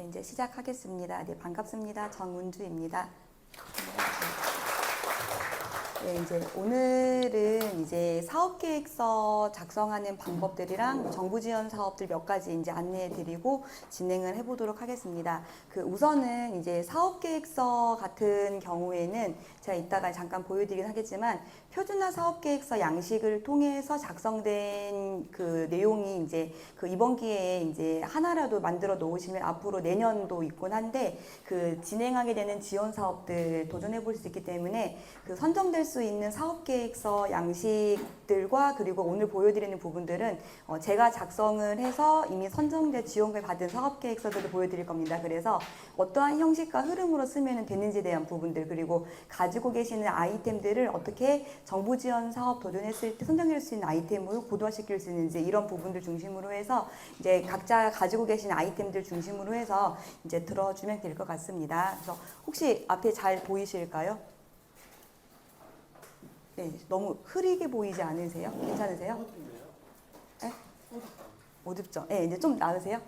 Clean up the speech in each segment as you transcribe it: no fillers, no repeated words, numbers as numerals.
네, 이제 시작하겠습니다. 네, 반갑습니다. 정은주입니다. 네, 이제 오늘은 이제 사업계획서 작성하는 방법들이랑 정부 지원 사업들 몇 가지 이제 안내해드리고 진행을 해보도록 하겠습니다. 우선은 이제 사업계획서 같은 경우에는 제가 이따가 잠깐 보여드리긴 하겠지만 표준화 사업계획서 양식을 통해서 작성된 그 내용이 이제 이번 기회에 이제 하나라도 만들어 놓으시면 앞으로 내년도 있곤 한데 진행하게 되는 지원 사업들 도전해 볼 수 있기 때문에 선정될 수 있는 사업계획서 양식들과 그리고 오늘 보여드리는 부분들은 제가 작성을 해서 이미 선정돼 지원을 받은 사업계획서들을 보여드릴 겁니다. 그래서 어떠한 형식과 흐름으로 쓰면 되는지에 대한 부분들 그리고 가지고 계시는 아이템들을 어떻게 정부 지원 사업 도전했을 때 선정될 수 있는 아이템으로 고도화시킬 수 있는지 이런 부분들 중심으로 해서 이제 각자 가지고 계신 아이템들 중심으로 해서 이제 들어주면 될 것 같습니다. 그래서 혹시 앞에 잘 보이실까요? 네, 너무 흐리게 보이지 않으세요? 괜찮으세요? 네? 어둡죠? 네, 이제 좀 나으세요?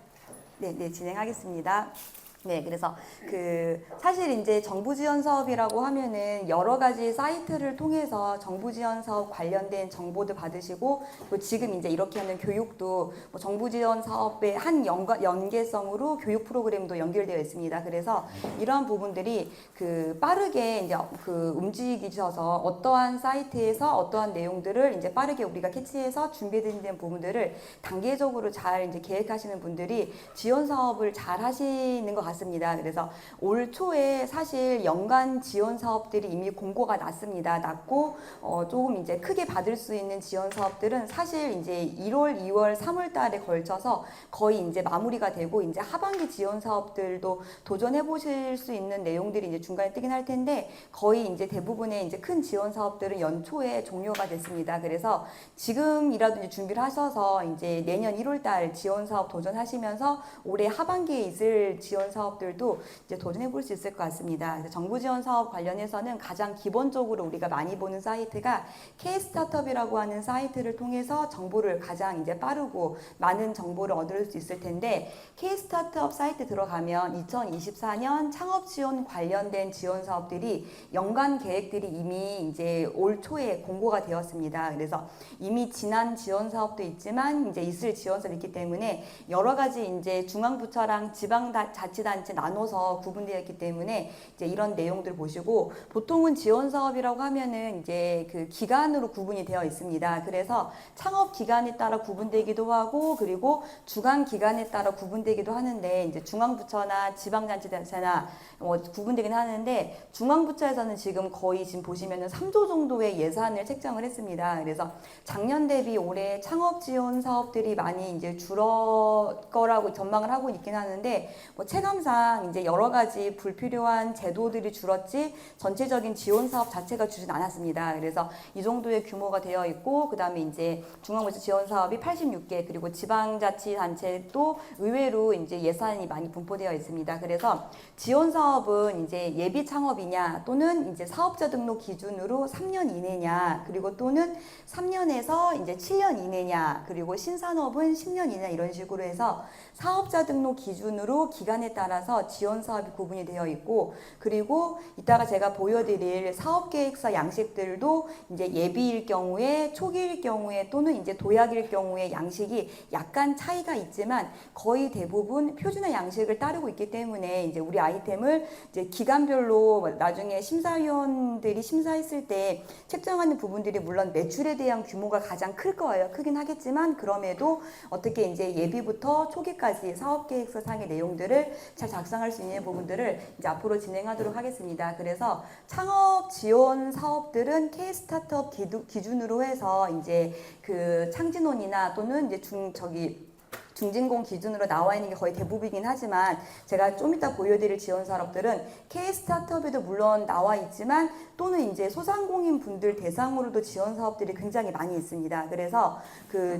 네, 진행하겠습니다. 네, 그래서 사실 이제 정부 지원 사업이라고 하면은 여러 가지 사이트를 통해서 정부 지원 사업 관련된 정보도 받으시고 또 지금 이제 이렇게 하는 교육도 정부 지원 사업의 한 연계성으로 교육 프로그램도 연결되어 있습니다. 그래서 이러한 부분들이 빠르게 이제 움직이셔서 어떠한 사이트에서 어떠한 내용들을 이제 빠르게 우리가 캐치해서 준비된 부분들을 단계적으로 잘 이제 계획하시는 분들이 지원 사업을 잘 하시는 것 같습니다. 그래서 올 초에 사실 연간 지원 사업들이 이미 공고가 났고 조금 이제 크게 받을 수 있는 지원 사업들은 사실 이제 1월, 2월, 3월 달에 걸쳐서 거의 이제 마무리가 되고 이제 하반기 지원 사업들도 도전해 보실 수 있는 내용들이 이제 중간에 뜨긴 할 텐데 거의 이제 대부분의 이제 큰 지원 사업들은 연초에 종료가 됐습니다. 그래서 지금이라도 이제 준비를 하셔서 이제 내년 1월 달 지원 사업 도전하시면서 올해 하반기에 있을 지원 사업들도 이제 도전해 볼 수 있을 것 같습니다. 정부 지원 사업 관련해서는 가장 기본적으로 우리가 많이 보는 사이트가 K-스타트업이라고 하는 사이트를 통해서 정보를 가장 이제 빠르고 많은 정보를 얻을 수 있을 텐데 K-스타트업 사이트 들어가면 2024년 창업 지원 관련된 지원 사업들이 연간 계획들이 이미 이제 올 초에 공고가 되었습니다. 그래서 이미 지난 지원 사업도 있지만 이제 있을 지원 사업이 있기 때문에 여러 가지 이제 중앙부처랑 지방자치단체 나눠서 구분되어 있기 때문에 이제 이런 내용들 보시고 보통은 지원 사업이라고 하면은 이제 기간으로 구분이 되어 있습니다. 그래서 창업 기간에 따라 구분되기도 하고 그리고 주관 기간에 따라 구분되기도 하는데 이제 중앙부처나 지방자치단체나 구분되긴 하는데 중앙부처에서는 지금 거의 지금 보시면은 3조 정도의 예산을 책정을 했습니다. 그래서 작년 대비 올해 창업 지원 사업들이 많이 이제 줄을 거라고 전망을 하고 있긴 하는데 체감상 이제 여러 가지 불필요한 제도들이 줄었지 전체적인 지원 사업 자체가 줄진 않았습니다. 그래서 이 정도의 규모가 되어 있고 그다음에 이제 중앙부처 지원 사업이 86개 그리고 지방자치단체도 의외로 이제 예산이 많이 분포되어 있습니다. 그래서 지원 사업은 이제 예비 창업이냐 또는 이제 사업자 등록 기준으로 3년 이내냐 그리고 또는 3년에서 이제 7년 이내냐 그리고 신산업은 10년 이내 이런 식으로 해서 사업자 등록 기준으로 기간에 따라서 지원 사업이 구분이 되어 있고 그리고 이따가 제가 보여드릴 사업계획서 양식들도 이제 예비일 경우에 초기일 경우에 또는 이제 도약일 경우에 양식이 약간 차이가 있지만 거의 대부분 표준화 양식을 따르고 있기 때문에 이제 우리 아이템을 이제 기간별로 나중에 심사위원들이 심사했을 때 책정하는 부분들이 물론 매출에 대한 규모가 가장 클 거예요. 크긴 하겠지만 그럼에도 어떻게 이제 예비부터 초기까지 사업계획서 상의 내용들을 잘 작성할 수 있는 부분들을 이제 앞으로 진행하도록 하겠습니다. 그래서 창업 지원 사업들은 K-스타트업 기준으로 해서 이제 창진원이나 또는 이제 중진공 기준으로 나와 있는 게 거의 대부분이긴 하지만 제가 좀 이따 보여드릴 지원 사업들은 K-스타트업에도 물론 나와 있지만 또는 이제 소상공인 분들 대상으로도 지원 사업들이 굉장히 많이 있습니다. 그래서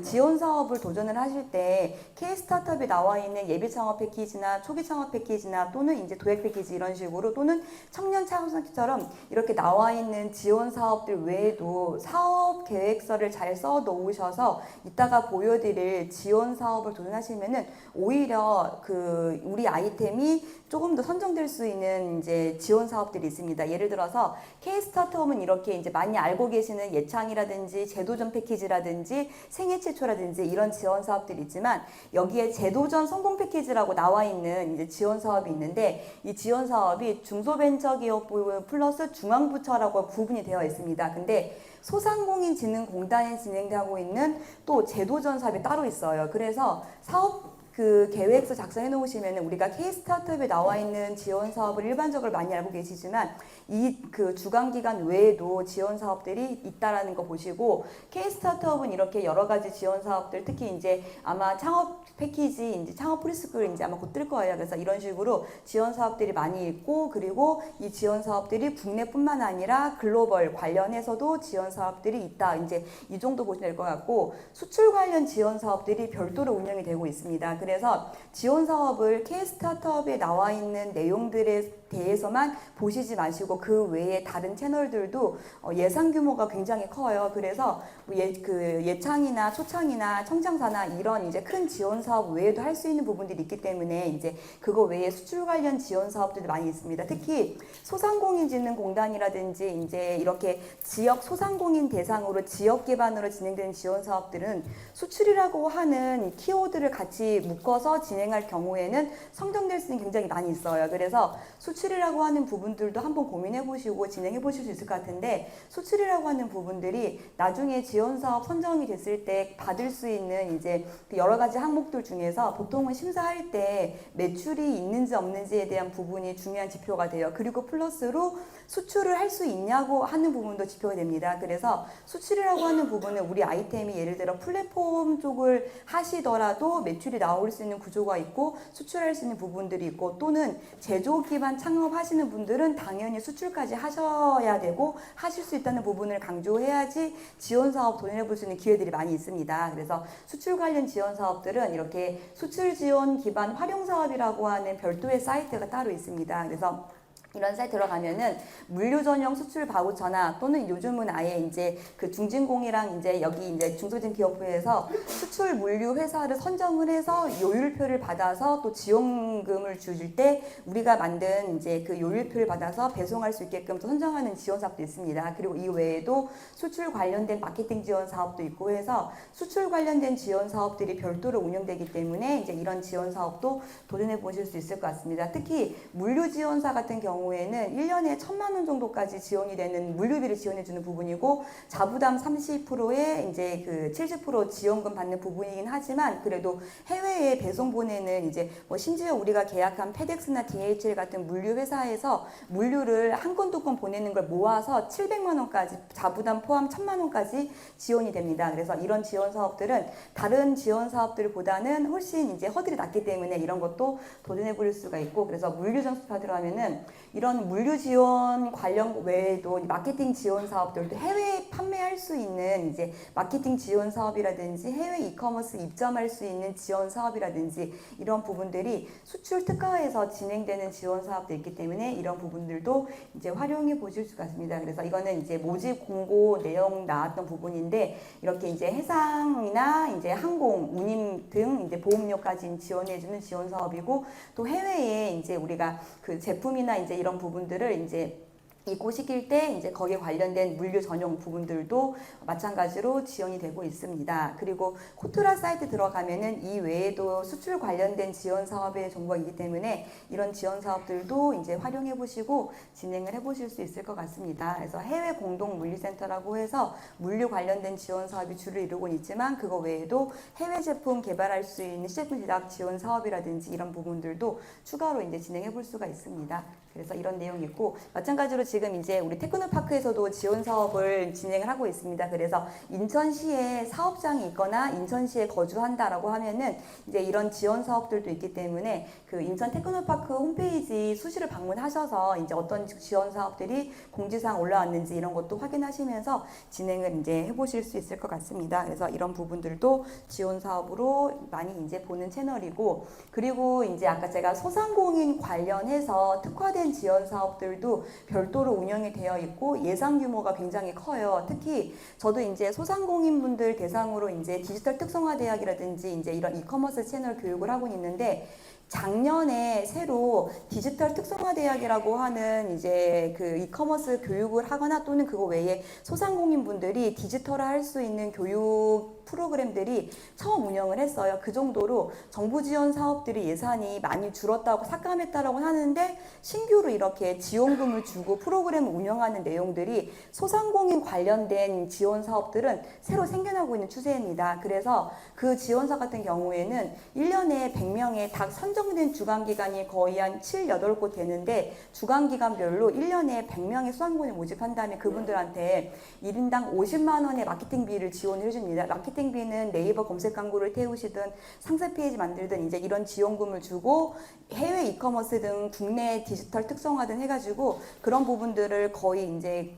지원 사업을 도전을 하실 때 K-스타트업에 나와 있는 예비 창업 패키지나 초기 창업 패키지나 또는 이제 도약 패키지 이런 식으로 또는 청년 창업처럼 이렇게 나와 있는 지원 사업들 외에도 사업 계획서를 잘 써 놓으셔서 이따가 보여드릴 지원 사업을 도전하시면은 오히려 그 우리 아이템이 조금 더 선정될 수 있는 이제 지원 사업들이 있습니다. 예를 들어서 K-스타트업은 이렇게 이제 많이 알고 계시는 예창이라든지 제도전 패키지라든지 생애 최초라든지 이런 지원 사업들이 있지만 여기에 제도전 성공 패키지라고 나와 있는 이제 지원 사업이 있는데 이 지원 사업이 중소벤처기업부 플러스 중앙부처라고 구분이 되어 있습니다. 근데 소상공인진흥공단에 진행하고 있는 또 제도전 사업이 따로 있어요. 그래서 사업 그 계획서 작성해 놓으시면 우리가 K-스타트업에 나와 있는 지원 사업을 일반적으로 많이 알고 계시지만 이 그 주간 기간 외에도 지원 사업들이 있다라는 거 보시고 K-스타트업은 이렇게 여러 가지 지원 사업들 특히 이제 아마 창업 패키지 이제 창업 프리스쿨 이제 아마 곧 뜰 거예요. 그래서 이런 식으로 지원 사업들이 많이 있고 그리고 이 지원 사업들이 국내뿐만 아니라 글로벌 관련해서도 지원 사업들이 있다. 이제 이 정도 보시면 될 것 같고 수출 관련 지원 사업들이 별도로 운영이 되고 있습니다. 그래서 지원 사업을 K-스타트업에 나와 있는 내용들에 대해서만 보시지 마시고 그 외에 다른 채널들도 예상 규모가 굉장히 커요. 그래서 그 예창이나 초창이나 청장사나 이런 이제 큰 지원 사업 외에도 할 수 있는 부분들이 있기 때문에 이제 그거 외에 수출 관련 지원 사업들도 많이 있습니다. 특히 소상공인진흥공단이라든지 이제 이렇게 지역 소상공인 대상으로 지역 기반으로 진행되는 지원 사업들은 수출이라고 하는 키워드를 같이 묶어서 진행할 경우에는 선정될 수 있는 굉장히 많이 있어요. 그래서 수출이라고 하는 부분들도 한번 고민해 보시고 진행해 보실 수 있을 것 같은데 수출이라고 하는 부분들이 나중에 지원 사업 선정이 됐을 때 받을 수 있는 이제 여러 가지 항목들 중에서 보통은 심사할 때 매출이 있는지 없는지에 대한 부분이 중요한 지표가 돼요. 그리고 플러스로 수출을 할 수 있냐고 하는 부분도 지표가 됩니다. 그래서 수출이라고 하는 부분은 우리 아이템이 예를 들어 플랫폼 쪽을 하시더라도 매출이 나올 수 있는 구조가 있고 수출할 수 있는 부분들이 있고 또는 제조 기반 창업하시는 분들은 당연히 수출까지 하셔야 되고 하실 수 있다는 부분을 강조해야지 지원 사업 도전해 볼 수 있는 기회들이 많이 있습니다. 그래서 수출 관련 지원 사업들은 이렇게 수출 지원 기반 활용 사업이라고 하는 별도의 사이트가 따로 있습니다. 그래서 이런 사이트 들어가면은 물류 전용 수출 바우처나 또는 요즘은 아예 이제 그 중진공이랑 이제 여기 이제 중소진기업부에서 수출 물류 회사를 선정을 해서 요율표를 받아서 또 지원금을 줄 때 우리가 만든 이제 그 요율표를 받아서 배송할 수 있게끔 또 선정하는 지원 사업도 있습니다. 그리고 이 외에도 수출 관련된 마케팅 지원 사업도 있고 해서 수출 관련된 지원 사업들이 별도로 운영되기 때문에 이제 이런 지원 사업도 도전해 보실 수 있을 것 같습니다. 특히 물류 지원사 같은 경우에는 1년에 1,000만 원 정도까지 지원이 되는 물류비를 지원해주는 부분이고 자부담 30%에 이제 그 70% 지원금 받는 부분이긴 하지만 그래도 해외에 배송 보내는 이제 뭐 심지어 우리가 계약한 페덱스나 DHL 같은 물류 회사에서 물류를 한 건 두 건 보내는 걸 모아서 700만 원까지 자부담 포함 1,000만 원까지 지원이 됩니다. 그래서 이런 지원 사업들은 다른 지원 사업들보다는 훨씬 이제 허들이 낮기 때문에 이런 것도 도전해 볼 수가 있고 그래서 물류 전수파 들어가면은 이런 물류 지원 관련 외에도 마케팅 지원 사업들도 해외에 판매할 수 있는 이제 마케팅 지원 사업이라든지 해외 이커머스 입점할 수 있는 지원 사업이라든지 이런 부분들이 수출 특화에서 진행되는 지원 사업도 있기 때문에 이런 부분들도 이제 활용해 보실 수가 있습니다. 그래서 이거는 이제 모집 공고 내용 나왔던 부분인데 이렇게 이제 해상이나 이제 항공, 운임 등 이제 보험료까지 지원해주는 지원 사업이고 또 해외에 이제 우리가 그 제품이나 이제 이런 부분들을 이제 입고시킬 때 이제 거기에 관련된 물류 전용 부분들도 마찬가지로 지원이 되고 있습니다. 그리고 코트라 사이트 들어가면은 이 외에도 수출 관련된 지원 사업의 정보가 있기 때문에 이런 지원 사업들도 이제 활용해 보시고 진행을 해 보실 수 있을 것 같습니다. 그래서 해외 공동 물류센터라고 해서 물류 관련된 지원 사업이 주를 이루고 있지만 그거 외에도 해외 제품 개발할 수 있는 시제품 제작 지원 사업이라든지 이런 부분들도 추가로 이제 진행해 볼 수가 있습니다. 그래서 이런 내용이 있고 마찬가지로 지금 이제 우리 테크노파크에서도 지원 사업을 진행을 하고 있습니다. 그래서 인천시에 사업장이 있거나 인천시에 거주한다라고 하면은 이제 이런 지원 사업들도 있기 때문에 그 인천 테크노파크 홈페이지 수시로 방문하셔서 이제 어떤 지원 사업들이 공지사항 올라왔는지 이런 것도 확인하시면서 진행을 이제 해보실 수 있을 것 같습니다. 그래서 이런 부분들도 지원 사업으로 많이 이제 보는 채널이고 그리고 이제 아까 제가 소상공인 관련해서 특화된 세분화된 지원 사업들도 별도로 운영이 되어 있고 예산 규모가 굉장히 커요. 특히 저도 이제 소상공인분들 대상으로 이제 디지털 특성화 대학이라든지 이제 이런 이커머스 채널 교육을 하고 있는데 작년에 새로 디지털 특성화 대학이라고 하는 이제 그 이커머스 교육을 하거나 또는 그거 외에 소상공인 분들이 디지털화 할 수 있는 교육 프로그램들이 처음 운영을 했어요. 그 정도로 정부 지원 사업들이 예산이 많이 줄었다고 삭감했다라고 하는데 신규로 이렇게 지원금을 주고 프로그램을 운영하는 내용들이 소상공인 관련된 지원 사업들은 새로 생겨나고 있는 추세입니다. 그래서 그 지원사 같은 경우에는 1년에 100명의 딱 선정된 주간기간이 거의 한 7, 8곳 되는데 주간기간별로 1년에 100명의 소상공인을 모집한 다음에 그분들한테 1인당 50만 원의 마케팅비를 지원을 해줍니다. 마케팅비는 네이버 검색 광고를 태우시든 상세 페이지 만들든 이제 이런 지원금을 주고 해외 이커머스 등 국내 디지털 특성화 등 해가지고 그런 부분들을 거의 이제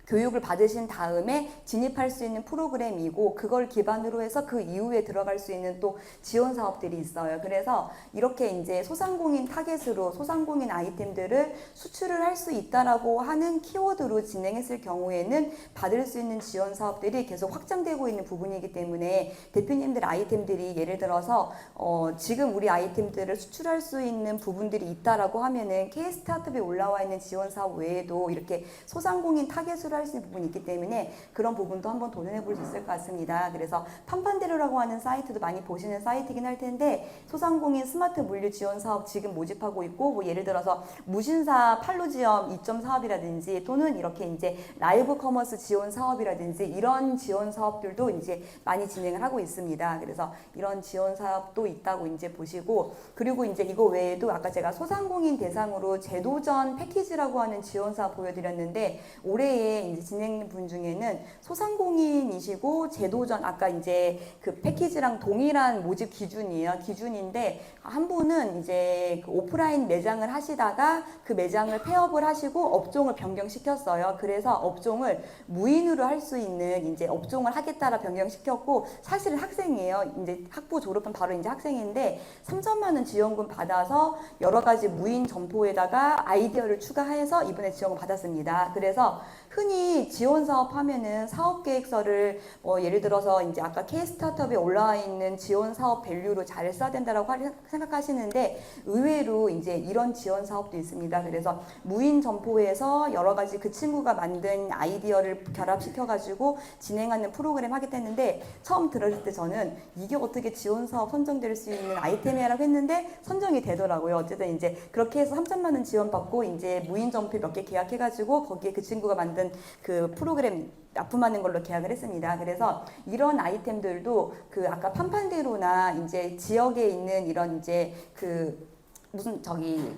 교육을 받으신 다음에 진입할 수 있는 프로그램이고 그걸 기반으로 해서 그 이후에 들어갈 수 있는 또 지원 사업들이 있어요. 그래서 이렇게 이제 소상공인 타겟으로 소상공인 아이템들을 수출을 할 수 있다라고 하는 키워드로 진행했을 경우에는 받을 수 있는 지원 사업들이 계속 확장되고 있는 부분이기 때문에 대표님들 아이템들이 예를 들어서 지금 우리 아이템들을 수출할 수 있는 부분들이 있다라고 하면은 K 스타트업에 올라와 있는 지원 사업 외에도 이렇게 소상공인 타겟으로 할 수 있는 부분이 있기 때문에 그런 부분도 한번 도전해 볼 수 있을 것 같습니다. 그래서 판판대로라고 하는 사이트도 많이 보시는 사이트긴 할 텐데 소상공인 스마트 물류 지원 사업 지금 모집하고 있고 뭐 예를 들어서 무신사 판로 지원 이점 사업이라든지 또는 이렇게 이제 라이브 커머스 지원 사업이라든지 이런 지원 사업들도 이제 많이 진행을 하고 있습니다. 그래서 이런 지원 사업도 있다고 이제 보시고 그리고 이제 이거 외에도 아까 제가 소상공인 대상으로 제도전 패키지라고 하는 지원 사업 보여드렸는데 올해에 이제 진행 분 중에는 소상공인이시고 제도전 아까 이제 그 패키지랑 동일한 모집 기준이에요. 기준인데 한 분은 이제 그 오프라인 매장을 하시다가 그 매장을 폐업을 하시고 업종을 변경시켰어요. 그래서 업종을 무인으로 할 수 있는 이제 업종을 하겠다라 변경시켰고 사실은 학생이에요. 이제 학부 졸업한 바로 이제 학생인데 3천만 원 지원금 받아서 여러 가지 무인 점포에다가 아이디어를 추가해서 이번에 지원을 받았습니다. 그래서 흔히 지원 사업 하면은 사업 계획서를 예를 들어서 이제 아까 K 스타트업에 올라와 있는 지원 사업 밸류로 잘 써야 된다라고 생각하시는데 의외로 이제 이런 지원 사업도 있습니다. 그래서 무인 점포에서 여러 가지 그 친구가 만든 아이디어를 결합시켜 가지고 진행하는 프로그램 하겠다 했는데 처음 들었을 때 저는 이게 어떻게 지원 사업 선정될 수 있는 아이템이라고 했는데 선정이 되더라고요. 어쨌든 이제 그렇게 해서 3천만 원 지원받고 이제 무인 점포 몇 개 계약해 가지고 거기에 그 친구가 만든 그 프로그램 납품하는 걸로 계약을 했습니다. 그래서 이런 아이템들도 그 아까 판판대로나 이제 지역에 있는 이런 이제 그 무슨 저기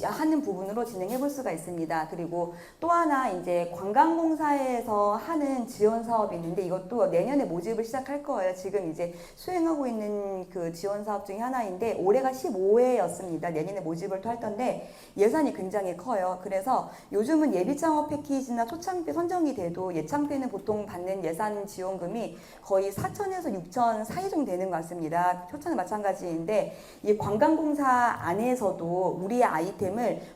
하는 부분으로 진행해 볼 수가 있습니다. 그리고 또 하나 이제 관광공사에서 하는 지원 사업이 있는데 이것도 내년에 모집을 시작할 거예요. 지금 이제 수행하고 있는 그 지원 사업 중에 하나인데 올해가 15회였습니다. 내년에 모집을 또 할 텐데 예산이 굉장히 커요. 그래서 요즘은 예비창업 패키지나 초창기 선정이 돼도 예창패는 보통 받는 예산 지원금이 거의 4천에서 6천 사이 정도 되는 것 같습니다. 초창은 마찬가지인데 이 관광공사 안에서도 우리의 아이템을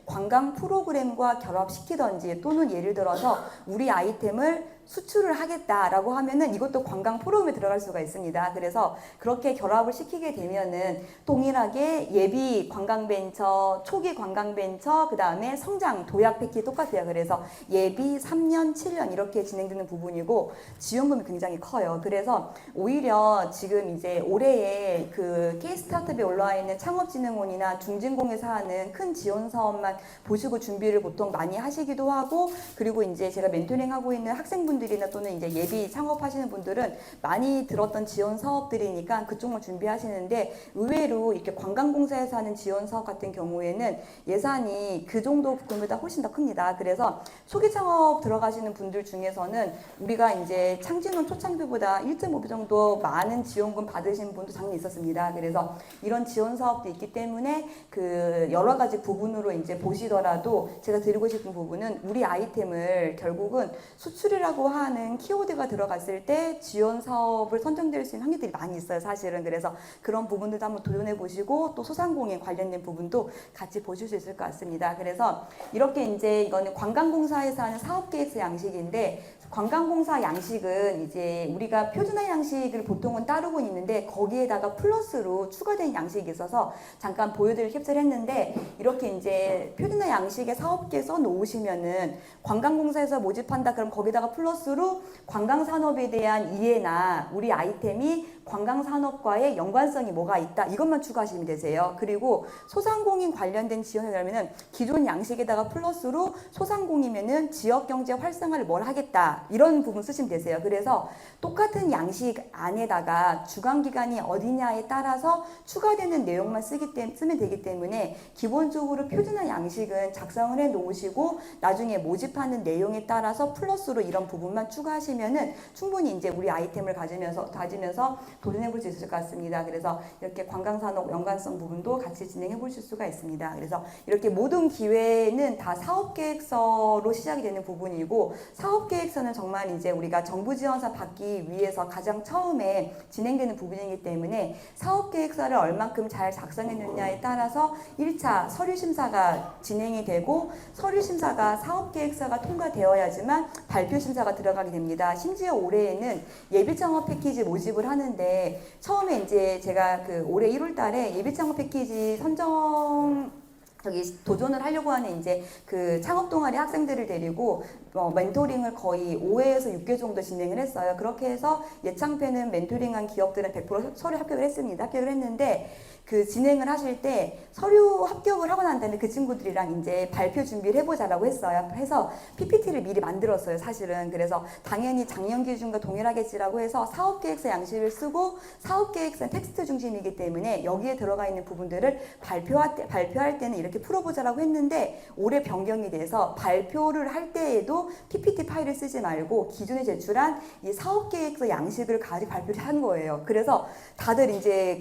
관광 프로그램과 결합시키던지 또는 예를 들어서 우리 아이템을 수출을 하겠다라고 하면은 이것도 관광 프로그램에 들어갈 수가 있습니다. 그래서 그렇게 결합을 시키게 되면은 동일하게 예비 관광 벤처, 초기 관광 벤처, 그 다음에 성장 도약 패키지 똑같아요. 그래서 예비 3년, 7년 이렇게 진행되는 부분이고 지원금이 굉장히 커요. 그래서 오히려 지금 이제 올해에 그 K 스타트업에 올라와 있는 창업진흥원이나 중진공에서 하는 큰 지원 사업만 보시고 준비를 보통 많이 하시기도 하고 그리고 이제 제가 멘토링하고 있는 학생분들이나 또는 이제 예비 창업하시는 분들은 많이 들었던 지원 사업들이니까 그쪽만 준비하시는데 의외로 이렇게 관광공사에서 하는 지원 사업 같은 경우에는 예산이 그 정도 금액보다 훨씬 더 큽니다. 그래서 초기 창업 들어가시는 분들 중에서는 우리가 이제 창진원 초창기보다 1.5배 정도 많은 지원금 받으신 분도 작년에 있었습니다. 그래서 이런 지원 사업도 있기 때문에 그 여러 가지 부분으로 이제 보시더라도 제가 드리고 싶은 부분은 우리 아이템을 결국은 수출이라고 하시려고 하는 키워드가 들어갔을 때 지원 사업을 선정될 수 있는 확률들이 많이 있어요, 사실은. 그래서 그런 부분들도 한번 도전해 보시고 또 소상공인 관련된 부분도 같이 보실 수 있을 것 같습니다. 그래서 이렇게 이제 이거는 관광공사에서 하는 사업계획서 양식인데, 관광공사 양식은 이제 우리가 표준화 양식을 보통은 따르고 있는데 거기에다가 플러스로 추가된 양식이 있어서 잠깐 보여드릴 캡처를 했는데, 이렇게 이제 표준화 양식의 사업계획 써 놓으시면은 관광공사에서 모집한다 그럼 거기다가 플러스로 관광산업에 대한 이해나 우리 아이템이 관광산업과의 연관성이 뭐가 있다, 이것만 추가하시면 되세요. 그리고 소상공인 관련된 지원을 하려면은 기존 양식에다가 플러스로 소상공인이면은 지역경제 활성화를 뭘 하겠다, 이런 부분 쓰시면 되세요. 그래서 똑같은 양식 안에다가 주관기관이 어디냐에 따라서 추가되는 내용만 쓰면 되기 때문에 기본적으로 표준화 양식은 작성을 해 놓으시고 나중에 모집하는 내용에 따라서 플러스로 이런 부분만 추가하시면은 충분히 이제 우리 아이템을 가지면서 도전해 볼 수 있을 것 같습니다. 그래서 이렇게 관광산업 연관성 부분도 같이 진행해 보실 수가 있습니다. 그래서 이렇게 모든 기회는 다 사업계획서로 시작이 되는 부분이고, 사업계획서는 정말 이제 우리가 정부 지원사 받기 위해서 가장 처음에 진행되는 부분이기 때문에 사업계획서를 얼만큼 잘 작성했느냐에 따라서 1차 서류심사가 진행이 되고, 서류심사가 사업계획서가 통과되어야지만 발표심사가 들어가게 됩니다. 심지어 올해에는 예비창업 패키지 모집을 하는데 처음에 이제 제가 그 올해 1월 달에 예비창업 패키지 도전을 하려고 하는 이제 그 창업 동아리 학생들을 데리고 멘토링을 거의 5회에서 6개 정도 진행을 했어요. 그렇게 해서 예창패는 멘토링한 기업들은 100% 서류 합격을 했습니다. 합격을 했는데 그 진행을 하실 때 서류 합격을 하고 난 다음에 그 친구들이랑 이제 발표 준비를 해보자라고 했어요. 해서 PPT를 미리 만들었어요, 사실은. 그래서 당연히 작년 기준과 동일하겠지라고 해서 사업계획서 양식을 쓰고, 사업계획서는 텍스트 중심이기 때문에 여기에 들어가 있는 부분들을 발표할 때는 이렇게 풀어보자라고 했는데, 올해 변경이 돼서 발표를 할 때에도 PPT 파일을 쓰지 말고 기존에 제출한 이 사업계획서 양식을 가지고 발표를 한 거예요. 그래서 다들 이제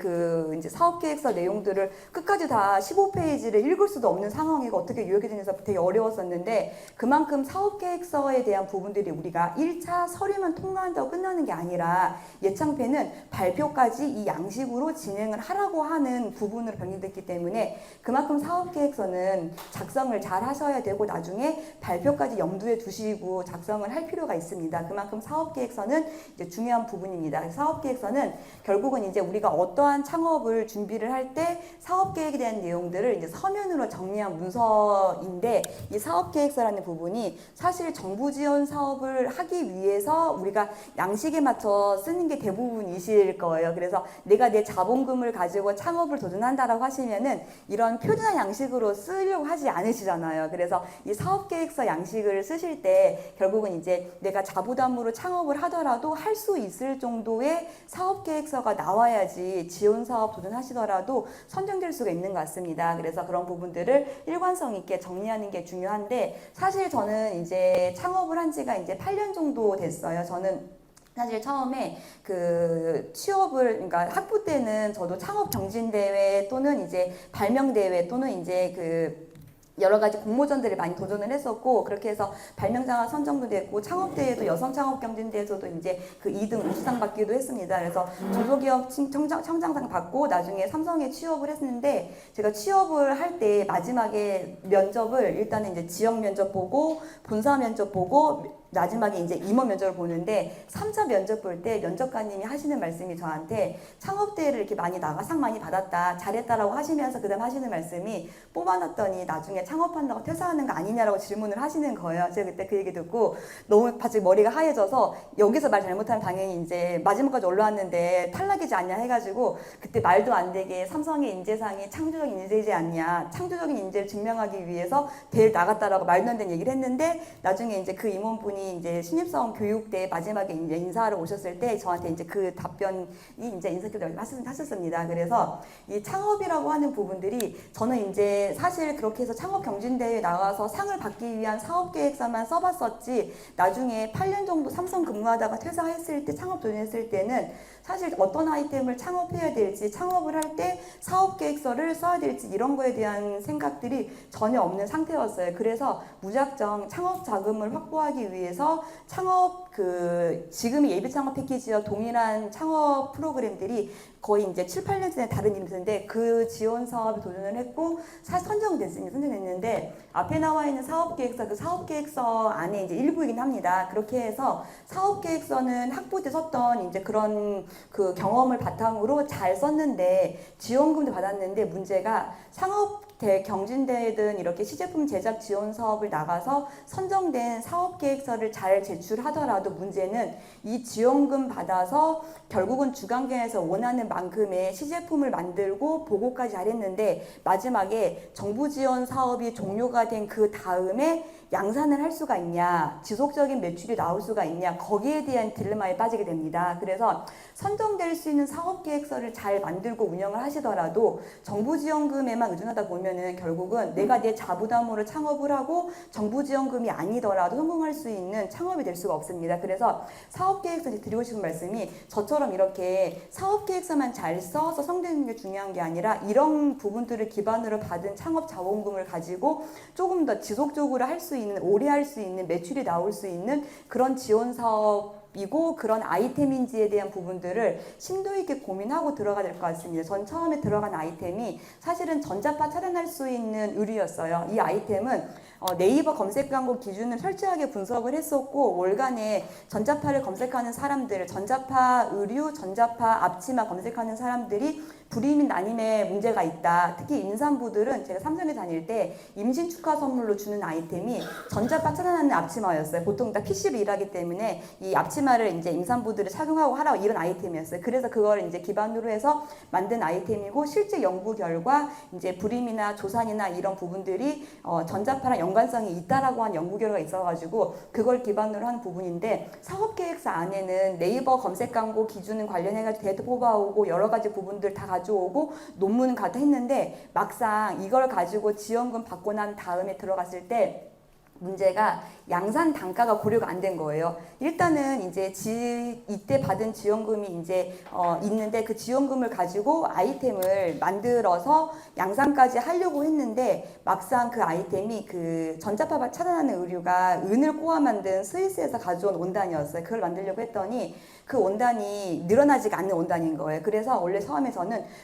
이제 사업계획서 내용들을 끝까지 다 15페이지를 읽을 수도 없는 상황이고 어떻게 요약해주면서 되게 어려웠었는데, 그만큼 사업계획서에 대한 부분들이 우리가 1차 서류만 통과한다고 끝나는 게 아니라 예창패는 발표까지 이 양식으로 진행을 하라고 하는 부분으로 변경됐기 때문에 그만큼 사업계획서는 작성을 잘 하셔야 되고 나중에 발표까지 염두에 두시고 작성을 할 필요가 있습니다. 그만큼 사업계획서는 이제 중요한 부분입니다. 사업계획서는 결국은 이제 우리가 어떠한 창업을 준비를 할 때 사업계획에 대한 내용들을 이제 서면으로 정리한 문서인데, 이 사업계획서라는 부분이 사실 정부 지원 사업을 하기 위해서 우리가 양식에 맞춰 쓰는 게 대부분이실 거예요. 그래서 내가 내 자본금을 가지고 창업을 도전한다라고 하시면은 이런 표준화 양식으로 쓰려고 하지 않으시잖아요. 그래서 이 사업계획서 양식을 쓰실 때 결국은 이제 내가 자부담으로 창업을 하더라도 할 수 있을 정도의 사업계획서가 나와야지 지원 사업 도전하시더라도 선정될 수가 있는 것 같습니다. 그래서 그런 부분들을 일관성 있게 정리하는 게 중요한데, 사실 저는 이제 창업을 한 지가 이제 8년 정도 됐어요. 저는 사실 처음에 그 취업을, 그러니까 학부 때는 저도 창업 경진대회 또는 이제 발명대회 또는 이제 그 여러 가지 공모전들을 많이 도전을 했었고, 그렇게 해서 발명자가 선정도 됐고, 창업대회도 여성창업경진대회에서도 이제 그 2등 우수상 받기도 했습니다. 그래서 중소기업 청장상 받고 나중에 삼성에 취업을 했는데, 제가 취업을 할 때 마지막에 면접을 일단은 이제 지역 면접 보고 본사 면접 보고 마지막에 이제 임원 면접을 보는데, 3차 면접 볼 때 면접관님이 하시는 말씀이 저한테 창업대회를 이렇게 많이 나가 상 많이 받았다, 잘했다라고 하시면서 그 다음 하시는 말씀이, 뽑아놨더니 나중에 창업한다고 퇴사하는 거 아니냐라고 질문을 하시는 거예요. 제가 그때 그 얘기 듣고 너무 갑자기 머리가 하얘져서, 여기서 말 잘못하면 당연히 이제 마지막까지 올라왔는데 탈락이지 않냐 해가지고 그때 말도 안 되게 삼성의 인재상이 창조적인 인재이지 않냐, 창조적인 인재를 증명하기 위해서 대회를 나갔다라고 말도 안 되는 얘기를 했는데, 나중에 이제 그 임원분이 이제 신입사원 교육 때 마지막에 이제 인사하러 오셨을 때 저한테 이제 그 답변이 이제 인사교육을 하셨습니다. 그래서 이 창업이라고 하는 부분들이, 저는 이제 사실 그렇게 해서 창업 경진대회에 나와서 상을 받기 위한 사업계획서만 써봤었지, 나중에 8년 정도 삼성 근무하다가 퇴사했을 때, 창업 도전했을 때는 사실 어떤 아이템을 창업해야 될지, 창업을 할 때 사업계획서를 써야 될지 이런 거에 대한 생각들이 전혀 없는 상태였어요. 그래서 무작정 창업 자금을 확보하기 위해서 창업 그 지금의 예비 창업 패키지와 동일한 창업 프로그램들이 거의 이제 7, 8년 전에 다른 이름인데 그 지원 사업에 도전을 했고 선정됐는데 앞에 나와 있는 사업계획서 그 사업계획서 안에 이제 일부이긴 합니다. 그렇게 해서 사업계획서는 학부 때 썼던 이제 그런 그 경험을 바탕으로 잘 썼는데 지원금도 받았는데 문제가 경진대회든 이렇게 시제품 제작 지원 사업을 나가서 선정된 사업계획서를 잘 제출하더라도 문제는 이 지원금 받아서 결국은 주관계에서 원하는 만큼의 시제품을 만들고 보고까지 잘했는데 마지막에 정부 지원 사업이 종료가 된 그 다음에 양산을 할 수가 있냐, 지속적인 매출이 나올 수가 있냐, 거기에 대한 딜레마에 빠지게 됩니다. 그래서 선정될 수 있는 사업계획서를 잘 만들고 운영을 하시더라도 정부 지원금에만 의존하다 보면은 결국은 내가 내 자부담으로 창업을 하고 정부 지원금이 아니더라도 성공할 수 있는 창업이 될 수가 없습니다. 그래서 사업계획서 드리고 싶은 말씀이 저처럼 이렇게 사업계획서만 잘 써서 성되는 게 중요한 게 아니라 이런 부분들을 기반으로 받은 창업 자본금을 가지고 조금 더 지속적으로 할 수 있는, 오래 할 수 있는, 매출이 나올 수 있는 그런 지원 사업이고 그런 아이템인지에 대한 부분들을 심도 있게 고민하고 들어가야 될 것 같습니다. 전 처음에 들어간 아이템이 사실은 전자파 차단할 수 있는 의류였어요. 이 아이템은 네이버 검색 광고 기준을 철저하게 분석을 했었고 월간에 전자파를 검색하는 사람들, 전자파 의류, 전자파 앞치마 검색하는 사람들이 불임 난임에 문제가 있다. 특히 임산부들은 제가 삼성에 다닐 때 임신 축하 선물로 주는 아이템이 전자파 차단하는 앞치마였어요. 보통 다 PC로 일하기 때문에 이 앞치마를 이제 임산부들이 착용하고 하라 이런 아이템이었어요. 그래서 그걸 이제 기반으로 해서 만든 아이템이고 실제 연구 결과 이제 불임이나 조산이나 이런 부분들이 전자파랑 연관성이 있다라고 한 연구 결과가 있어가지고 그걸 기반으로 한 부분인데 사업계획서 안에는 네이버 검색 광고 기준 관련해가지고 데이터 뽑아오고 여러 가지 부분들 다 가져오고 논문 가도 했는데 막상 이걸 가지고 지원금 받고 난 다음에 들어갔을 때 문제가 양산 단가가 고려가 안 된 거예요. 일단은 이제 이때 받은 지원금이 이제 있는데 그 지원금을 가지고 아이템을 만들어서 양산까지 하려고 했는데 막상 그 아이템이 그 전자파 차단하는 의류가 은을 꼬아 만든 스위스에서 가져온 원단이었어요. 그걸 만들려고 했더니 그 원단이 늘어나지가 않는 원단인 거예요. 그래서 원래 처음에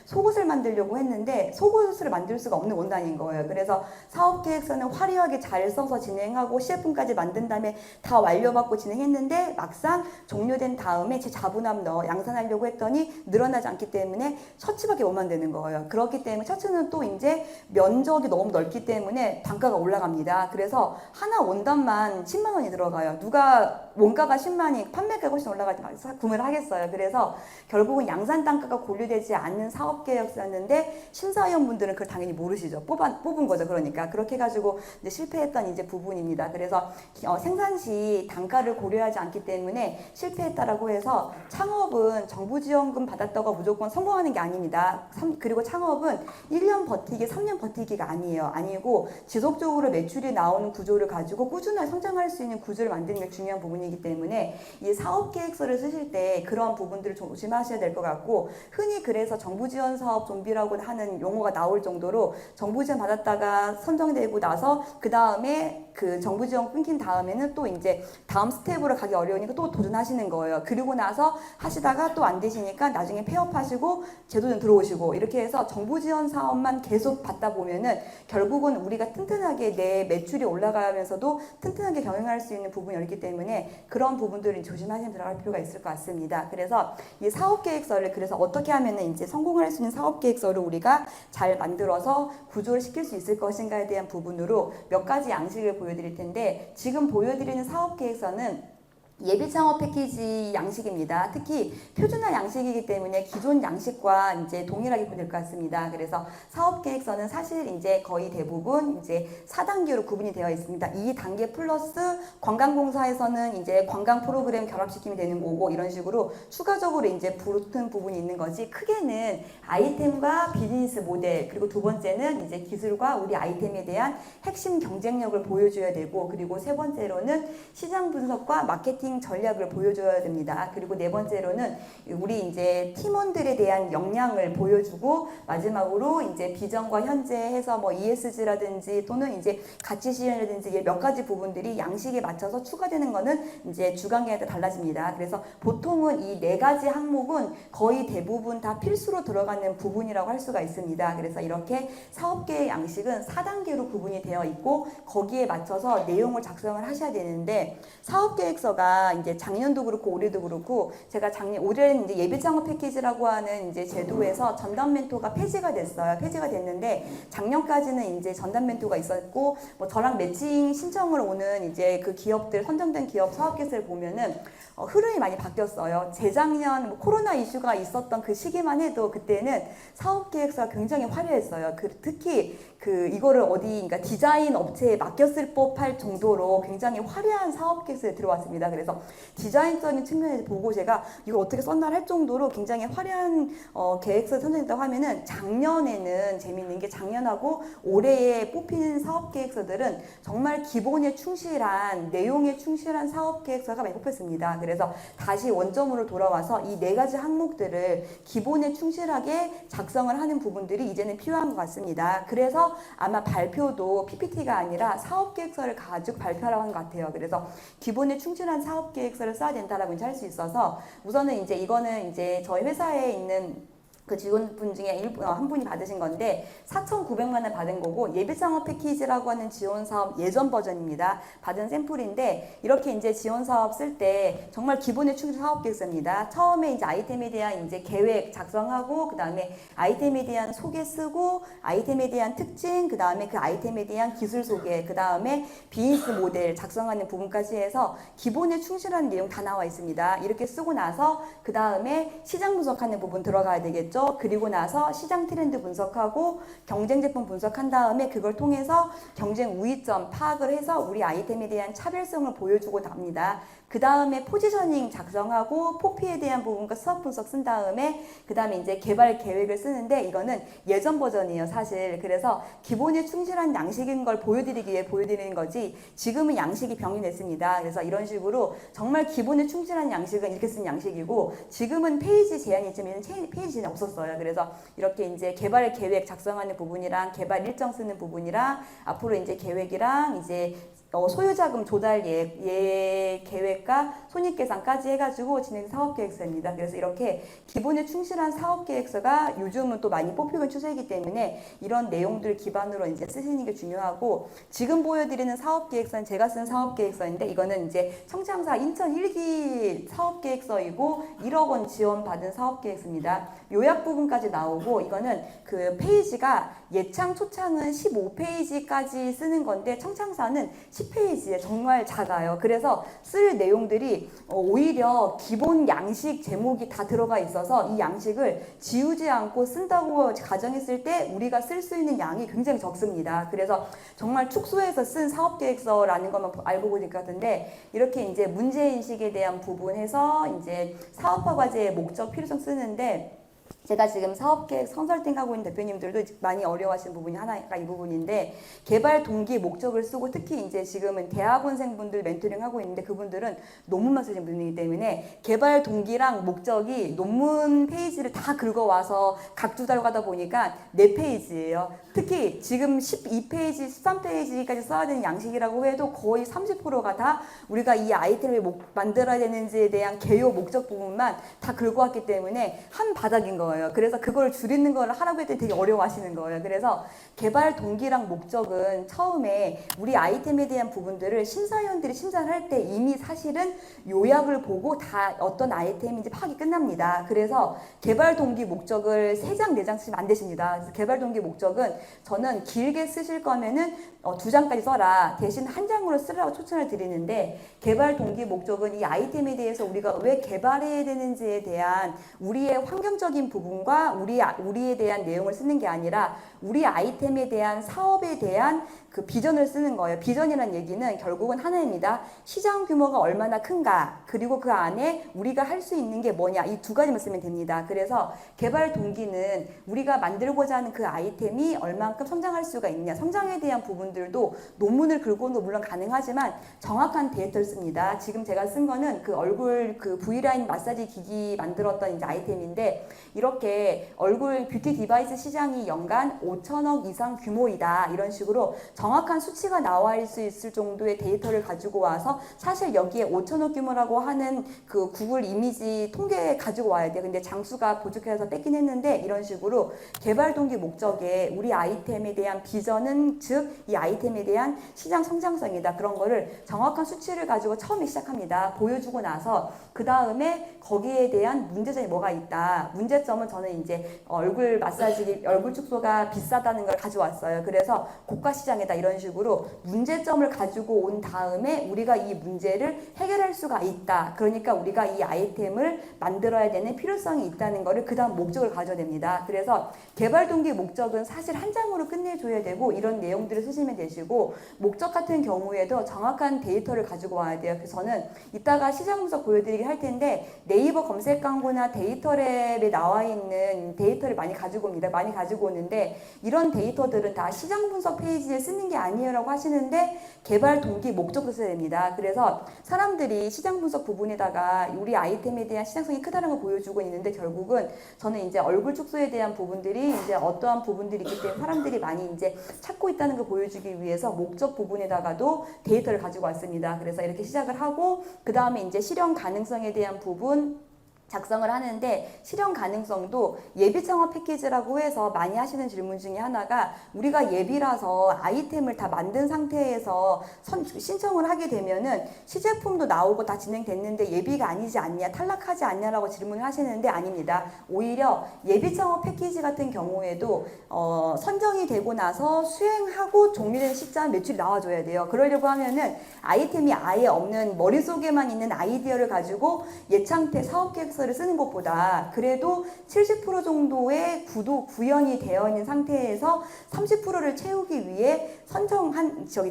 속옷을 만들려고 했는데 속옷을 만들 수가 없는 원단인 거예요. 그래서 사업계획서는 화려하게 잘 써서 진행하고 CF까지 만든 다음에 다 완료받고 진행했는데 막상 종료된 다음에 제 자부담 양산하려고 했더니 늘어나지 않기 때문에 셔츠밖에 못 만드는 거예요. 그렇기 때문에 셔츠는 또 이제 면적이 너무 넓기 때문에 단가가 올라갑니다. 그래서 하나 원단만 10만 원이 들어가요. 누가 원가가 10만이 판매가가 훨씬 올라가지 구매를 하겠어요. 그래서 결국은 양산 단가가 고려되지 않는 사업계획서였는데 심사위원분들은 그걸 당연히 모르시죠. 뽑은 거죠. 그러니까 그렇게 해가지고 이제 실패했던 이제 부분입니다. 그래서 생산 시 단가를 고려하지 않기 때문에 실패했다라고 해서 창업은 정부 지원금 받았다고 무조건 성공하는 게 아닙니다. 그리고 창업은 1년 버티기, 3년 버티기가 아니고 지속적으로 매출이 나오는 구조를 가지고 꾸준하게 성장할 수 있는 구조를 만드는 게 중요한 부분이기 때문에 이 사업계획서를 쓰실 때 그런 부분들을 좀 조심하셔야 될 것 같고 흔히 그래서 정부 지원 사업 좀비라고 하는 용어가 나올 정도로 정부 지원 받았다가 선정되고 나서 그 다음에 그 정부 지원 끊긴 다음에는 또 이제 다음 스텝으로 가기 어려우니까 또 도전하시는 거예요. 그리고 나서 하시다가 또 안 되시니까 나중에 폐업하시고 재도전 들어오시고 이렇게 해서 정부 지원 사업만 계속 받다 보면은 결국은 우리가 튼튼하게 내 매출이 올라가면서도 튼튼하게 경영할 수 있는 부분이 있기 때문에 그런 부분들을 조심하시면 들어갈 필요가 있을 것 같습니다. 그래서 이 사업계획서를 그래서 어떻게 하면은 이제 성공할 수 있는 사업계획서를 우리가 잘 만들어서 구조를 시킬 수 있을 것인가에 대한 부분으로 몇 가지 양식을 보여드릴 텐데 지금 보여드리는 사업계획서는 예비 창업 패키지 양식입니다. 특히 표준화 양식이기 때문에 기존 양식과 이제 동일하게 될 것 같습니다. 그래서 사업 계획서는 사실 이제 거의 대부분 이제 4단계로 구분이 되어 있습니다. 2단계 플러스 관광공사에서는 이제 관광 프로그램 결합시키면 되는 거고 이런 식으로 추가적으로 이제 붙은 부분이 있는 거지 크게는 아이템과 비즈니스 모델 그리고 두 번째는 이제 기술과 우리 아이템에 대한 핵심 경쟁력을 보여줘야 되고 그리고 세 번째로는 시장 분석과 마케팅 마케팅 전략을 보여줘야 됩니다. 그리고 네 번째로는 우리 이제 팀원들에 대한 역량을 보여주고, 마지막으로 이제 비전과 현재 해서 뭐 ESG라든지 또는 이제 가치 실현이라든지 몇 가지 부분들이 양식에 맞춰서 추가되는 거는 이제 주간계에 따라 달라집니다. 그래서 보통은 이 네 가지 항목은 거의 대부분 다 필수로 들어가는 부분이라고 할 수가 있습니다. 그래서 이렇게 사업계획 양식은 4단계로 구분이 되어 있고, 거기에 맞춰서 내용을 작성을 하셔야 되는데, 사업계획서가 이제 작년도 그렇고 올해도 그렇고, 제가 올해는 이제 예비 창업 패키지라고 하는 이제 제도에서 전담 멘토가 폐지가 됐어요. 폐지가 됐는데, 작년까지는 이제 전담 멘토가 있었고, 뭐 저랑 매칭 신청을 오는 이제 그 기업들, 선정된 기업 사업계획서를 보면은 흐름이 많이 바뀌었어요. 재작년 뭐 코로나 이슈가 있었던 그 시기만 해도 그때는 사업계획서가 굉장히 화려했어요. 특히 이거를 그러니까 디자인 업체에 맡겼을 법할 정도로 굉장히 화려한 사업계획서에 들어왔습니다. 그래서 디자인적인 측면에서 보고 제가 이걸 어떻게 썼나 할 정도로 굉장히 화려한 계획서 선정했다고 하면은, 작년에는 재밌는 게 작년하고 올해에 뽑히는 사업계획서들은 정말 기본에 충실한, 내용에 충실한 사업계획서가 많이 뽑혔습니다. 그래서 다시 원점으로 돌아와서 이 네 가지 항목들을 기본에 충실하게 작성을 하는 부분들이 이제는 필요한 것 같습니다. 그래서 아마 발표도 PPT가 아니라 사업계획서를 가지고 발표하라고 하는 것 같아요. 그래서 기본에 충실한 사업계획서를 써야 된다라고 이제 할 수 있어서, 우선은 이제 이거는 이제 저희 회사에 있는 그 직원분 중에 한 분이 받으신 건데 4,900만 원 받은 거고, 예비창업 패키지라고 하는 지원사업 예전 버전입니다. 받은 샘플인데, 이렇게 이제 지원사업 쓸 때 정말 기본에 충실한 사업계획서입니다. 처음에 이제 아이템에 대한 이제 계획 작성하고, 그 다음에 아이템에 대한 소개 쓰고, 아이템에 대한 특징, 그 다음에 그 아이템에 대한 기술 소개, 그 다음에 비즈니스 모델 작성하는 부분까지 해서 기본에 충실한 내용 다 나와 있습니다. 이렇게 쓰고 나서 그 다음에 시장 분석하는 부분 들어가야 되겠죠. 그리고 나서 시장 트렌드 분석하고 경쟁 제품 분석한 다음에 그걸 통해서 경쟁 우위점 파악을 해서 우리 아이템에 대한 차별성을 보여주고 답니다. 그 다음에 포지셔닝 작성하고 포피에 대한 부분과 수업 분석 쓴 다음에 그 다음에 이제 개발 계획을 쓰는데, 이거는 예전 버전이에요, 사실. 그래서 기본에 충실한 양식인 걸 보여드리기 위해 보여드리는 거지, 지금은 양식이 병행됐습니다. 그래서 이런 식으로 정말 기본에 충실한 양식은 이렇게 쓴 양식이고, 지금은 페이지 제한이 있지만 페이지 제한이 없었어요. 그래서 이렇게 이제 개발 계획 작성하는 부분이랑 계발 일정 쓰는 부분이랑 앞으로 이제 계획이랑 이제 소유자금 조달 계획과 손익계산까지 해가지고 진행 사업계획서입니다. 그래서 이렇게 기본에 충실한 사업계획서가 요즘은 또 많이 뽑히는 추세이기 때문에 이런 내용들 기반으로 이제 쓰시는 게 중요하고, 지금 보여드리는 사업계획서는 제가 쓴 사업계획서인데, 이거는 이제 청창사 인천 1기 사업계획서이고 1억 원 지원받은 사업계획서입니다. 요약 부분까지 나오고, 이거는 그 페이지가 예창, 초창은 15페이지까지 쓰는 건데 청창사는 10페이지에 정말 작아요. 그래서 쓸 내용들이 오히려 기본 양식 제목이 다 들어가 있어서 이 양식을 지우지 않고 쓴다고 가정했을 때 우리가 쓸 수 있는 양이 굉장히 적습니다. 그래서 정말 축소해서 쓴 사업계획서라는 것만 알고 보실 것 같은데, 이렇게 이제 문제인식에 대한 부분에서 이제 사업화 과제의 목적, 필요성 쓰는데, 제가 지금 사업계획 컨설팅하고 있는 대표님들도 많이 어려워하시는 부분이 하나가 이 부분인데, 개발 동기 목적을 쓰고, 특히 이제 지금은 대학원생분들 멘토링 하고 있는데 그분들은 논문만 쓰시는 분이기 때문에 개발 동기랑 목적이 논문 페이지를 다 긁어와서 각주다로 가다 보니까 4페이지예요. 특히 지금 12페이지, 13페이지까지 써야 되는 양식이라고 해도 거의 30%가 다 우리가 이 아이템을 만들어야 되는지에 대한 개요 목적 부분만 다 긁어왔기 때문에 한 바닥인 거예요. 그래서 그걸 줄이는 걸 하라고 했더니 되게 어려워하시는 거예요. 그래서 개발 동기랑 목적은 처음에 우리 아이템에 대한 부분들을 심사위원들이 심사를 할 때 이미 사실은 요약을 보고 다 어떤 아이템인지 파악이 끝납니다. 그래서 개발 동기 목적을 3장, 4장 쓰시면 안 되십니다. 그래서 개발 동기 목적은 저는 길게 쓰실 거면은 2장까지 써라. 대신 1장으로 쓰라고 추천을 드리는데, 개발 동기 목적은 이 아이템에 대해서 우리가 왜 개발해야 되는지에 대한 우리의 환경적인 부분, 부분과 우리에 대한 내용을 쓰는 게 아니라 우리 아이템에 대한 사업에 대한 그 비전을 쓰는 거예요. 비전이라는 얘기는 결국은 하나입니다. 시장 규모가 얼마나 큰가, 그리고 그 안에 우리가 할 수 있는 게 뭐냐, 이 두 가지만 쓰면 됩니다. 그래서 개발 동기는 우리가 만들고자 하는 그 아이템이 얼만큼 성장할 수가 있냐, 성장에 대한 부분들도 논문을 긁고도 물론 가능하지만 정확한 데이터를 씁니다. 지금 제가 쓴 거는 그 얼굴 그 V라인 마사지 기기 만들었던 이제 아이템인데, 이렇게 얼굴 뷰티 디바이스 시장이 연간 5천억 이상 규모이다, 이런 식으로 정확한 수치가 나와 있을 수 있을 정도의 데이터를 가지고 와서, 사실 여기에 5천억 규모라고 하는 그 구글 이미지 통계 가지고 와야 돼요. 근데 장수가 부족해서 뺐긴 했는데, 이런 식으로 개발 동기 목적에 우리 아이템에 대한 비전은, 즉 이 아이템에 대한 시장 성장성이다, 그런 거를 정확한 수치를 가지고 처음에 시작합니다. 보여주고 나서 그 다음에 거기에 대한 문제점이 뭐가 있다. 문제점은 저는 이제 얼굴 마사지, 얼굴 축소가 비싸다는 걸 가져왔어요. 그래서 고가 시장이다, 이런 식으로 문제점을 가지고 온 다음에 우리가 이 문제를 해결할 수가 있다, 그러니까 우리가 이 아이템을 만들어야 되는 필요성이 있다는 거를 그 다음 목적을 가져야 됩니다. 그래서 개발 동기 목적은 사실 한 장으로 끝내줘야 되고, 이런 내용들을 쓰시면 되시고, 목적 같은 경우에도 정확한 데이터를 가지고 와야 돼요. 그래서 저는 이따가 시장 분석 보여드리긴 할 텐데, 네이버 검색 광고나 데이터랩에 나와 있는 데이터를 많이 가지고 옵니다. 많이 가지고 오는데, 이런 데이터들은 다 시장 분석 페이지에 쓰는 게 아니에요라고 하시는데, 개발 동기 목적도 써야 됩니다. 그래서 사람들이 시장 분석 부분에다가 우리 아이템에 대한 시장성이 크다는 걸 보여주고 있는데, 결국은 저는 이제 얼굴 축소에 대한 부분들이 이제 어떠한 부분들이 있기 때문에 사람들이 많이 이제 찾고 있다는 걸 보여주기 위해서 목적 부분에다가도 데이터를 가지고 왔습니다. 그래서 이렇게 시작을 하고, 그 다음에 이제 실현 가능성에 대한 부분 작성을 하는데, 실현 가능성도 예비 창업 패키지라고 해서 많이 하시는 질문 중에 하나가, 우리가 예비라서 아이템을 다 만든 상태에서 신청을 하게 되면은 시제품도 나오고 다 진행됐는데 예비가 아니지 않냐, 탈락하지 않냐라고 질문을 하시는데, 아닙니다. 오히려 예비 창업 패키지 같은 경우에도 선정이 되고 나서 수행하고 종료된 시점 매출이 나와줘야 돼요. 그러려고 하면은 아이템이 아예 없는, 머릿속에만 있는 아이디어를 가지고 예창태 사업계획 를 쓰는 것보다 그래도 70% 정도의 구현이 되어 있는 상태에서 30%를 채우기 위해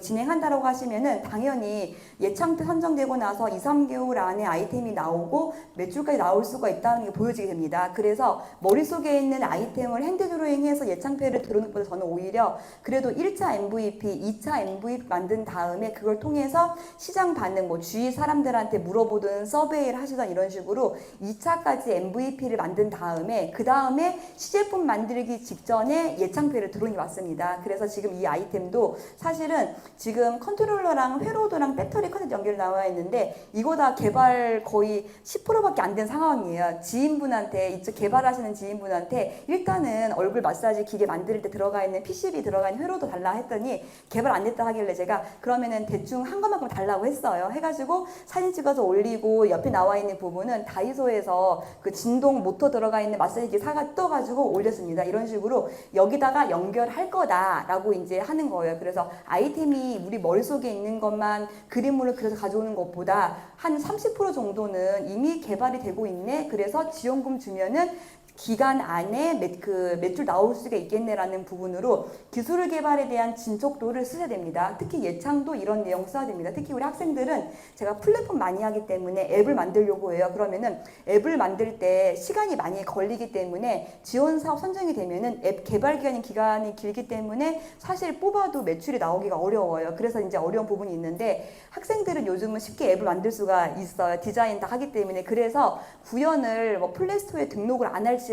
진행한다라고 하시면은, 당연히 예창태 선정되고 나서 2, 3개월 안에 아이템이 나오고 매출까지 나올 수가 있다는 게 보여지게 됩니다. 그래서 머릿속에 있는 아이템을 핸드 드로잉해서 예창태를 들어오는 것보다 저는 오히려 그래도 1차 MVP, 2차 MVP 만든 다음에 그걸 통해서 시장 반응, 뭐 주위 사람들한테 물어보든 서베이를 하시던 이런 식으로 2차까지 MVP를 만든 다음에, 그 다음에 시제품 만들기 직전에 예창패를 드론이 왔습니다. 그래서 지금 이 아이템도 사실은 지금 컨트롤러랑 회로도랑 배터리 커넥트 연결 나와 있는데, 이거 다 개발 거의 10%밖에 안 된 상황이에요. 지인분한테, 이쪽 개발하시는 지인분한테 일단은 얼굴 마사지 기계 만들 때 들어가 있는 PCB 들어가 있는 회로도 달라 했더니, 개발 안 됐다 하길래 제가 그러면은 대충 한 것만큼 달라고 했어요. 해가지고 사진 찍어서 올리고, 옆에 나와 있는 부분은 다이소에서 그 진동 모터 들어가 있는 마사지기 떠가지고 올렸습니다. 이런 식으로 여기다가 연결할 거다라고 이제 하는 거예요. 그래서 아이템이 우리 머릿속에 있는 것만 그림으로 그려서 가져오는 것보다 한 30% 정도는 이미 개발이 되고 있네, 그래서 지원금 주면은 기간 안에 매출 나올 수가 있겠네라는 부분으로 기술 개발에 대한 진척도를 쓰셔야 됩니다. 특히 예창도 이런 내용 써야 됩니다. 특히 우리 학생들은 제가 플랫폼 많이 하기 때문에 앱을 만들려고 해요. 그러면은 앱을 만들 때 시간이 많이 걸리기 때문에 지원 사업 선정이 되면은 앱 개발 기간이 길기 때문에 사실 뽑아도 매출이 나오기가 어려워요. 그래서 이제 어려운 부분이 있는데, 학생들은 요즘은 쉽게 앱을 만들 수가 있어요. 디자인 다 하기 때문에. 그래서 구현을 뭐 플레이스토어에 등록을 안 할지라도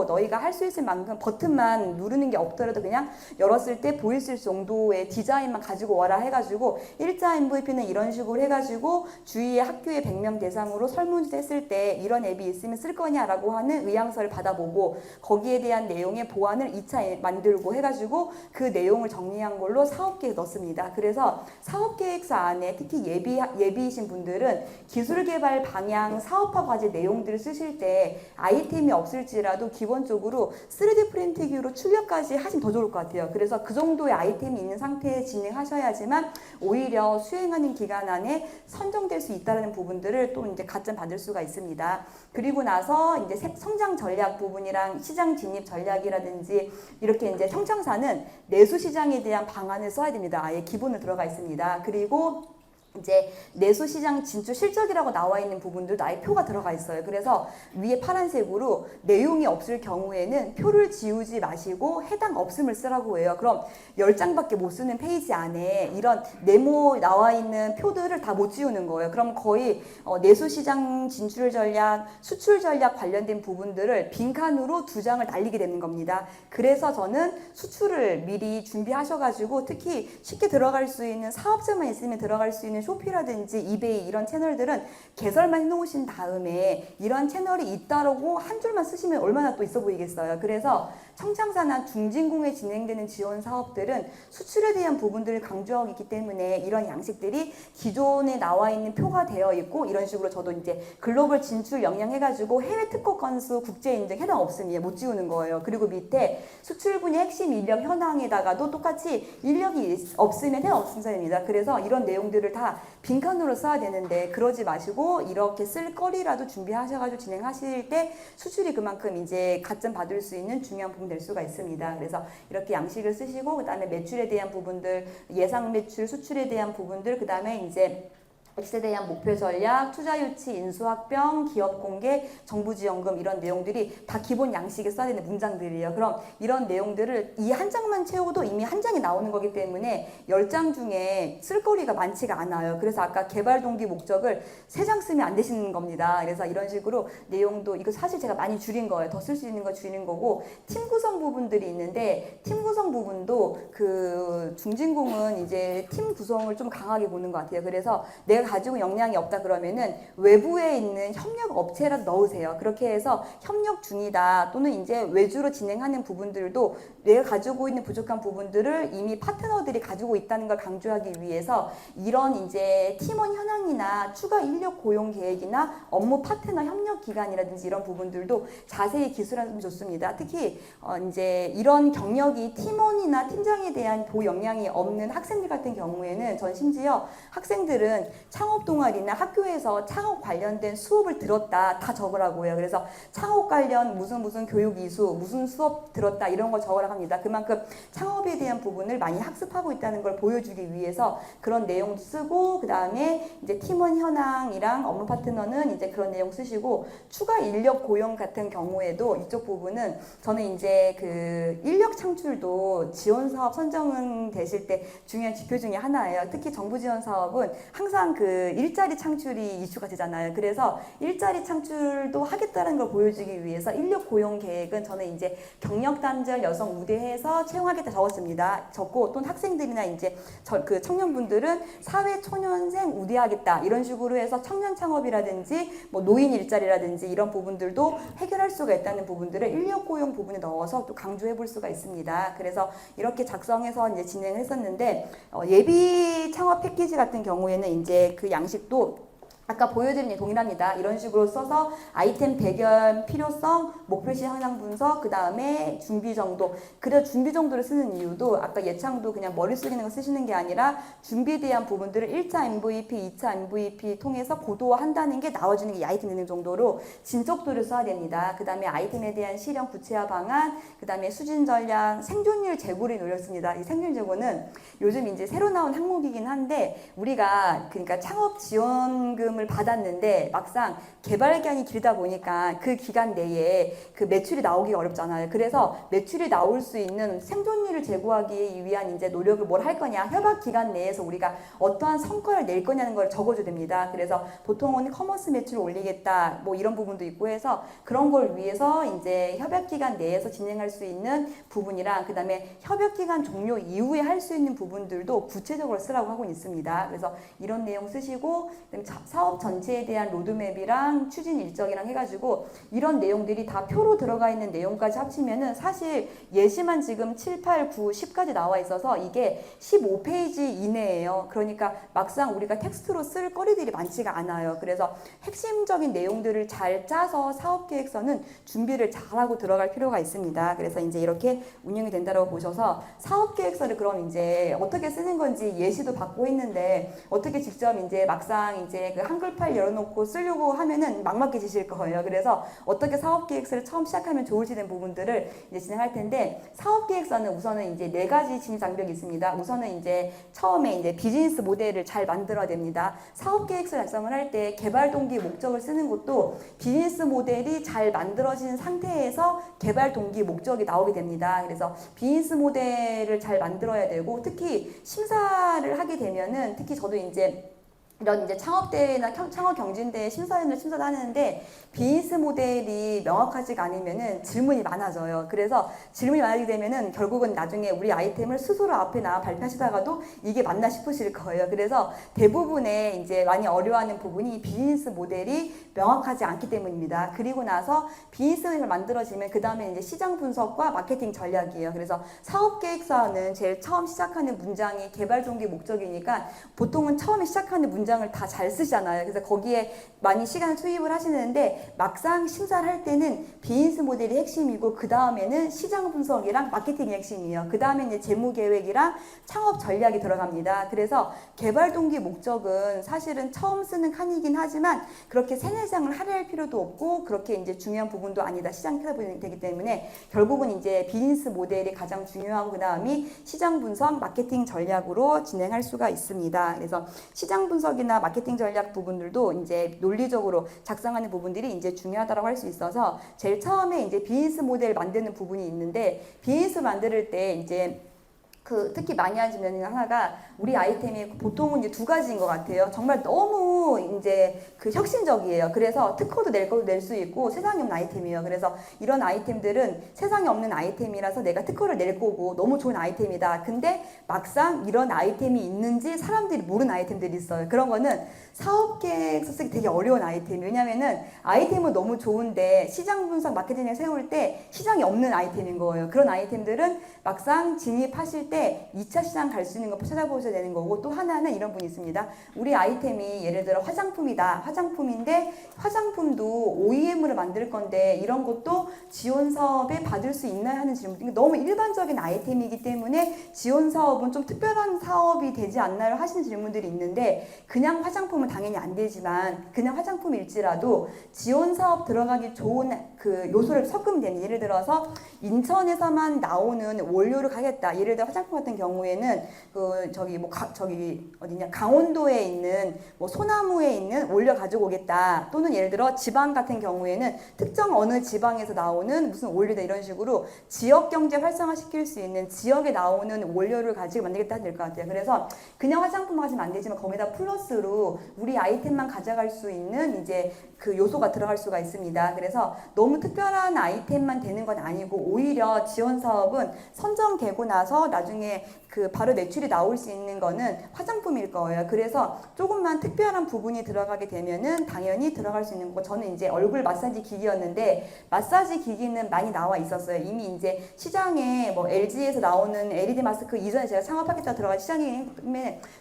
너희가 할 수 있을 만큼 버튼만 누르는 게 없더라도 그냥 열었을 때 보일 정도의 디자인만 가지고 와라 해가지고, 1차 MVP는 이런 식으로 해가지고 주위의 학교의 100명 대상으로 설문지 했을 때 이런 앱이 있으면 쓸 거냐라고 하는 의향서를 받아보고, 거기에 대한 내용의 보완을 2차 만들고 해가지고 그 내용을 정리한 걸로 사업계획 넣습니다. 그래서 사업계획서 안에 특히 예비이신 분들은 기술개발 방향, 사업화 과제 내용들을 쓰실 때 아이템이 없을지라도 아니라도 기본적으로 3D 프린트기로 출력까지 하시면 더 좋을 것 같아요. 그래서 그 정도의 아이템이 있는 상태에 진행하셔야지만 오히려 수행하는 기간 안에 선정될 수 있다는 부분들을 또 이제 가점 받을 수가 있습니다. 그리고 나서 이제 성장 전략 부분이랑 시장 진입 전략이라든지 이렇게 이제 성창사는 내수 시장에 대한 방안을 써야 됩니다. 아예 기본으로 들어가 있습니다. 그리고 이제 내수 시장 진출 실적이라고 나와 있는 부분들도 아예 표가 들어가 있어요. 그래서 위에 파란색으로 내용이 없을 경우에는 표를 지우지 마시고 해당 없음을 쓰라고 해요. 그럼 10장밖에 못 쓰는 페이지 안에 이런 네모 나와 있는 표들을 다 못 지우는 거예요. 그럼 거의 내수 시장 진출 전략, 수출 전략 관련된 부분들을 빈칸으로 2장을 날리게 되는 겁니다. 그래서 저는 수출을 미리 준비하셔가지고 특히 쉽게 들어갈 수 있는 사업자만 있으면 들어갈 수 있는 쇼피라든지 이베이 이런 채널들은 개설만 해놓으신 다음에 이런 채널이 있다라고 한 줄만 쓰시면 얼마나 또 있어 보이겠어요. 그래서 청창사나 중진공에 진행되는 지원 사업들은 수출에 대한 부분들을 강조하고 있기 때문에 이런 양식들이 기존에 나와 있는 표가 되어 있고 이런 식으로 저도 이제 글로벌 진출 역량 해가지고 해외 특허 건수 국제 인증 해당 없으면 못 지우는 거예요. 그리고 밑에 수출 분야 핵심 인력 현황에다가도 똑같이 인력이 없으면 해당 없음사 됩니다. 그래서 이런 내용들을 다 빈칸으로 써야 되는데 그러지 마시고 이렇게 쓸 거리라도 준비하셔가지고 진행하실 때 수출이 그만큼 이제 가점 받을 수 있는 중요한 부분 될 수가 있습니다. 그래서 이렇게 양식을 쓰시고 그 다음에 매출에 대한 부분들, 예상 매출, 수출에 대한 부분들, 그 다음에 이제 X에 대한 목표 전략, 투자 유치, 인수합병, 기업 공개, 정부 지원금 이런 내용들이 다 기본 양식에 써야 되는 문장들이에요. 그럼 이런 내용들을 이 한 장만 채워도 이미 한 장이 나오는 거기 때문에 10장 중에 쓸 거리가 많지가 않아요. 그래서 아까 개발 동기 목적을 3장 쓰면 안 되시는 겁니다. 그래서 이런 식으로 내용도 이거 사실 제가 많이 줄인 거예요. 더 쓸 수 있는 거 줄이는 거고 팀 구성 부분들이 있는데 팀 구성 부분도 그 중진공은 이제 팀 구성을 좀 강하게 보는 것 같아요. 그래서 내가 가지고 역량이 없다 그러면은 외부에 있는 협력 업체라도 넣으세요. 그렇게 해서 협력 중이다 또는 이제 외주로 진행하는 부분들도 내가 가지고 있는 부족한 부분들을 이미 파트너들이 가지고 있다는 걸 강조하기 위해서 이런 이제 팀원 현황이나 추가 인력 고용 계획이나 업무 파트너 협력 기간이라든지 이런 부분들도 자세히 기술하면 좋습니다. 특히 이제 이런 경력이 팀원이나 팀장에 대한 도 역량이 없는 학생들 같은 경우에는 전 심지어 학생들은 창업 동아리나 학교에서 창업 관련된 수업을 들었다 다 적으라고 해요. 그래서 창업 관련 무슨 교육 이수 무슨 수업 들었다 이런 걸 적으라고 합니다. 그만큼 창업에 대한 부분을 많이 학습하고 있다는 걸 보여주기 위해서 그런 내용 쓰고 그 다음에 이제 팀원 현황이랑 업무 파트너는 이제 그런 내용 쓰시고 추가 인력 고용 같은 경우에도 이쪽 부분은 저는 이제 그 인력 창출도 지원 사업 선정 되실 때 중요한 지표 중에 하나예요. 특히 정부 지원 사업은 항상 그 일자리 창출이 이슈가 되잖아요. 그래서 일자리 창출도 하겠다는 걸 보여주기 위해서 인력 고용 계획은 저는 이제 경력 단절 여성 우대해서 채용하겠다 적었습니다. 적고 또는 학생들이나 이제 그 청년분들은 사회 초년생 우대하겠다 이런 식으로 해서 청년 창업이라든지 뭐 노인 일자리라든지 이런 부분들도 해결할 수가 있다는 부분들을 인력 고용 부분에 넣어서 또 강조해 볼 수가 있습니다. 그래서 이렇게 작성해서 이제 진행을 했었는데 예비 창업 패키지 같은 경우에는 이제 그 양식도 아까 보여드린 게 동일합니다. 이런 식으로 써서 아이템 배경, 필요성, 목표시 현황 분석, 그 다음에 준비 정도. 그래 준비 정도를 쓰는 이유도 아까 예창도 그냥 머릿속에 있는 거 쓰시는 게 아니라 준비에 대한 부분들을 1차 MVP, 2차 MVP 통해서 고도화한다는 게 나와주는 게 이 아이템 되는 정도로 진척도를 써야 됩니다. 그 다음에 아이템에 대한 실현 구체화 방안, 그 다음에 수진 전략, 생존율 제고를 노렸습니다. 이 생존율 제고는 요즘 이제 새로 나온 항목이긴 한데 우리가 그러니까 창업 지원금 을 받았는데 막상 개발 기간이 길다 보니까 그 기간 내에 그 매출이 나오기가 어렵잖아요. 그래서 매출이 나올 수 있는 생존율을 제고하기 위한 이제 노력을 뭘 할 거냐, 협약 기간 내에서 우리가 어떠한 성과를 낼 거냐는 걸 적어줘야 됩니다. 그래서 보통은 커머스 매출을 올리겠다, 뭐 이런 부분도 있고 해서 그런 걸 위해서 이제 협약 기간 내에서 진행할 수 있는 부분이랑 그 다음에 협약 기간 종료 이후에 할 수 있는 부분들도 구체적으로 쓰라고 하고 있습니다. 그래서 이런 내용 쓰시고 그다음에 사업 사업 전체에 대한 로드맵이랑 추진 일정이랑 해가지고 이런 내용들이 다 표로 들어가 있는 내용까지 합치면은 사실 예시만 지금 7, 8, 9, 10까지 나와 있어서 이게 15페이지 이내예요. 그러니까 막상 우리가 텍스트로 쓸 거리들이 많지가 않아요. 그래서 핵심적인 내용들을 잘 짜서 사업계획서는 준비를 잘하고 들어갈 필요가 있습니다. 그래서 이제 이렇게 운영이 된다고 보셔서 사업계획서를 그럼 이제 어떻게 쓰는 건지 예시도 받고 있는데 어떻게 직접 이제 막상 이제 그 한글 파일 열어놓고 쓰려고 하면은 막막해지실 거예요. 그래서 어떻게 사업계획서를 처음 시작하면 좋을지 된 부분들을 이제 진행할 텐데 사업계획서는 우선은 이제 4가지 진입 장벽이 있습니다. 우선은 이제 처음에 이제 비즈니스 모델을 잘 만들어야 됩니다. 사업계획서 작성을 할 때 개발 동기 목적을 쓰는 것도 비즈니스 모델이 잘 만들어진 상태에서 개발 동기 목적이 나오게 됩니다. 그래서 비즈니스 모델을 잘 만들어야 되고 특히 심사를 하게 되면은 특히 저도 이제 이런 이제 창업대회나 창업 경진대회 심사위원을 하는데 비즈니스 모델이 명확하지가 않으면은 질문이 많아져요. 그래서 질문이 많아지게 되면은 결국은 나중에 우리 아이템을 스스로 앞에 나와 발표하시다가도 이게 맞나 싶으실 거예요. 그래서 대부분의 이제 많이 어려워하는 부분이 비즈니스 모델이 명확하지 않기 때문입니다. 그리고 나서 비즈니스 모델이 만들어지면 그 다음에 이제 시장 분석과 마케팅 전략이에요. 그래서 사업 계획서는 제일 처음 시작하는 문장이 개발 동기 목적이니까 보통은 처음에 시작하는 문장을 다 잘 쓰잖아요. 그래서 거기에 많이 시간을 투입을 하시는데 막상 심사를 할 때는 비즈니스 모델이 핵심이고 그 다음에는 시장 분석이랑 마케팅이 핵심이에요. 그 다음에 이제 재무 계획이랑 창업 전략이 들어갑니다. 그래서 개발 동기 목적은 사실은 처음 쓰는 칸이긴 하지만 그렇게 세네 장을 할애할 필요도 없고 그렇게 이제 중요한 부분도 아니다. 시장 찾아보면 되기 때문에 결국은 이제 비즈니스 모델이 가장 중요하고 그 다음이 시장 분석, 마케팅 전략으로 진행할 수가 있습니다. 그래서 시장 분석이나 마케팅 전략 부분들도 이제 논리적으로 작성하는 부분들이 이제 중요하다고 할 수 있어서 제일 처음에 이제 비즈니스 모델 만드는 부분이 있는데 비즈니스 만들 때 이제 특히 많이 하시는 하나가 우리 아이템이 보통은 이제 2가지인 것 같아요. 정말 너무 이제 혁신적이에요. 그래서 특허도 낼 것도 낼 수 있고 세상에 없는 아이템이에요. 그래서 이런 아이템들은 세상에 없는 아이템이라서 내가 특허를 낼 거고 너무 좋은 아이템이다. 근데 막상 이런 아이템이 있는지 사람들이 모르는 아이템들이 있어요. 그런 거는 사업계획서 쓰기 되게 어려운 아이템이에요. 왜냐면은 아이템은 너무 좋은데 시장 분석 마케팅을 세울 때 시장이 없는 아이템인 거예요. 그런 아이템들은 막상 진입하실 때 2차 시장 갈 수 있는 거 찾아보셔야 되는 거고 또 하나는 이런 분이 있습니다. 우리 아이템이 예를 들어 화장품이다. 화장품인데 화장품도 OEM으로 만들 건데 이런 것도 지원 사업에 받을 수 있나요? 하는 질문. 너무 일반적인 아이템이기 때문에 지원 사업은 좀 특별한 사업이 되지 않나요? 하시는 질문들이 있는데 그냥 화장품은 당연히 안 되지만 그냥 화장품일지라도 지원 사업 들어가기 좋은 요소를 섞으면 됩니다. 예를 들어서 인천에서만 나오는 원료를 가겠다. 예를 들어 화장품 같은 경우에는 강원도에 있는 소나무에 있는 원료 가지고 오겠다. 또는 예를 들어 지방 같은 경우에는 특정 어느 지방에서 나오는 무슨 원료다 이런 식으로 지역 경제 활성화시킬 수 있는 지역에 나오는 원료를 가지고 만들겠다 될 것 같아요. 그래서 그냥 화장품 하시면 안 되지만 거기다 플러스로 우리 아이템만 가져갈 수 있는 이제 요소가 들어갈 수가 있습니다. 그래서 너무 특별한 아이템만 되는 건 아니고 오히려 지원 사업은 선정되고 나서 나중에 바로 매출이 나올 수 있는 거는 화장품일 거예요. 그래서 조금만 특별한 부분이 들어가게 되면은 당연히 들어갈 수 있는 거고 저는 이제 얼굴 마사지 기기였는데 마사지 기기는 많이 나와 있었어요. 이미 이제 시장에 LG에서 나오는 LED 마스크 이전에 제가 창업하겠다 들어간 시장에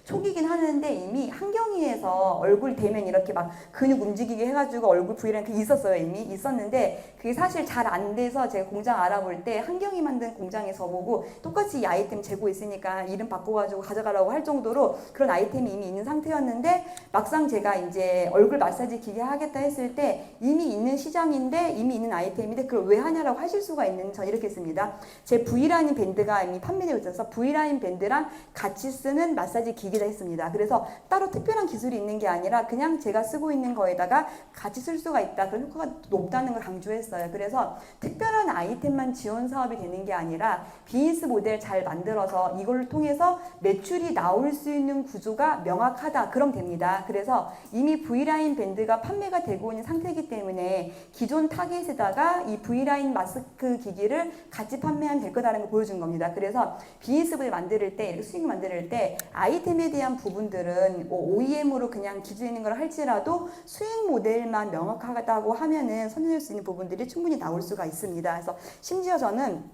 초기긴 하는데 이미 한경희에서 얼굴 대면 이렇게 막 근육 움직이게 해가지고 얼굴 V라는 게 있었어요. 이미 있었는데 그게 사실 잘 안 돼서 제가 공장 알아볼 때 한경희 만든 공장에서 보고 똑같이 이 아이템 재고 있으니까 이름 바꿔가지고 가져가라고 할 정도로 그런 아이템이 이미 있는 상태였는데 막상 제가 이제 얼굴 마사지 기계 하겠다 했을 때 이미 있는 시장인데 이미 있는 아이템인데 그걸 왜 하냐라고 하실 수가 있는 전 이렇게 했습니다. 제 V라인 밴드가 이미 판매되고 있어서 V라인 밴드랑 같이 쓰는 마사지 기계다 했습니다. 그래서 따로 특별한 기술이 있는 게 아니라 그냥 제가 쓰고 있는 거에다가 같이 쓸 수가 있다. 그런 효과가 높다는 걸 강조했어요. 그래서 특별한 아이템만 지원 사업이 되는 게 아니라 비즈니스 모델 잘 만들어서 이걸 통해서 매출이 나올 수 있는 구조가 명확하다. 그럼 됩니다. 그래서 이미 V라인 밴드가 판매가 되고 있는 상태이기 때문에 기존 타겟에다가 이 V라인 마스크 기기를 같이 판매하면 될 거다라는 걸 보여준 겁니다. 그래서 비즈니스를 만들 때, 이렇게 수익 만들 때 아이템에 대한 부분들은 OEM으로 그냥 기준 있는 걸 할지라도 수익 모델만 명확하다고 하면은 선택할 수 있는 부분들이 충분히 나올 수가 있습니다. 그래서 심지어 저는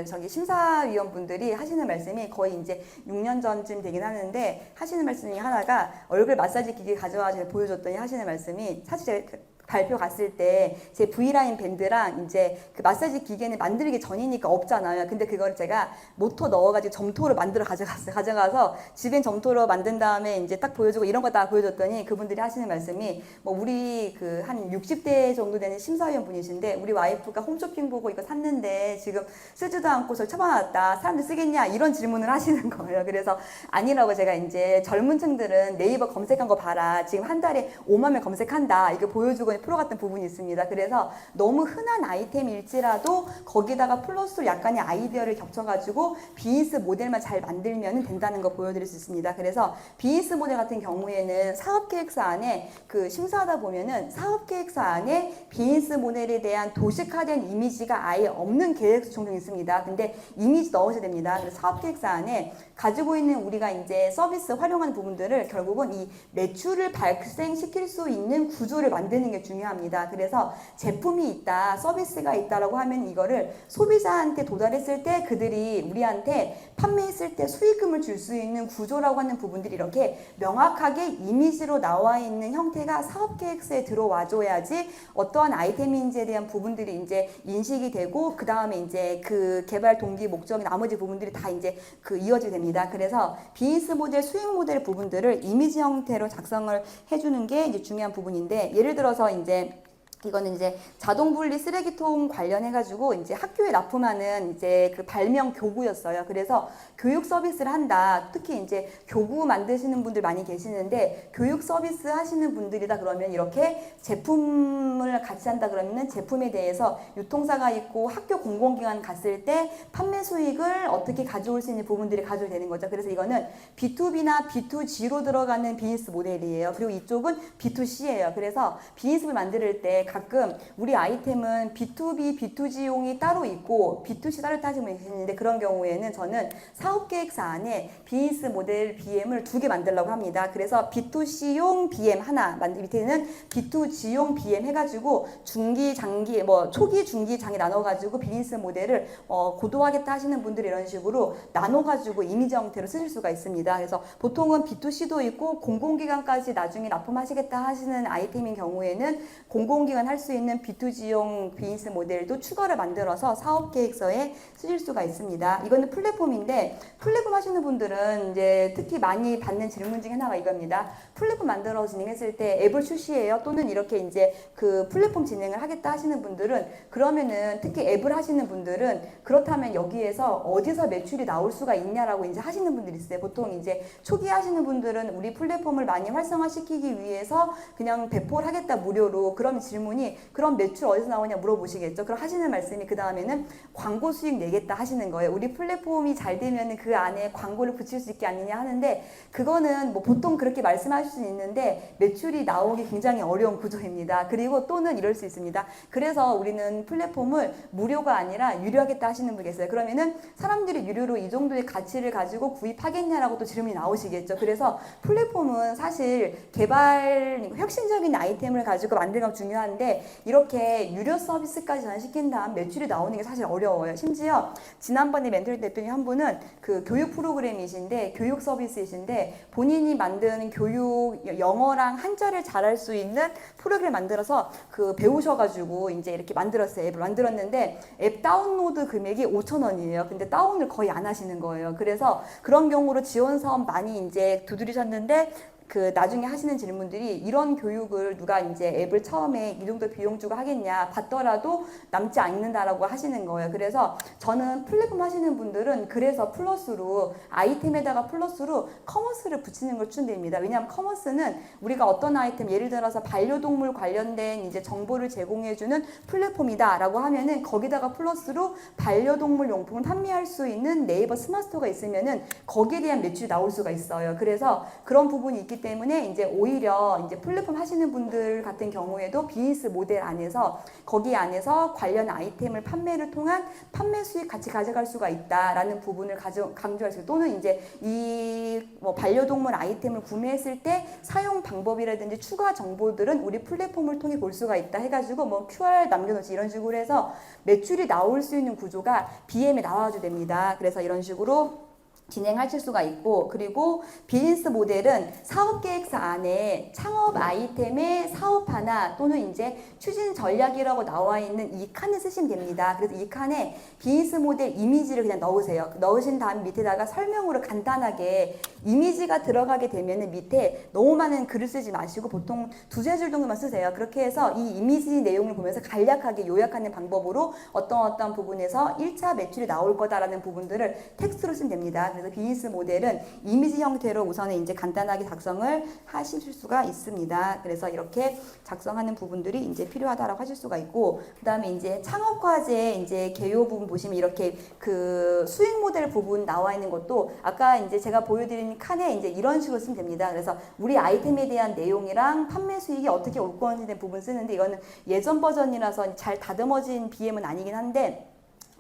저기 심사위원분들이 하시는 말씀이 거의 이제 6년 전쯤 되긴 하는데 하시는 말씀이 하나가 얼굴 마사지 기기 가져와 제가 보여줬더니 하시는 말씀이 사실 제가 발표 갔을 때 제 V라인 밴드랑 이제 그 마사지 기계는 만들기 전이니까 없잖아요. 근데 그걸 제가 모터 넣어가지고 점토로 만들어 가져갔어요. 가져가서 집엔 점토로 만든 다음에 이제 딱 보여주고 이런 거 다 보여줬더니 그분들이 하시는 말씀이 뭐 우리 그 한 60대 정도 되는 심사위원 분이신데 우리 와이프가 홈쇼핑 보고 이거 샀는데 지금 쓰지도 않고 저 처방놨다. 사람들 쓰겠냐? 이런 질문을 하시는 거예요. 그래서 아니라고 제가 이제 젊은 층들은 네이버 검색한 거 봐라. 지금 한 달에 5만 명 검색한다. 이거 보여주고 프로 같은 부분이 있습니다. 그래서 너무 흔한 아이템일지라도 거기다가 플러스 약간의 아이디어를 겹쳐가지고 비즈니스 모델만 잘 만들면 된다는 거 보여드릴 수 있습니다. 그래서 비즈니스 모델 같은 경우에는 사업계획서 안에 그 심사하다 보면은 사업계획서 안에 비즈니스 모델에 대한 도식화된 이미지가 아예 없는 계획서 종종 있습니다. 근데 이미지 넣으셔야 됩니다. 그래서 사업계획서 안에 가지고 있는 우리가 이제 서비스 활용하는 부분들을 결국은 이 매출을 발생시킬 수 있는 구조를 만드는 게 중요합니다. 그래서 제품이 있다, 서비스가 있다라고 하면 이거를 소비자한테 도달했을 때 그들이 우리한테 판매했을 때 수익금을 줄 수 있는 구조라고 하는 부분들이 이렇게 명확하게 이미지로 나와 있는 형태가 사업계획서에 들어와줘야지 어떠한 아이템인지에 대한 부분들이 이제 인식이 되고 그 다음에 이제 그 개발 동기 목적이 나머지 부분들이 다 이제 그 이어지게 됩니다. 그래서 비즈니스 모델, 수익 모델 부분들을 이미지 형태로 작성을 해주는 게 이제 중요한 부분인데 예를 들어서 이제 이거는 이제 자동 분리 쓰레기통 관련해가지고 이제 학교에 납품하는 이제 그 발명 교구였어요. 그래서 교육 서비스를 한다. 특히 이제 교구 만드시는 분들 많이 계시는데 교육 서비스 하시는 분들이다 그러면 이렇게 제품을 같이 한다 그러면은 제품에 대해서 유통사가 있고 학교 공공기관 갔을 때 판매 수익을 어떻게 가져올 수 있는 부분들이 가져되는 거죠. 그래서 이거는 B2B나 B2G로 들어가는 비즈니스 모델이에요. 그리고 이쪽은 B2C예요. 그래서 비즈니스를 만들 때 가끔 우리 아이템은 B2B, B2G용이 따로 있고 B2C 따로 하시는 분이 계시는데 그런 경우에는 저는 사업계획서 안에 비즈니스 모델 BM을 2개 만들려고 합니다. 그래서 B2C용 BM 하나, 밑에는 B2G용 BM 해가지고 중기, 장기, 뭐 초기, 중기, 장기 나눠가지고 비즈니스 모델을 고도화하겠다 하시는 분들이 이런 식으로 나눠가지고 이미지 형태로 쓰실 수가 있습니다. 그래서 보통은 B2C도 있고 공공기관까지 나중에 납품하시겠다 하시는 아이템인 경우에는 공공기관 할 수 있는 B2G용 비즈니스 모델도 추가를 만들어서 사업계획서에 쓰실 수가 있습니다. 이거는 플랫폼인데 플랫폼 하시는 분들은 이제 특히 많이 받는 질문 중에 하나가 이겁니다. 플랫폼 만들어 진행했을 때 앱을 출시해요. 또는 이렇게 이제 그 플랫폼 진행을 하겠다 하시는 분들은 그러면은 특히 앱을 하시는 분들은 그렇다면 여기에서 어디서 매출이 나올 수가 있냐라고 이제 하시는 분들이 있어요. 보통 이제 초기 하시는 분들은 우리 플랫폼을 많이 활성화시키기 위해서 그냥 배포를 하겠다 무료로 그런 질문이 그럼 매출 어디서 나오냐 물어보시겠죠. 그럼 하시는 말씀이 그 다음에는 광고 수익 내겠다 하시는 거예요. 우리 플랫폼이 잘 되면 그 안에 광고를 붙일 수 있게 아니냐 하는데 그거는 뭐 보통 그렇게 말씀하실 수 있는데 매출이 나오기 굉장히 어려운 구조입니다. 그리고 또는 이럴 수 있습니다. 그래서 우리는 플랫폼을 무료가 아니라 유료하겠다 하시는 분 계세요. 그러면은 사람들이 유료로 이 정도의 가치를 가지고 구입하겠냐라고 또 질문이 나오시겠죠. 그래서 플랫폼은 사실 개발 혁신적인 아이템을 가지고 만드는 건 중요한데 이렇게 유료 서비스까지 전환시킨 다음 매출이 나오는 게 사실 어려워요. 심지어 지난번에 멘토링 대표님 한 분은 그 교육 프로그램이신데 교육 서비스이신데 본인이 만든 교육 영어랑 한자를 잘할 수 있는 프로그램 만들어서 그 배우셔가지고 이제 이렇게 만들었어요. 앱을 만들었는데 앱 다운로드 금액이 5,000원이에요. 근데 다운을 거의 안 하시는 거예요. 그래서 그런 경우로 지원 사업 많이 이제 두드리셨는데 그 나중에 하시는 질문들이 이런 교육을 누가 이제 앱을 처음에 이 정도 비용 주고 하겠냐 받더라도 남지 않는다라고 하시는 거예요. 그래서 저는 플랫폼 하시는 분들은 그래서 플러스로 아이템에다가 플러스로 커머스를 붙이는 걸 추천드립니다. 왜냐하면 커머스는 우리가 어떤 아이템 예를 들어서 반려동물 관련된 이제 정보를 제공해주는 플랫폼이다라고 하면은 거기다가 플러스로 반려동물 용품을 판매할 수 있는 네이버 스마트스토어가 있으면은 거기에 대한 매출이 나올 수가 있어요. 그래서 그런 부분이 있기 때문에 이제 오히려 이제 플랫폼 하시는 분들 같은 경우에도 비즈니스 모델 안에서 거기 안에서 관련 아이템을 판매를 통한 판매 수익 같이 가져갈 수가 있다라는 부분을 강조할 수 있어요. 또는 이제 이 뭐 반려동물 아이템을 구매했을 때 사용 방법이라든지 추가 정보들은 우리 플랫폼을 통해 볼 수가 있다 해가지고 뭐 QR 남겨놓지 이런 식으로 해서 매출이 나올 수 있는 구조가 BM에 나와도 됩니다. 그래서 이런 식으로 진행하실 수가 있고, 그리고 비즈니스 모델은 사업계획서 안에 창업 아이템의 사업화나 또는 이제 추진 전략이라고 나와 있는 이 칸을 쓰시면 됩니다. 그래서 이 칸에 비즈니스 모델 이미지를 그냥 넣으세요. 넣으신 다음 밑에다가 설명으로 간단하게 이미지가 들어가게 되면 밑에 너무 많은 글을 쓰지 마시고 보통 두세 줄 정도만 쓰세요. 그렇게 해서 이 이미지 내용을 보면서 간략하게 요약하는 방법으로 어떤 부분에서 1차 매출이 나올 거다라는 부분들을 텍스트로 쓰면 됩니다. 그래서 비즈니스 모델은 이미지 형태로 우선은 이제 간단하게 작성을 하실 수가 있습니다. 그래서 이렇게 작성하는 부분들이 이제 필요하다라고 하실 수가 있고, 그 다음에 이제 창업과제 이제 개요 부분 보시면 이렇게 그 수익 모델 부분 나와 있는 것도 아까 이제 제가 보여드린 칸에 이제 이런 식으로 쓰면 됩니다. 그래서 우리 아이템에 대한 내용이랑 판매 수익이 어떻게 올 건지 된 부분 쓰는데 이거는 예전 버전이라서 잘 다듬어진 BM은 아니긴 한데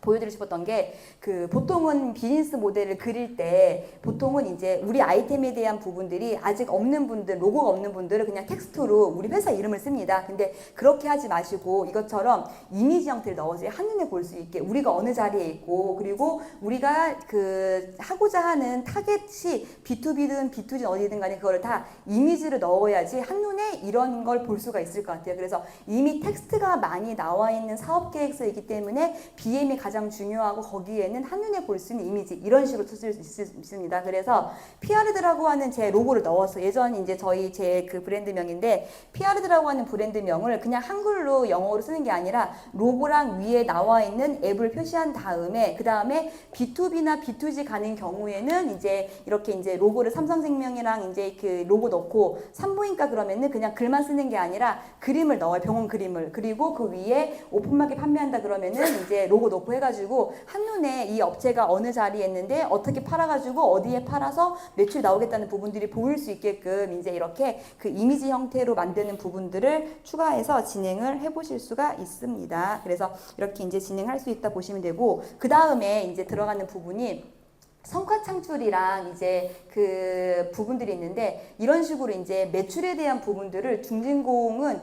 보여드리고 싶었던 게 그 보통은 비즈니스 모델을 그릴 때 보통은 이제 우리 아이템에 대한 부분들이 아직 없는 분들, 로고가 없는 분들은 그냥 텍스트로 우리 회사 이름을 씁니다. 근데 그렇게 하지 마시고 이것처럼 이미지 형태를 넣어서 한눈에 볼 수 있게 우리가 어느 자리에 있고, 그리고 우리가 그 하고자 하는 타겟이 B2B든 B2G든 어디든 간에 그걸 다 이미지를 넣어야지 한눈에 이런 걸 볼 수가 있을 것 같아요. 그래서 이미 텍스트가 많이 나와 있는 사업 계획서이기 때문에 BM이 가장 중요하고 거기에는 한눈에 볼 수 있는 이미지 이런 식으로 쓸 수 있습니다. 그래서 피아르드라고 하는 제 로고를 넣어서 예전 이제 저희 제 그 브랜드명인데 피아르드라고 하는 브랜드명을 그냥 한글로 영어로 쓰는 게 아니라 로고랑 위에 나와 있는 앱을 표시한 다음에 그 다음에 B2B나 B2G 가는 경우에는 이제 이렇게 이제 로고를 삼성생명이랑 이제 그 로고 넣고 산부인과 그러면은 그냥 글만 쓰는 게 아니라 그림을 넣어요. 병원 그림을. 그리고 그 위에 오픈마켓 판매한다 그러면은 이제 로고 넣고 해가지고 한눈에 이 업체가 어느 자리에 있는데 어떻게 팔아가지고 어디에 팔아서 매출이 나오겠다는 부분들이 보일 수 있게끔 이제 이렇게 그 이미지 형태로 만드는 부분들을 추가해서 진행을 해보실 수가 있습니다. 그래서 이렇게 이제 진행할 수 있다 보시면 되고, 그 다음에 이제 들어가는 부분이 성과 창출이랑 이제 그 부분들이 있는데 이런 식으로 이제 매출에 대한 부분들을 중진공은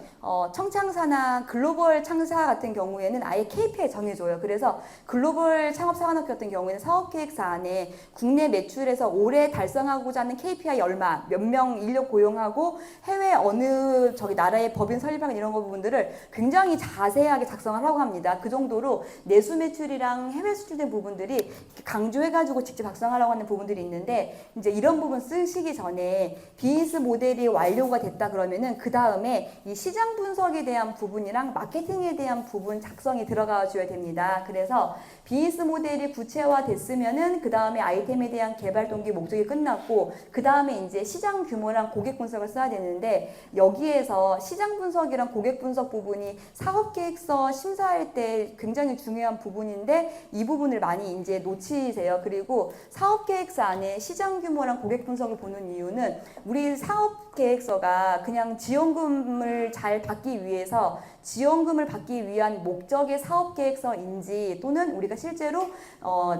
청창사나 글로벌 창사 같은 경우에는 아예 KPI 정해줘요. 그래서 글로벌 창업사관학교 같은 경우에는 사업계획서 안에 국내 매출에서 올해 달성하고자 하는 KPI 얼마, 몇 명 인력 고용하고 해외 어느 저기 나라의 법인 설립하는 이런 거 부분들을 굉장히 자세하게 작성을 하고 합니다. 그 정도로 내수 매출이랑 해외 수출된 부분들이 강조해가지고 직접 작성하려고 하는 부분들이 있는데 이제 이런 부분 쓰시기 전에 비즈니스 모델이 완료가 됐다 그러면은 그 다음에 이 시장 분석에 대한 부분이랑 마케팅에 대한 부분 작성이 들어가 줘야 됩니다. 그래서 비즈니스 모델이 구체화됐으면은 그 다음에 아이템에 대한 개발 동기 목적이 끝났고 그 다음에 이제 시장 규모랑 고객 분석을 써야 되는데 여기에서 시장 분석이랑 고객 분석 부분이 사업 계획서 심사할 때 굉장히 중요한 부분인데 이 부분을 많이 이제 놓치세요. 그리고 사업 계획서 안에 시장 규모랑 고객 분석을 보는 이유는 우리 사업 계획서가 그냥 지원금을 잘 받기 위해서 지원금을 받기 위한 목적의 사업계획서인지 또는 우리가 실제로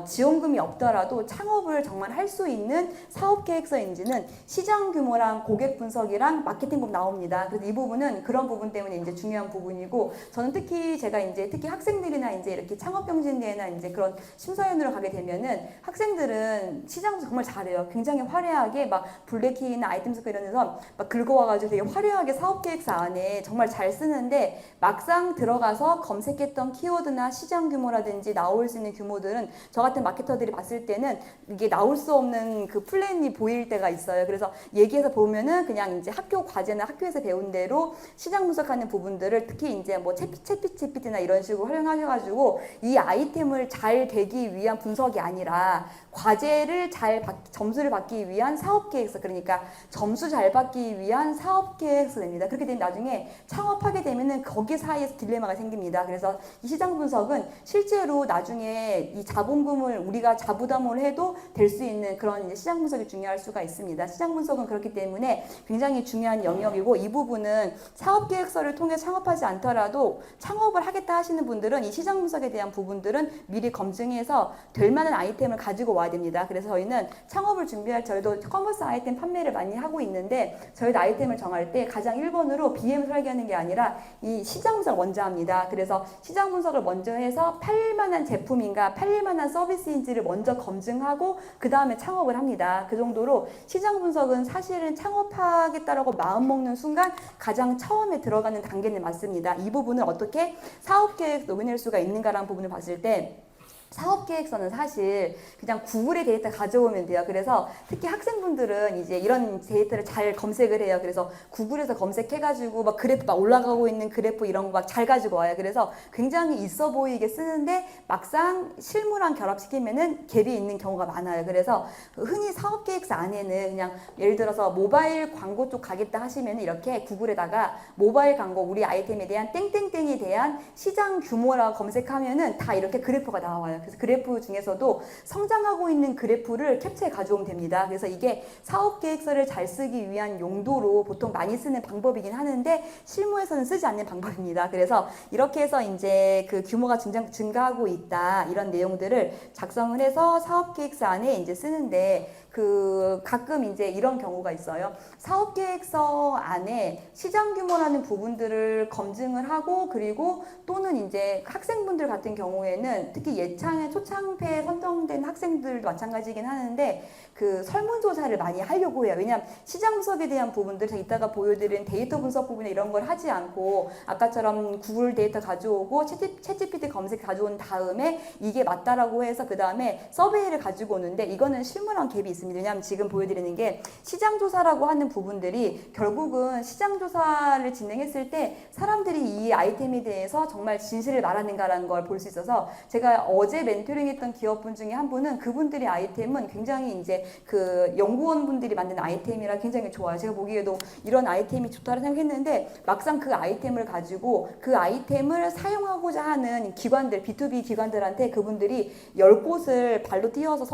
지원금이 없더라도 창업을 정말 할 수 있는 사업계획서인지는 시장 규모랑 고객 분석이랑 마케팅 부분 나옵니다. 그래서 이 부분은 그런 부분 때문에 이제 중요한 부분이고 저는 특히 제가 이제 특히 학생들이나 이제 이렇게 창업경진대회나 이제 그런 심사위원으로 가게 되면은 학생들은 시장 정말 잘해요. 굉장히 화려하게 막 블랙키나 아이템 스코 이런 데서 막 긁어와가지고 되게 화려하게 사업계획서 안에 정말 잘 쓰는데 막상 들어가서 검색했던 키워드나 시장 규모라든지 나올 수 있는 규모들은 저 같은 마케터들이 봤을 때는 이게 나올 수 없는 그 플랜이 보일 때가 있어요. 그래서 얘기해서 보면은 그냥 이제 학교 과제나 학교에서 배운 대로 시장 분석하는 부분들을 특히 이제 뭐 챗GPT나 이런 식으로 활용하셔가지고 이 아이템을 잘 되기 위한 분석이 아니라 과제를 점수를 받기 위한 사업계획서, 그러니까 점수 잘 받기 위한 사업계획서 됩니다. 그렇게 되면 나중에 창업하게 되면은 거기 사이에서 딜레마가 생깁니다. 그래서 이 시장 분석은 실제로 나중에 이 자본금을 우리가 자부담을 해도 될 수 있는 그런 이제 시장 분석이 중요할 수가 있습니다. 시장 분석은 그렇기 때문에 굉장히 중요한 영역이고, 이 부분은 사업계획서를 통해 창업하지 않더라도 창업을 하겠다 하시는 분들은 이 시장 분석에 대한 부분들은 미리 검증해서 될 만한 아이템을 가지고 와야 됩니다. 그래서 저희는 창업을 준비할 저희도 커머스 아이템 판매를 많이 하고 있는데, 저희도 아이템을 정할 때 가장 1번으로 BM 설계하는 게 아니라 이 시장 분석을 먼저 합니다. 그래서 시장 분석을 먼저 해서 팔릴 만한 제품인가 팔릴 만한 서비스인지를 먼저 검증하고 그 다음에 창업을 합니다. 그 정도로 시장 분석은 사실은 창업하겠다라고 마음먹는 순간 가장 처음에 들어가는 단계는 맞습니다. 이 부분을 어떻게 사업계획 녹여낼 수가 있는가라는 부분을 봤을 때, 사업계획서는 사실 그냥 구글의 데이터 가져오면 돼요. 그래서 특히 학생분들은 이제 이런 데이터를 잘 검색을 해요. 그래서 구글에서 검색해가지고 막 그래프 막 올라가고 있는 그래프 이런 거 막 잘 가지고 와요. 그래서 굉장히 있어 보이게 쓰는데 막상 실무랑 결합시키면은 갭이 있는 경우가 많아요. 그래서 흔히 사업계획서 안에는 그냥 예를 들어서 모바일 광고 쪽 가겠다 하시면은 이렇게 구글에다가 모바일 광고 우리 아이템에 대한 땡땡땡에 대한 시장 규모라고 검색하면은 다 이렇게 그래프가 나와요. 그래서 그래프 중에서도 성장하고 있는 그래프를 캡처해 가져오면 됩니다. 그래서 이게 사업 계획서를 잘 쓰기 위한 용도로 보통 많이 쓰는 방법이긴 하는데 실무에서는 쓰지 않는 방법입니다. 그래서 이렇게 해서 이제 그 규모가 증가하고 있다, 이런 내용들을 작성을 해서 사업 계획서 안에 이제 쓰는데, 그 가끔 이제 이런 경우가 있어요. 사업 계획서 안에 시장 규모라는 부분들을 검증을 하고, 그리고 또는 이제 학생분들 같은 경우에는 특히 예창에 초창패에 선정된 학생들도 마찬가지이긴 하는데 그 설문조사를 많이 하려고 해요. 왜냐하면 시장 분석에 대한 부분들, 제가 이따가 보여드린 데이터 분석 부분에 이런 걸 하지 않고 아까처럼 구글 데이터 가져오고 챗GPT 검색 가져온 다음에 이게 맞다라고 해서 그 다음에 서베이를 가지고 오는데, 이거는 실무랑 갭이 있습니다. 왜냐하면 지금 보여드리는 게 시장조사라고 하는 부분들이 결국은 시장조사를 진행했을 때 사람들이 이 아이템에 대해서 정말 진실을 말하는가라는 걸 볼 수 있어서, 제가 어제 멘토링했던 기업분 중에 한 분은 그분들의 아이템은 굉장히 이제 그 연구원분들이 만든 아이템이라 굉장히 좋아요. 제가 보기에도 이런 아이템이 좋다고 생각했는데 막상 그 아이템을 가지고 그 아이템을 사용하고자 하는 기관들, B2B 기관들한테 그분들이 10곳을 발로 뛰어서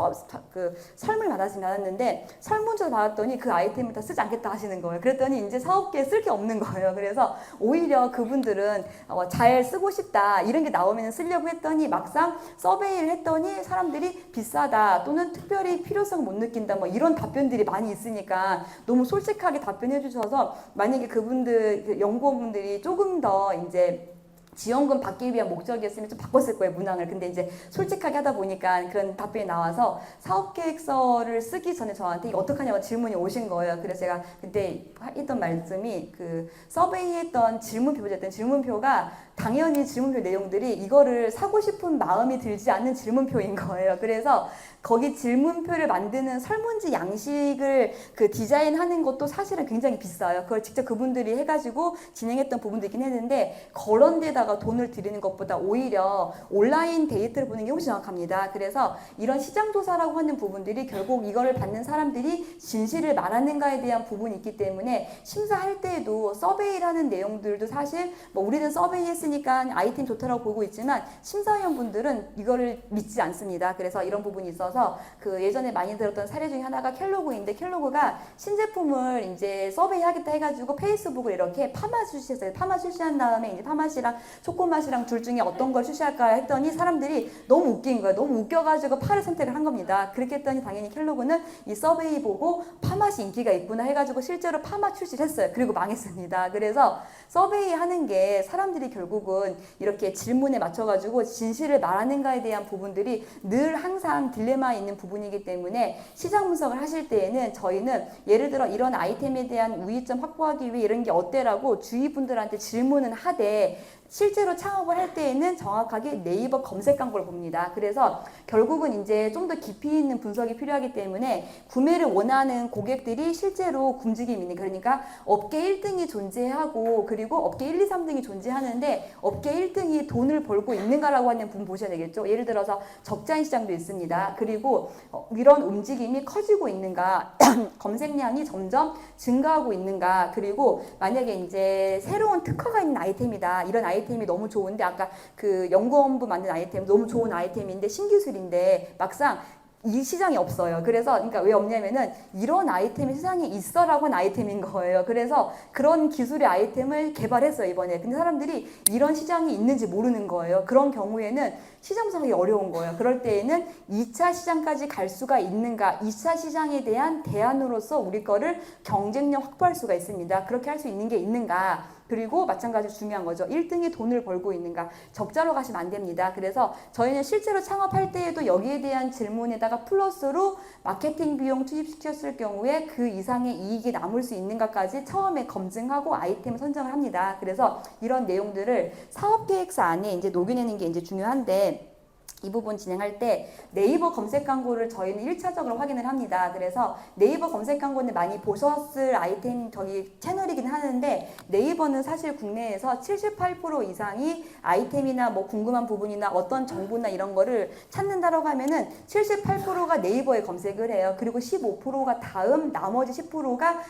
설문을 받았는데 설문조사 받았더니 그 아이템을 다 쓰지 않겠다 하시는 거예요. 그랬더니 이제 사업계에 쓸 게 없는 거예요. 그래서 오히려 그분들은 잘 쓰고 싶다 이런 게 나오면 쓰려고 했더니 막상 서베이를 했더니 사람들이 비싸다 또는 특별히 필요성 못 느낀다 뭐 이런 답변들이 많이 있으니까 너무 솔직하게 답변해 주셔서, 만약에 그분들 연구원분들이 조금 더 이제 지원금 받기 위한 목적이었으면 좀 바꿨을 거예요, 문항을. 근데 이제 솔직하게 하다 보니까 그런 답변이 나와서 사업계획서를 쓰기 전에 저한테 이거 어떡하냐고 질문이 오신 거예요. 그래서 제가 그때 했던 말씀이 그 서베이했던 질문표였던 질문표가 당연히 질문표 내용들이 이거를 사고 싶은 마음이 들지 않는 질문표인 거예요. 그래서 거기 질문표를 만드는 설문지 양식을 그 디자인하는 것도 사실은 굉장히 비싸요. 그걸 직접 그분들이 해가지고 진행했던 부분도 있긴 했는데 그런 데다가 돈을 들이는 것보다 오히려 온라인 데이터를 보는 게 훨씬 정확합니다. 그래서 이런 시장조사라고 하는 부분들이 결국 이거를 받는 사람들이 진실을 말하는가에 대한 부분이 있기 때문에 심사할 때에도 서베이를 하는 내용들도 사실 뭐 우리는 서베이 했으니까 아이템 좋다라고 보고 있지만 심사위원분들은 이거를 믿지 않습니다. 그래서 이런 부분이 있어서 그 예전에 많이 들었던 사례 중에 하나가 켈로그인데, 켈로그가 신제품을 이제 서베이 하겠다 해가지고 페이스북을 이렇게 파마 출시했어요. 파마 출시한 다음에 이제 파맛이랑 초코맛이랑 둘 중에 어떤 걸 출시할까 했더니 사람들이 너무 웃긴 거예요. 너무 웃겨가지고 파를 선택을 한 겁니다. 그렇게 했더니 당연히 켈로그는 이 서베이 보고 파맛이 인기가 있구나 해가지고 실제로 파맛 출시를 했어요. 그리고 망했습니다. 그래서 서베이 하는 게 사람들이 결국은 이렇게 질문에 맞춰가지고 진실을 말하는가에 대한 부분들이 늘 항상 딜레마 있는 부분이기 때문에 시장 분석을 하실 때에는 저희는 예를 들어 이런 아이템에 대한 우위점 확보하기 위해 이런 게 어때라고 주위 분들한테 질문은 하되 실제로 창업을 할 때에는 정확하게 네이버 검색 광고를 봅니다. 그래서 결국은 이제 좀 더 깊이 있는 분석이 필요하기 때문에 구매를 원하는 고객들이 실제로 움직임이 있는, 그러니까 업계 1등이 존재하고 그리고 업계 1, 2, 3등이 존재하는데 업계 1등이 돈을 벌고 있는가라고 하는 부분 보셔야 되겠죠. 예를 들어서 적자인 시장도 있습니다. 그리고 이런 움직임이 커지고 있는가, 검색량이 점점 증가하고 있는가, 그리고 만약에 이제 새로운 특허가 있는 아이템이다. 이런 아이템이 너무 좋은데 아까 그 연구원부 만든 아이템 너무 좋은 아이템인데 신기술인데 막상 이 시장이 없어요. 그래서 그러니까 왜 없냐면은 이런 아이템이 세상에 있어라고 한 아이템인 거예요. 그래서 그런 기술의 아이템을 개발했어요, 이번에. 근데 사람들이 이런 시장이 있는지 모르는 거예요. 그런 경우에는 시장 분석하기 어려운 거예요. 그럴 때에는 2차 시장까지 갈 수가 있는가, 2차 시장에 대한 대안으로서 우리 거를 경쟁력 확보할 수가 있습니다. 그렇게 할 수 있는 게 있는가. 그리고 마찬가지로 중요한 거죠. 1등이 돈을 벌고 있는가. 적자로 가시면 안 됩니다. 그래서 저희는 실제로 창업할 때에도 여기에 대한 질문에다가 플러스로 마케팅 비용 투입시켰을 경우에 그 이상의 이익이 남을 수 있는가까지 처음에 검증하고 아이템을 선정을 합니다. 그래서 이런 내용들을 사업계획서 안에 이제 녹여내는 게 이제 중요한데, 이 부분 진행할 때 네이버 검색 광고를 저희는 1차적으로 확인을 합니다. 그래서 네이버 검색 광고는 많이 보셨을 아이템 저기 채널이긴 하는데, 네이버는 사실 국내에서 78% 이상이 아이템이나 뭐 궁금한 부분이나 어떤 정보나 이런 거를 찾는다라고 하면은 78%가 네이버에 검색을 해요. 그리고 15%가 다음, 나머지 10%가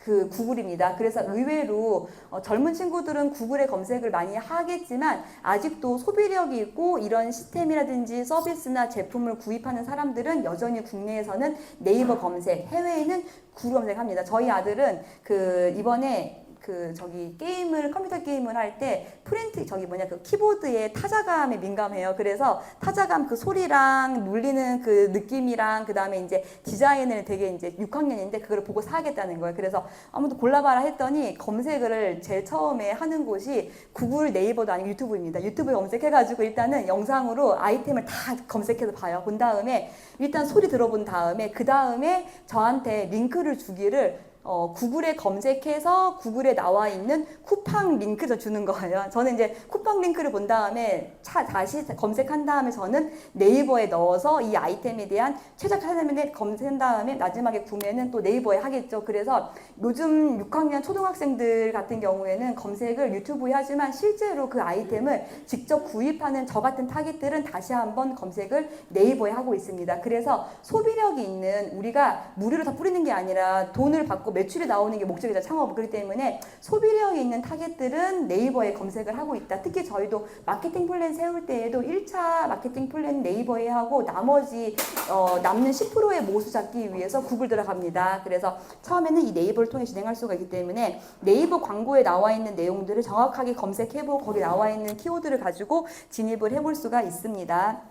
그 구글입니다. 그래서 의외로 젊은 친구들은 구글에 검색을 많이 하겠지만 아직도 소비력이 있고 이런 시스템이라든지 서비스나 제품을 구입하는 사람들은 여전히 국내에서는 네이버 검색, 해외에는 구글 검색합니다. 저희 아들은 그 이번에 그 저기 게임을, 컴퓨터 게임을 할 때 프린트 저기 뭐냐 그 키보드의 타자감에 민감해요. 그래서 타자감 그 소리랑 눌리는 그 느낌이랑 그 다음에 이제 디자인을 되게 이제 6학년인데 그걸 보고 사겠다는 거예요. 그래서 아무도 골라봐라 했더니 검색을 제일 처음에 하는 곳이 구글, 네이버도 아니고 유튜브입니다. 유튜브에 검색해가지고 일단은 영상으로 아이템을 다 검색해서 봐요. 본 다음에 일단 소리 들어본 다음에 그 다음에 저한테 링크를 주기를 구글에 검색해서 구글에 나와 있는 쿠팡 링크를 주는 거예요. 저는 이제 쿠팡 링크를 본 다음에 다시 검색한 다음에 저는 네이버에 넣어서 이 아이템에 대한 최적화를 검색한 다음에 마지막에 구매는 또 네이버에 하겠죠. 그래서 요즘 6학년 초등학생들 같은 경우에는 검색을 유튜브에 하지만 실제로 그 아이템을 직접 구입하는 저 같은 타깃들은 다시 한번 검색을 네이버에 하고 있습니다. 그래서 소비력이 있는, 우리가 무료로 다 뿌리는 게 아니라 돈을 받고 매출이 나오는 게 목적이다, 창업. 그렇기 때문에 소비력이 있는 타겟들은 네이버에 검색을 하고 있다. 특히 저희도 마케팅 플랜 세울 때에도 1차 마케팅 플랜 네이버에 하고 나머지 남는 10%의 모수 잡기 위해서 구글 들어갑니다. 그래서 처음에는 이 네이버를 통해 진행할 수가 있기 때문에 네이버 광고에 나와 있는 내용들을 정확하게 검색해보고 거기 나와 있는 키워드를 가지고 진입을 해볼 수가 있습니다.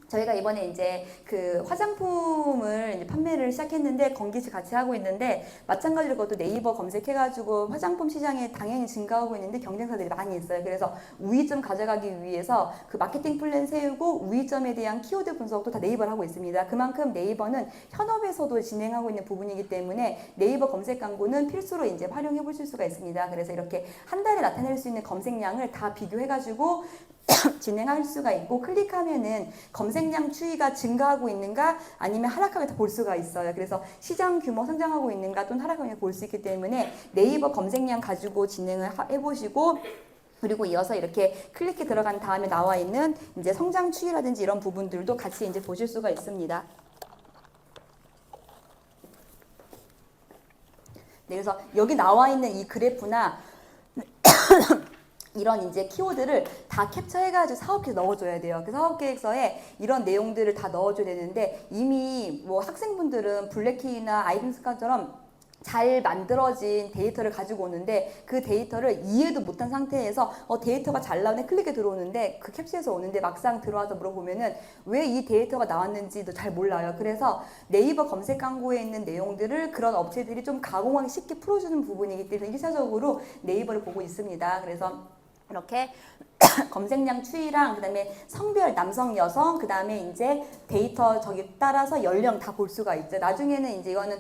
저희가 이번에 이제 그 화장품을 이제 판매를 시작했는데 건기지 같이 하고 있는데, 마찬가지로 그것도 네이버 검색해가지고 화장품 시장에 당연히 증가하고 있는데 경쟁사들이 많이 있어요. 그래서 우위점 가져가기 위해서 그 마케팅 플랜 세우고 우위점에 대한 키워드 분석도 다 네이버를 하고 있습니다. 그만큼 네이버는 현업에서도 진행하고 있는 부분이기 때문에 네이버 검색 광고는 필수로 이제 활용해 보실 수가 있습니다. 그래서 이렇게 한 달에 나타낼 수 있는 검색량을 다 비교해가지고 진행할 수가 있고, 클릭하면은 검색량 추이가 증가하고 있는가 아니면 하락하고 있다 볼 수가 있어요. 그래서 시장 규모 성장하고 있는가 또는 하락하고 있는가 볼 수 있기 때문에 네이버 검색량 가지고 진행을 해보시고, 그리고 이어서 이렇게 클릭해 들어간 다음에 나와 있는 이제 성장 추이라든지 이런 부분들도 같이 이제 보실 수가 있습니다. 네, 그래서 여기 나와 있는 이 그래프나 이런 이제 키워드를 다 캡처해가지고 사업계획서에 넣어줘야 돼요. 그 사업계획서에 이런 내용들을 다 넣어줘야 되는데, 이미 뭐 학생분들은 블랙키나 아이템스카처럼 잘 만들어진 데이터를 가지고 오는데 그 데이터를 이해도 못한 상태에서 데이터가 잘 나오네 클릭에 들어오는데 그 캡처해서 오는데 막상 들어와서 물어보면은 왜 이 데이터가 나왔는지도 잘 몰라요. 그래서 네이버 검색 광고에 있는 내용들을 그런 업체들이 좀 가공하기 쉽게 풀어주는 부분이기 때문에 1차적으로 네이버를 보고 있습니다. 그래서 이렇게 검색량 추이랑 그다음에 성별 남성 여성 그다음에 이제 데이터 저기 따라서 연령 다 볼 수가 있죠. 나중에는 이제 이거는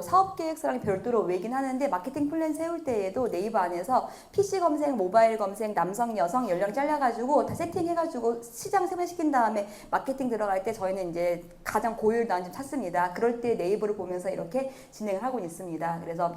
사업 계획서랑 별도로 외긴 하는데 마케팅 플랜 세울 때에도 네이버 안에서 PC 검색, 모바일 검색, 남성 여성 연령 잘라가지고 다 세팅해가지고 시장 세분시킨 다음에 마케팅 들어갈 때 저희는 이제 가장 고효율도 좀 찾습니다. 그럴 때 네이버를 보면서 이렇게 진행을 하고 있습니다. 그래서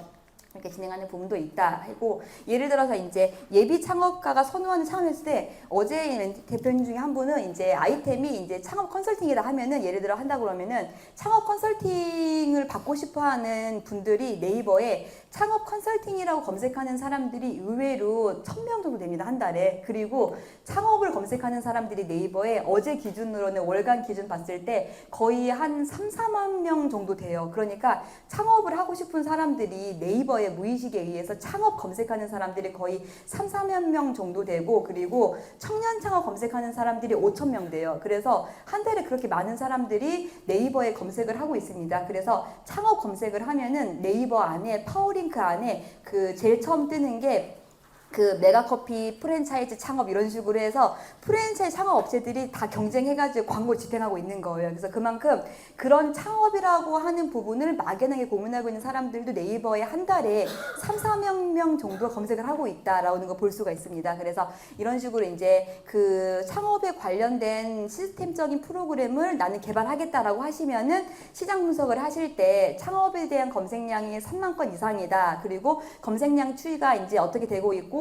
이렇게 진행하는 부분도 있다 하고 예를 들어서 이제 예비 창업가가 선호하는 창업했을 때 어제 대표님 중에 한 분은 이제 아이템이 이제 창업 컨설팅이다 하면은 예를 들어 한다 그러면은 창업 컨설팅을 받고 싶어하는 분들이 네이버에 창업 컨설팅이라고 검색하는 사람들이 의외로 1000명 정도 됩니다. 한 달에. 그리고 창업을 검색하는 사람들이 네이버에 어제 기준으로는 월간 기준 봤을 때 거의 한 3, 4만 명 정도 돼요. 그러니까 창업을 하고 싶은 사람들이 네이버에 무의식에 의해서 창업 검색하는 사람들이 거의 3, 4만 명 정도 되고 그리고 청년 창업 검색하는 사람들이 5,000명 돼요. 그래서 한 달에 그렇게 많은 사람들이 네이버에 검색을 하고 있습니다. 그래서 창업 검색을 하면은 네이버 안에 파워링크 안에 그 제일 처음 뜨는 게 그 메가커피 프랜차이즈 창업 이런 식으로 해서 프랜차이즈 창업 업체들이 다 경쟁해가지고 광고 집행하고 있는 거예요. 그래서 그만큼 그런 창업이라고 하는 부분을 막연하게 고민하고 있는 사람들도 네이버에 한 달에 3, 4만 명 정도 검색을 하고 있다라는 거 볼 수가 있습니다. 그래서 이런 식으로 이제 그 창업에 관련된 시스템적인 프로그램을 나는 개발하겠다라고 하시면은 시장 분석을 하실 때 창업에 대한 검색량이 3만 건 이상이다. 그리고 검색량 추이가 이제 어떻게 되고 있고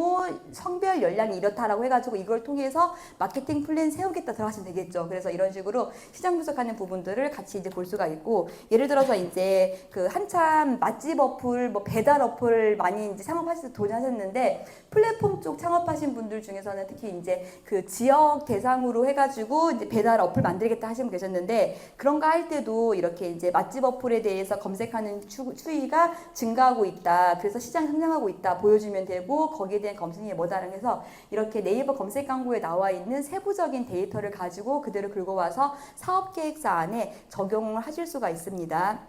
성별 연령이 이렇다라고 해가지고 이걸 통해서 마케팅 플랜 세우겠다 들어가시면 되겠죠. 그래서 이런 식으로 시장 분석하는 부분들을 같이 이제 볼 수가 있고 예를 들어서 이제 그 한참 맛집 어플, 뭐 배달 어플 많이 이제 창업하셔서 도전하셨는데 플랫폼 쪽 창업하신 분들 중에서는 특히 이제 그 지역 대상으로 해가지고 이제 배달 어플 만들겠다 하시는 분 계셨는데 그런 거 할 때도 이렇게 이제 맛집 어플에 대해서 검색하는 추이가 증가하고 있다. 그래서 시장 성장하고 있다 보여주면 되고 거기에 대한 검색량이 뭐다라고 해서 이렇게 네이버 검색 광고에 나와 있는 세부적인 데이터를 가지고 그대로 긁어와서 사업 계획서 안에 적용을 하실 수가 있습니다.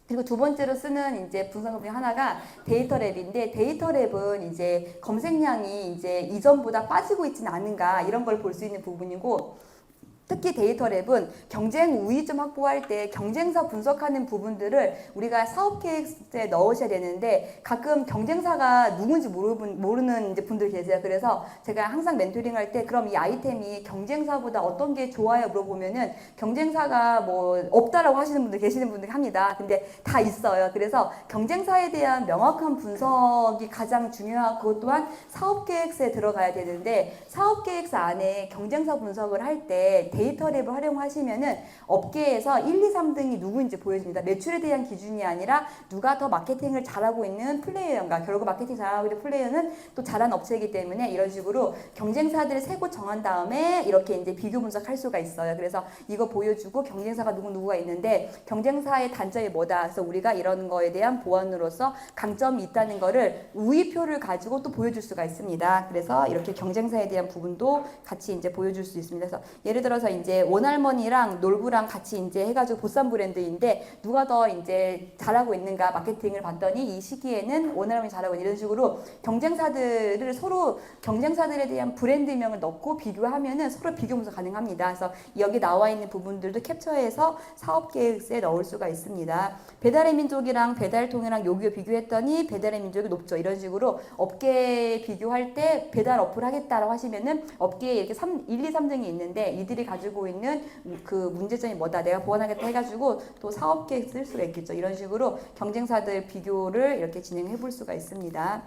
그리고 두 번째로 쓰는 이제 분석 중에 하나가 데이터랩인데 데이터랩은 이제 검색량이 이제 이전보다 빠지고 있지는 않은가 이런 걸 볼 수 있는 부분이고 특히 데이터랩은 경쟁 우위점 확보할 때 경쟁사 분석하는 부분들을 우리가 사업 계획서에 넣으셔야 되는데 가끔 경쟁사가 누군지 모르는 이제 분들 계세요. 그래서 제가 항상 멘토링 할 때 그럼 이 아이템이 경쟁사보다 어떤 게 좋아요 물어보면은 경쟁사가 뭐 없다라고 하시는 분들 계시는 분들 합니다. 근데 다 있어요. 그래서 경쟁사에 대한 명확한 분석이 가장 중요하고 그것 또한 사업 계획서에 들어가야 되는데 사업 계획서 안에 경쟁사 분석을 할때 데이터랩을 활용하시면은 업계에서 1, 2, 3등이 누구인지 보여줍니다. 매출에 대한 기준이 아니라 누가 더 마케팅을 잘하고 있는 플레이어인가. 결국 마케팅 잘하고 있는 플레이어는 또 잘한 업체이기 때문에 이런 식으로 경쟁사들을 세 곳 정한 다음에 이렇게 이제 비교 분석할 수가 있어요. 그래서 이거 보여주고 경쟁사가 누구가 있는데 경쟁사의 단점이 뭐다. 그래서 우리가 이런 거에 대한 보완으로서 강점이 있다는 거를 우위표를 가지고 또 보여줄 수가 있습니다. 그래서 이렇게 경쟁사에 대한 부분도 같이 이제 보여줄 수 있습니다. 그래서 예를 들어서 이제 원할머니랑 놀부랑 같이 이제 해가지고 보쌈 브랜드인데 누가 더 이제 잘하고 있는가 마케팅을 봤더니 이 시기에는 원할머니 잘하고 이런 식으로 경쟁사들을 서로 경쟁사들에 대한 브랜드명을 넣고 비교하면은 서로 비교 분석 가능합니다. 그래서 여기 나와 있는 부분들도 캡처해서 사업 계획서에 넣을 수가 있습니다. 배달의 민족이랑 배달통이랑 요기요 비교했더니 배달의 민족이 높죠. 이런 식으로 업계 비교할 때 배달 어플 하겠다라고 하시면은 업계에 이렇게 1, 2, 3등이 있는데 이들이 가지고 있는 그 문제점이 뭐다 내가 보완하겠다 해가지고 또 사업 계획 쓸 수가 있겠죠. 이런 식으로 경쟁사들 비교를 이렇게 진행해 볼 수가 있습니다.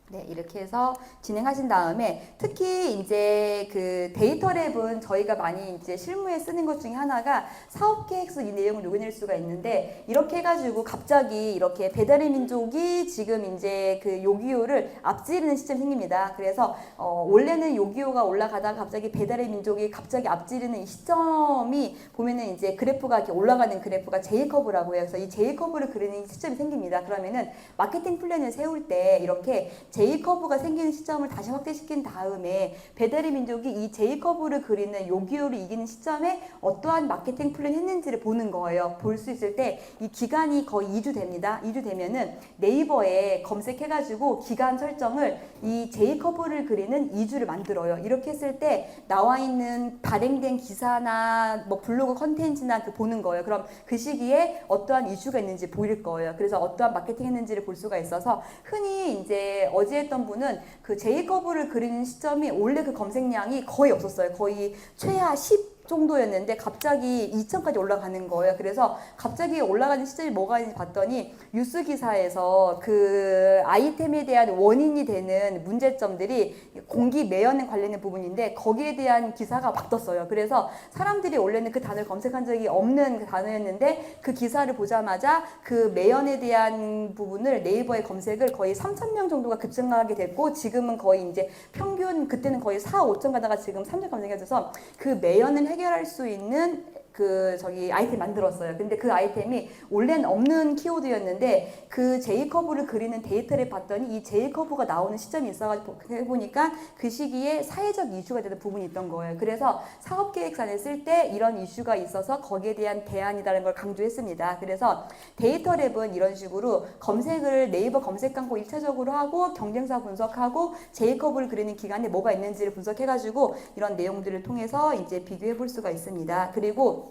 네, 이렇게 해서 진행하신 다음에 특히 이제 그 데이터랩은 저희가 많이 이제 실무에 쓰는 것 중에 하나가 사업 계획서 이 내용을 녹여낼 수가 있는데 이렇게 해가지고 갑자기 이렇게 배달의 민족이 지금 이제 그 요기요를 앞지르는 시점이 생깁니다. 그래서 원래는 요기요가 올라가다가 갑자기 배달의 민족이 갑자기 앞지르는 이 시점이 보면은 이제 그래프가 이렇게 올라가는 그래프가 J커브라고 해요. 그래서 이 J커브를 그리는 시점이 생깁니다. 그러면은 마케팅 플랜을 세울 때 이렇게 J커브가 생기는 시점을 다시 확대시킨 다음에 배달의 민족이 이 J커브를 그리는 요기요를 이기는 시점에 어떠한 마케팅 플랜 했는지를 보는 거예요. 볼 수 있을 때 이 기간이 거의 2주 됩니다. 2주 되면은 네이버에 검색해가지고 기간 설정을 이 J커브를 그리는 2주를 만들어요. 이렇게 했을 때 나와 있는 발행된 기사나 뭐 블로그 컨텐츠나 그 보는 거예요. 그럼 그 시기에 어떠한 이슈가 있는지 보일 거예요. 그래서 어떠한 마케팅 했는지를 볼 수가 있어서 흔히 이제 어제 했던 분은 그 J커브를 그리는 시점이 원래 그 검색량이 거의 없었어요. 거의 최하 10 정도였는데 갑자기 2천까지 올라가는 거예요. 그래서 갑자기 올라가는 시점이 뭐가 있는지 봤더니 뉴스 기사에서 그 아이템에 대한 원인이 되는 문제점들이 공기 매연에 관련된 부분인데 거기에 대한 기사가 막 떴어요. 그래서 사람들이 원래는 그 단어를 검색한 적이 없는 그 단어였는데 그 기사를 보자마자 그 매연에 대한 부분을 네이버에 검색을 거의 3,000명 정도가 급증하게 됐고 지금은 거의 이제 평균 그때는 거의 4, 5천 가다가 지금 3천 검색해줘서 그 매연을 해결할 수 있는 그 아이템 만들었어요. 근데 그 아이템이 원래는 없는 키워드였는데 그 J커브를 그리는 데이터를 봤더니 이 J커브가 나오는 시점이 있어가지고 해보니까 그 시기에 사회적 이슈가 되는 부분이 있던 거예요. 그래서 사업계획서를 쓸 때 이런 이슈가 있어서 거기에 대한 대안이라는 걸 강조했습니다. 그래서 데이터랩은 이런 식으로 검색을 네이버 검색 광고 1차적으로 하고 경쟁사 분석하고 J커브를 그리는 기간에 뭐가 있는지를 분석해가지고 이런 내용들을 통해서 이제 비교해 볼 수가 있습니다. 그리고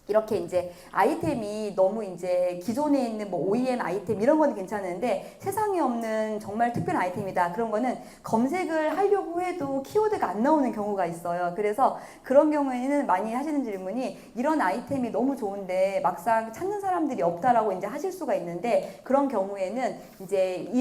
이렇게 이제 아이템이 너무 이제 기존에 있는 뭐 OEM 아이템 이런 거는 괜찮은데 세상에 없는 정말 특별한 아이템이다. 그런 거는 검색을 하려고 해도 키워드가 안 나오는 경우가 있어요. 그래서 그런 경우에는 많이 하시는 질문이 이런 아이템이 너무 좋은데 막상 찾는 사람들이 없다라고 이제 하실 수가 있는데 그런 경우에는 이제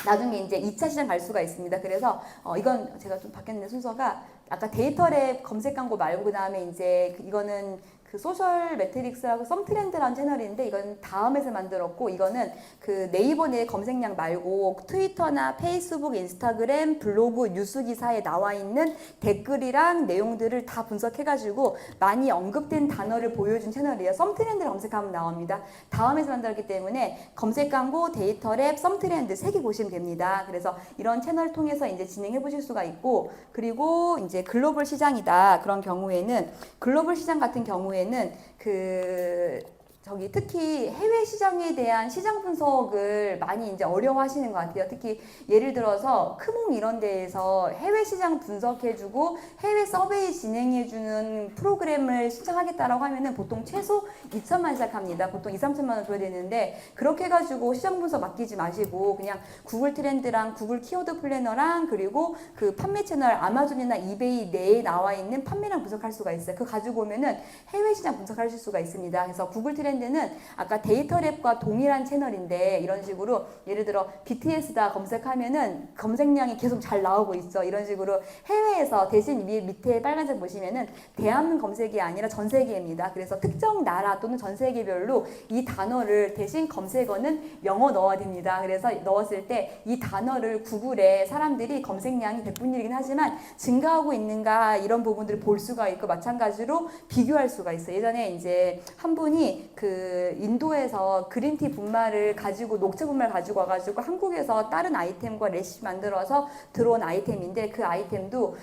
나중에 이제 2차 시장 갈 수가 있습니다. 그래서 이건 제가 좀 바뀌었는데 순서가 아까 데이터랩 검색 광고 말고 그 다음에 이제 이거는 그 소셜 매트릭스하고 썸트렌드라는 채널인데 이건 다음에서 만들었고 이거는 그 네이버 내 검색량 말고 트위터나 페이스북, 인스타그램, 블로그, 뉴스 기사에 나와 있는 댓글이랑 내용들을 다 분석해가지고 많이 언급된 단어를 보여준 채널이에요. 썸트렌드를 검색하면 나옵니다. 다음에서 만들었기 때문에 검색 광고, 데이터랩, 썸트렌드 3개 보시면 됩니다. 그래서 이런 채널을 통해서 이제 진행해 보실 수가 있고 그리고 이제 글로벌 시장이다. 그런 경우에는 글로벌 시장 같은 경우에는 특히 해외 시장에 대한 시장 분석을 많이 이제 어려워하시는 것 같아요. 특히 예를 들어서 크몽 이런 데에서 해외 시장 분석해주고 해외 서베이 진행해주는 프로그램을 신청하겠다라고 하면은 보통 최소 2천만 시작합니다. 보통 2, 3천만 원 줘야 되는데 그렇게 해가지고 시장 분석 맡기지 마시고 그냥 구글 트렌드랑 구글 키워드 플래너랑 그리고 그 판매 채널 아마존이나 이베이 내에 나와 있는 판매량 분석할 수가 있어요. 그거 가지고 오면은 해외 시장 분석하실 수가 있습니다. 그래서 구글 트렌드는 아까 데이터랩과 동일한 채널인데 이런 식으로 예를 들어 BTS다 검색하면은 검색량이 계속 잘 나오고 있어. 이런 식으로 해외에서 대신 밑에 빨간색 보시면은 대한 검색이 아니라 전 세계입니다. 그래서 특정 나라 또는 전 세계별로 이 단어를 대신 검색어는 영어 넣어야 됩니다. 그래서 넣었을 때 이 단어를 구글에 사람들이 검색량이 100분이긴 하지만 증가하고 있는가 이런 부분들을 볼 수가 있고 마찬가지로 비교할 수가 있어요. 예전에 이제 한 분이 그 인도에서 그린티 분말을 가지고 녹차 분말 가지고 와가지고 한국에서 다른 아이템과 레시피 만들어서 들어온 아이템인데 그 아이템도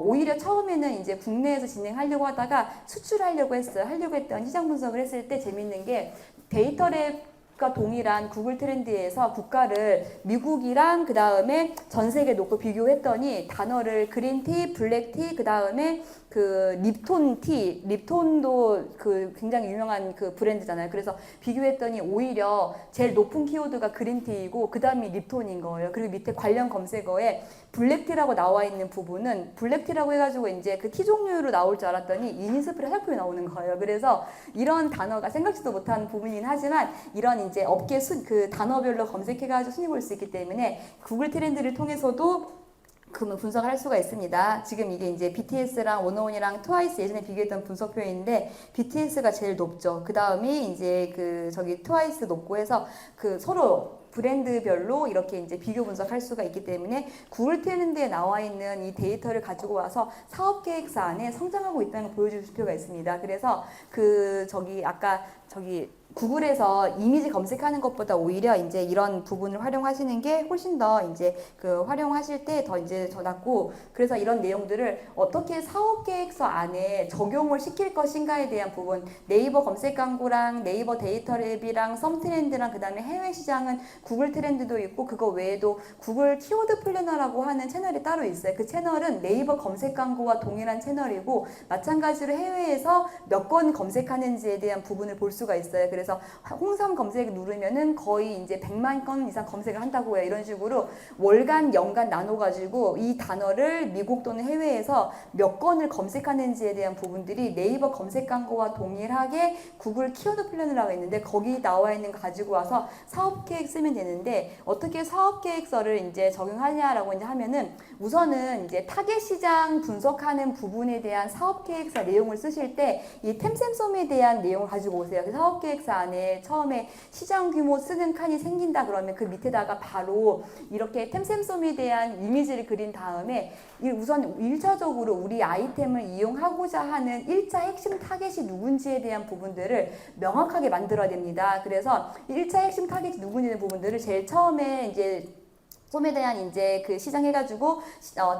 오히려 처음에는 이제 국내에서 진행하려고 하다가 수출하려고 했어요. 하려고 했던 시장 분석을 했을 때 재밌는 게 데이터랩과 동일한 구글 트렌드에서 국가를 미국이랑 그 다음에 전 세계 놓고 비교했더니 단어를 그린티, 블랙티, 그 다음에 그 립톤도 그 굉장히 유명한 그 브랜드잖아요. 그래서 비교했더니 오히려 제일 높은 키워드가 그린티이고 그 다음이 립톤인 거예요. 그리고 밑에 관련 검색어에 블랙티라고 나와 있는 부분은 블랙티라고 해가지고 이제 그 티 종류로 나올 줄 알았더니 이니스프리 화장품이 나오는 거예요. 그래서 이런 단어가 생각지도 못한 부분이긴 하지만 이런 이제 업계 그 단어별로 검색해가지고 순위 볼 수 있기 때문에 구글 트렌드를 통해서도 분석을 할 수가 있습니다. 지금 이게 이제 BTS랑 원어원이랑 트와이스 예전에 비교했던 분석표인데 BTS가 제일 높죠. 그 다음이 이제 트와이스 높고 해서 그 서로 브랜드별로 이렇게 이제 비교 분석할 수가 있기 때문에 구글 트렌드에 나와 있는 이 데이터를 가지고 와서 사업 계획서 안에 성장하고 있다는 걸 보여줄 필요가 있습니다. 그래서 아까 구글에서 이미지 검색하는 것보다 오히려 이제 이런 부분을 활용하시는 게 훨씬 더 이제 그 활용하실 때 더 이제 더 낫고, 그래서 이런 내용들을 어떻게 사업 계획서 안에 적용을 시킬 것인가에 대한 부분, 네이버 검색 광고랑 네이버 데이터 랩이랑 썸트렌드랑 그다음에 해외 시장은 구글 트렌드도 있고, 그거 외에도 구글 키워드 플래너라고 하는 채널이 따로 있어요. 그 채널은 네이버 검색 광고와 동일한 채널이고, 마찬가지로 해외에서 몇 건 검색하는지에 대한 부분을 볼 수가 있어요. 그래서 홍삼 검색 누르면은 거의 이제 100만 건 이상 검색을 한다고 해요. 이런 식으로 월간, 연간 나눠가지고 이 단어를 미국 또는 해외에서 몇 건을 검색하는지에 대한 부분들이 네이버 검색 광고와 동일하게 구글 키워드 플래너라고 있는데, 거기 나와 있는 거 가지고 와서 사업 계획 쓰면 되는데, 어떻게 사업 계획서를 이제 적용하냐라고 이제 하면은, 우선은 이제 타겟 시장 분석하는 부분에 대한 사업 계획서 내용을 쓰실 때 이 템셈섬에 대한 내용을 가지고 오세요. 그 사업 계획서 안에 처음에 시장 규모 쓰는 칸이 생긴다 그러면 그 밑에다가 바로 이렇게 템셈섬에 대한 이미지를 그린 다음에, 우선 1차적으로 우리 아이템을 이용하고자 하는 1차 핵심 타겟이 누군지에 대한 부분들을 명확하게 만들어야 됩니다. 그래서 1차 핵심 타겟이 누군지의 부분들을 제일 처음에 이제 솜에 대한 이제 그 시장 해가지고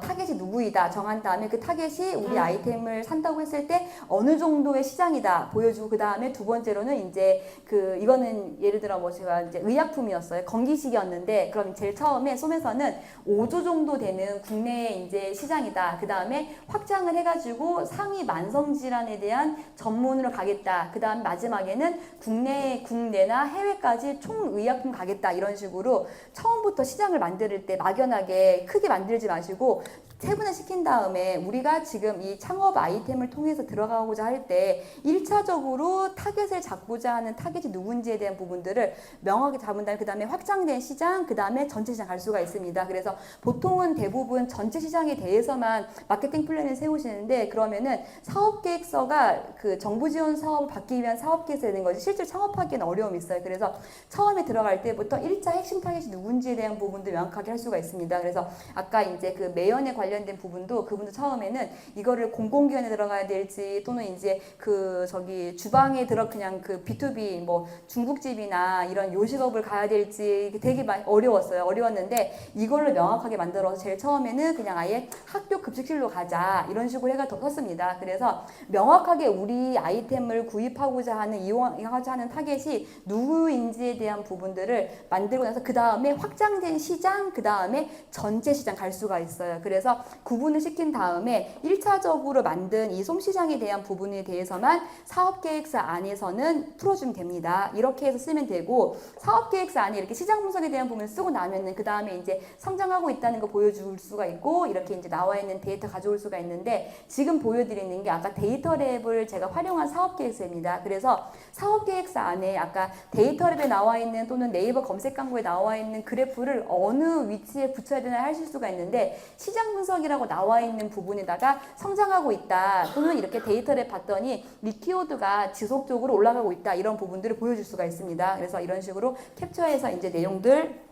타겟이 누구이다 정한 다음에, 그 타겟이 우리 아이템을 산다고 했을 때 어느 정도의 시장이다 보여주고, 그 다음에 두 번째로는 이제 그 이거는 예를 들어 뭐 제가 이제 의약품이었어요. 건기식이었는데, 그럼 제일 처음에 솜에서는 5조 정도 되는 국내의 이제 시장이다. 그 다음에 확장을 해가지고 상위 만성 질환에 대한 전문으로 가겠다. 그 다음 마지막에는 국내나 해외까지 총 의약품 가겠다. 이런 식으로 처음부터 시장을 만들 때 막연하게 크게 만들지 마시고 세분화시킨 다음에, 우리가 지금 이 창업 아이템을 통해서 들어가고자 할 때 1차적으로 타겟을 잡고자 하는 타겟이 누군지에 대한 부분들을 명확하게 잡은 다음에, 그 다음에 확장된 시장, 그 다음에 전체 시장 갈 수가 있습니다. 그래서 보통은 대부분 전체 시장에 대해서만 마케팅 플랜을 세우시는데, 그러면은 사업계획서가 그 정부 지원 사업을 받기 위한 사업계획서가 되는 거지, 실제 창업하기에는 어려움이 있어요. 그래서 처음에 들어갈 때부터 1차 핵심 타겟이 누군지에 대한 부분들 명확하게 할 수가 있습니다. 그래서 아까 이제 그 매연에 관련된 부분도 그분도 처음에는 이거를 공공기관에 들어가야 될지, 또는 이제 그 저기 주방에 그냥 그 B2B 뭐 중국집이나 이런 요식업을 가야 될지 되게 어려웠어요. 어려웠는데 이걸로 명확하게 만들어서 제일 처음에는 그냥 아예 학교 급식실로 가자 이런 식으로 해가 더 컸습니다. 그래서 명확하게 우리 아이템을 구입하고자 하는, 이용하고자 하는 타겟이 누구인지에 대한 부분들을 만들고 나서 그 다음에 확장된 시장, 그 다음에 전체 시장 갈 수가 있어요. 그래서 구분을 시킨 다음에 1차적으로 만든 이 솜시장에 대한 부분에 대해서만 사업계획서 안에서는 풀어주면 됩니다. 이렇게 해서 쓰면 되고, 사업계획서 안에 이렇게 시장 분석에 대한 부분을 쓰고 나면은 그 다음에 이제 성장하고 있다는 거 보여줄 수가 있고, 이렇게 이제 나와 있는 데이터 가져올 수가 있는데, 지금 보여드리는 게 아까 데이터 랩을 제가 활용한 사업계획서입니다. 그래서 사업계획서 안에 아까 데이터 랩에 나와 있는, 또는 네이버 검색 광고에 나와 있는 그래프를 어느 위치에 붙여야 되나 하실 수가 있는데, 시장 분석이라고 나와 있는 부분에다가 성장하고 있다, 또는 이렇게 데이터를 봤더니 이 키워드가 지속적으로 올라가고 있다, 이런 부분들을 보여줄 수가 있습니다. 그래서 이런 식으로 캡처해서 이제 내용들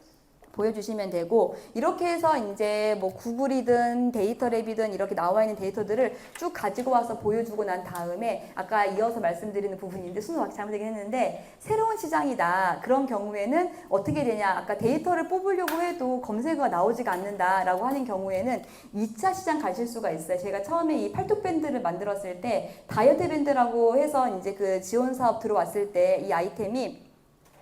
보여주시면 되고, 이렇게 해서 이제 뭐 구글이든 데이터랩이든 이렇게 나와 있는 데이터들을 쭉 가지고 와서 보여주고 난 다음에, 아까 이어서 말씀드리는 부분인데 순서 잘못되긴 했는데, 새로운 시장이다 그런 경우에는 어떻게 되냐, 아까 데이터를 뽑으려고 해도 검색어가 나오지가 않는다라고 하는 경우에는 2차 시장 가실 수가 있어요. 제가 처음에 이 팔뚝 밴드를 만들었을 때 다이어트 밴드라고 해서 이제 그 지원 사업 들어왔을 때 이 아이템이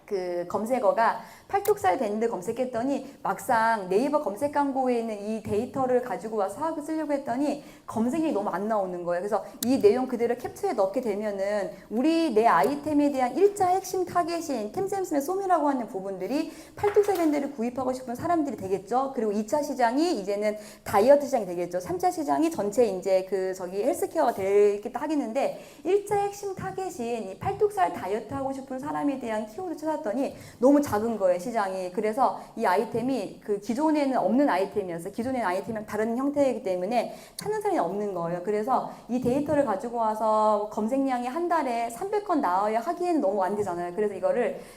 그 검색어가 팔뚝살 밴드 검색했더니 막상 네이버 검색 광고에 있는 이 데이터를 가지고 와서 사업을 쓰려고 했더니 검색이 너무 안 나오는 거예요. 그래서 이 내용 그대로 캡처해 넣게 되면은 우리 내 아이템에 대한 1차 핵심 타겟인 템셈스의 솜이라고 하는 부분들이 팔뚝살 밴드를 구입하고 싶은 사람들이 되겠죠. 그리고 2차 시장이 이제는 다이어트 시장이 되겠죠. 3차 시장이 전체 이제 그 저기 헬스케어가 되겠다 하겠는데, 1차 핵심 타겟인 이 팔뚝살 다이어트 하고 싶은 사람에 대한 키워드 찾았더니 너무 작은 거예요, 시장이. 그래서 이 아이템이 그 기존에는 없는 아이템이었어요. 기존에는 아이템은 다른 형태이기 때문에 찾는 사람이 없는 거예요. 그래서 이 데이터를 가지고 와서 검색량이 한 달에 300건 나와야 하기에는 너무 안 되잖아요. 그래서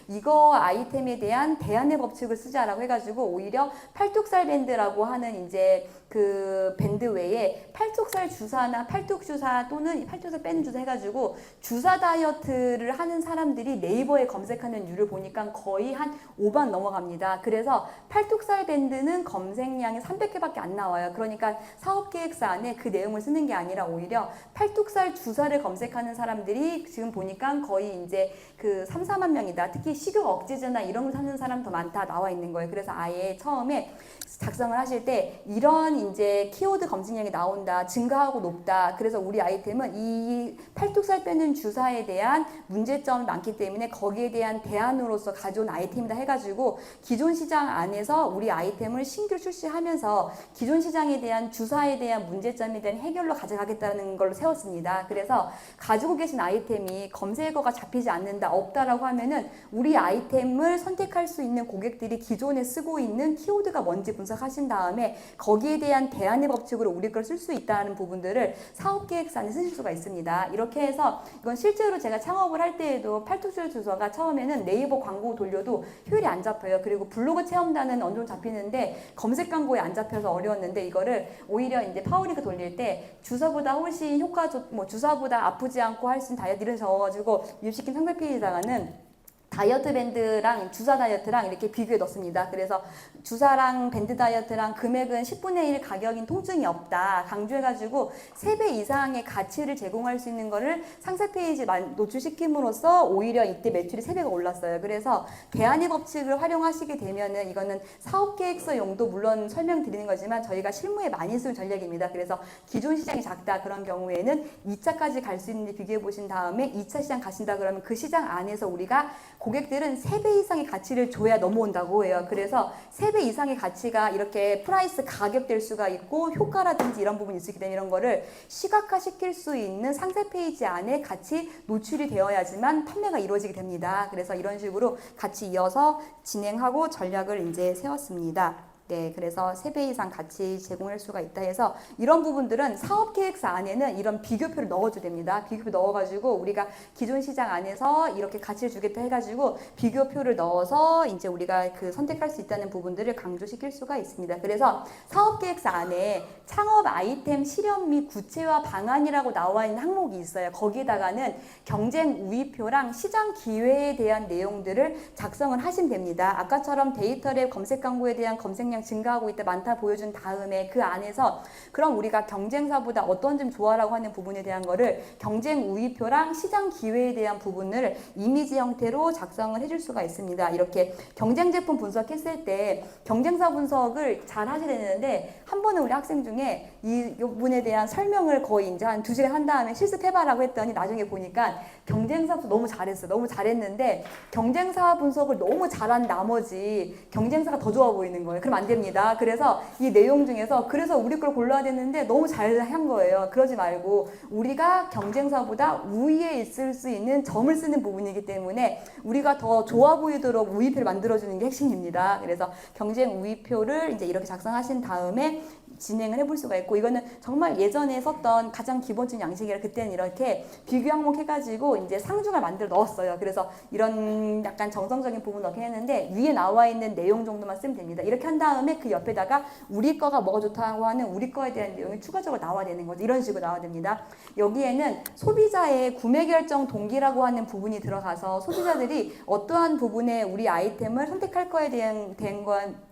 이거 아이템에 대한 대안의 법칙을 쓰자라고 해가지고 오히려 팔뚝살 밴드라고 하는 이제 그 밴드 외에 팔뚝살 주사나 팔뚝 주사 또는 팔뚝살 빼는 주사 해가지고 주사 다이어트를 하는 사람들이 네이버에 검색하는 률을 보니까 거의 한 5만 넘어갑니다. 그래서 팔뚝살 밴드는 검색량이 300개밖에 안 나와요. 그러니까 사업계획서 안에 그 내용을 쓰는 게 아니라 오히려 팔뚝살 주사를 검색하는 사람들이 지금 보니까 거의 이제 그 3, 4만 명이다. 특히 식욕 억제제나 이런 걸 사는 사람 더 많다 나와 있는 거예요. 그래서 아예 처음에 작성을 하실 때 이런 이제 키워드 검색량이 나온다, 증가하고 높다. 그래서 우리 아이템은 이 팔뚝살 빼는 주사에 대한 문제점이 많기 때문에 거기에 대한 대안으로서 가져온 아이템이다 해가지고 기존 시장 안에서 우리 아이템을 신규 출시하면서 기존 시장에 대한 주사에 대한 문제점에 대한 해결로 가져가겠다는 걸로 세웠습니다. 그래서 가지고 계신 아이템이 검색어가 잡히지 않는다, 없다라고 하면은 우리 아이템을 선택할 수 있는 고객들이 기존에 쓰고 있는 키워드가 뭔지 분석하신 다음에 거기에 대한 대안의 법칙으로 우리 걸 쓸 수 있다는 부분들을 사업계획서에 쓰실 수가 있습니다. 이렇게 해서 이건 실제로 제가 창업을 할 때에도 팔뚝살 주사가 처음에는 네이버 광고 돌려도 효율이 안 잡혀요. 그리고 블로그 체험단은 어느 정도 잡히는데 검색 광고에 안 잡혀서 어려웠는데 이거를 오히려 이제 파워링크 돌릴 때 주사보다 훨씬 효과 뭐 주사보다 아프지 않고 할 수 있는 다이어트 이런 적어가지고 유입시킨 상세 페이지다가는 다이어트 밴드랑 주사 다이어트랑 이렇게 비교해 넣습니다. 그래서 주사랑 밴드 다이어트랑 금액은 10분의 1 가격인 통증이 없다 강조해가지고 3배 이상의 가치를 제공할 수 있는 거를 상세 페이지에 노출시킴으로써 오히려 이때 매출이 3배가 올랐어요. 그래서 대안의 법칙을 활용하시게 되면은 이거는 사업계획서 용도 물론 설명드리는 거지만 저희가 실무에 많이 쓸 전략입니다. 그래서 기존 시장이 작다 그런 경우에는 2차까지 갈 수 있는지 비교해 보신 다음에 2차 시장 가신다 그러면 그 시장 안에서 우리가 고객들은 3배 이상의 가치를 줘야 넘어온다고 해요. 그래서 3배 이상의 가치가 이렇게 프라이스 가격될 수가 있고 효과라든지 이런 부분이 있기 때문에 이런 거를 시각화시킬 수 있는 상세 페이지 안에 같이 노출이 되어야지만 판매가 이루어지게 됩니다. 그래서 이런 식으로 같이 이어서 진행하고 전략을 이제 세웠습니다. 네, 그래서 3배 이상 가치 제공할 수가 있다 해서 이런 부분들은 사업계획서 안에는 이런 비교표를 넣어줘야 됩니다. 비교표 넣어가지고 우리가 기존 시장 안에서 이렇게 가치를 주겠다 해가지고 비교표를 넣어서 이제 우리가 그 선택할 수 있다는 부분들을 강조시킬 수가 있습니다. 그래서 사업계획서 안에 창업 아이템 실현 및 구체화 방안이라고 나와 있는 항목이 있어요. 거기에다가는 경쟁 우위표랑 시장 기회에 대한 내용들을 작성을 하시면 됩니다. 아까처럼 데이터랩 검색 광고에 대한 검색량 증가하고 있다 많다 보여준 다음에 그 안에서 그럼 우리가 경쟁사보다 어떤 점 좋아라고 하는 부분에 대한 거를 경쟁 우위표랑 시장 기회에 대한 부분을 이미지 형태로 작성을 해줄 수가 있습니다. 이렇게 경쟁 제품 분석했을 때 경쟁사 분석을 잘 하셔야 되는데 한 번은 우리 학생 중에 이 부분에 대한 설명을 거의 이제 한 2시간 한 다음에 실습해봐라고 했더니 나중에 보니까 경쟁사 분석 너무 잘했어. 너무 잘했는데 경쟁사 분석을 너무 잘한 나머지 경쟁사가 더 좋아 보이는 거예요. 그럼 안 됩니다. 그래서 이 내용 중에서 그래서 우리 걸 골라야 되는데 너무 잘한 거예요. 그러지 말고 우리가 경쟁사보다 우위에 있을 수 있는 점을 쓰는 부분이기 때문에 우리가 더 좋아 보이도록 우위표를 만들어주는 게 핵심입니다. 그래서 경쟁 우위표를 이제 이렇게 작성하신 다음에 진행을 해볼 수가 있고 이거는 정말 예전에 썼던 가장 기본적인 양식이라 그때는 이렇게 비교 항목 해가지고 이제 상중을 만들어 넣었어요. 그래서 이런 약간 정성적인 부분 넣긴 했는데 위에 나와 있는 내용 정도만 쓰면 됩니다. 이렇게 한 다음에 그 옆에다가 우리 거가 뭐가 좋다고 하는 우리 거에 대한 내용이 추가적으로 나와야 되는 거죠. 이런 식으로 나와야 됩니다. 여기에는 소비자의 구매 결정 동기라고 하는 부분이 들어가서 소비자들이 어떠한 부분에 우리 아이템을 선택할 거에 대한 건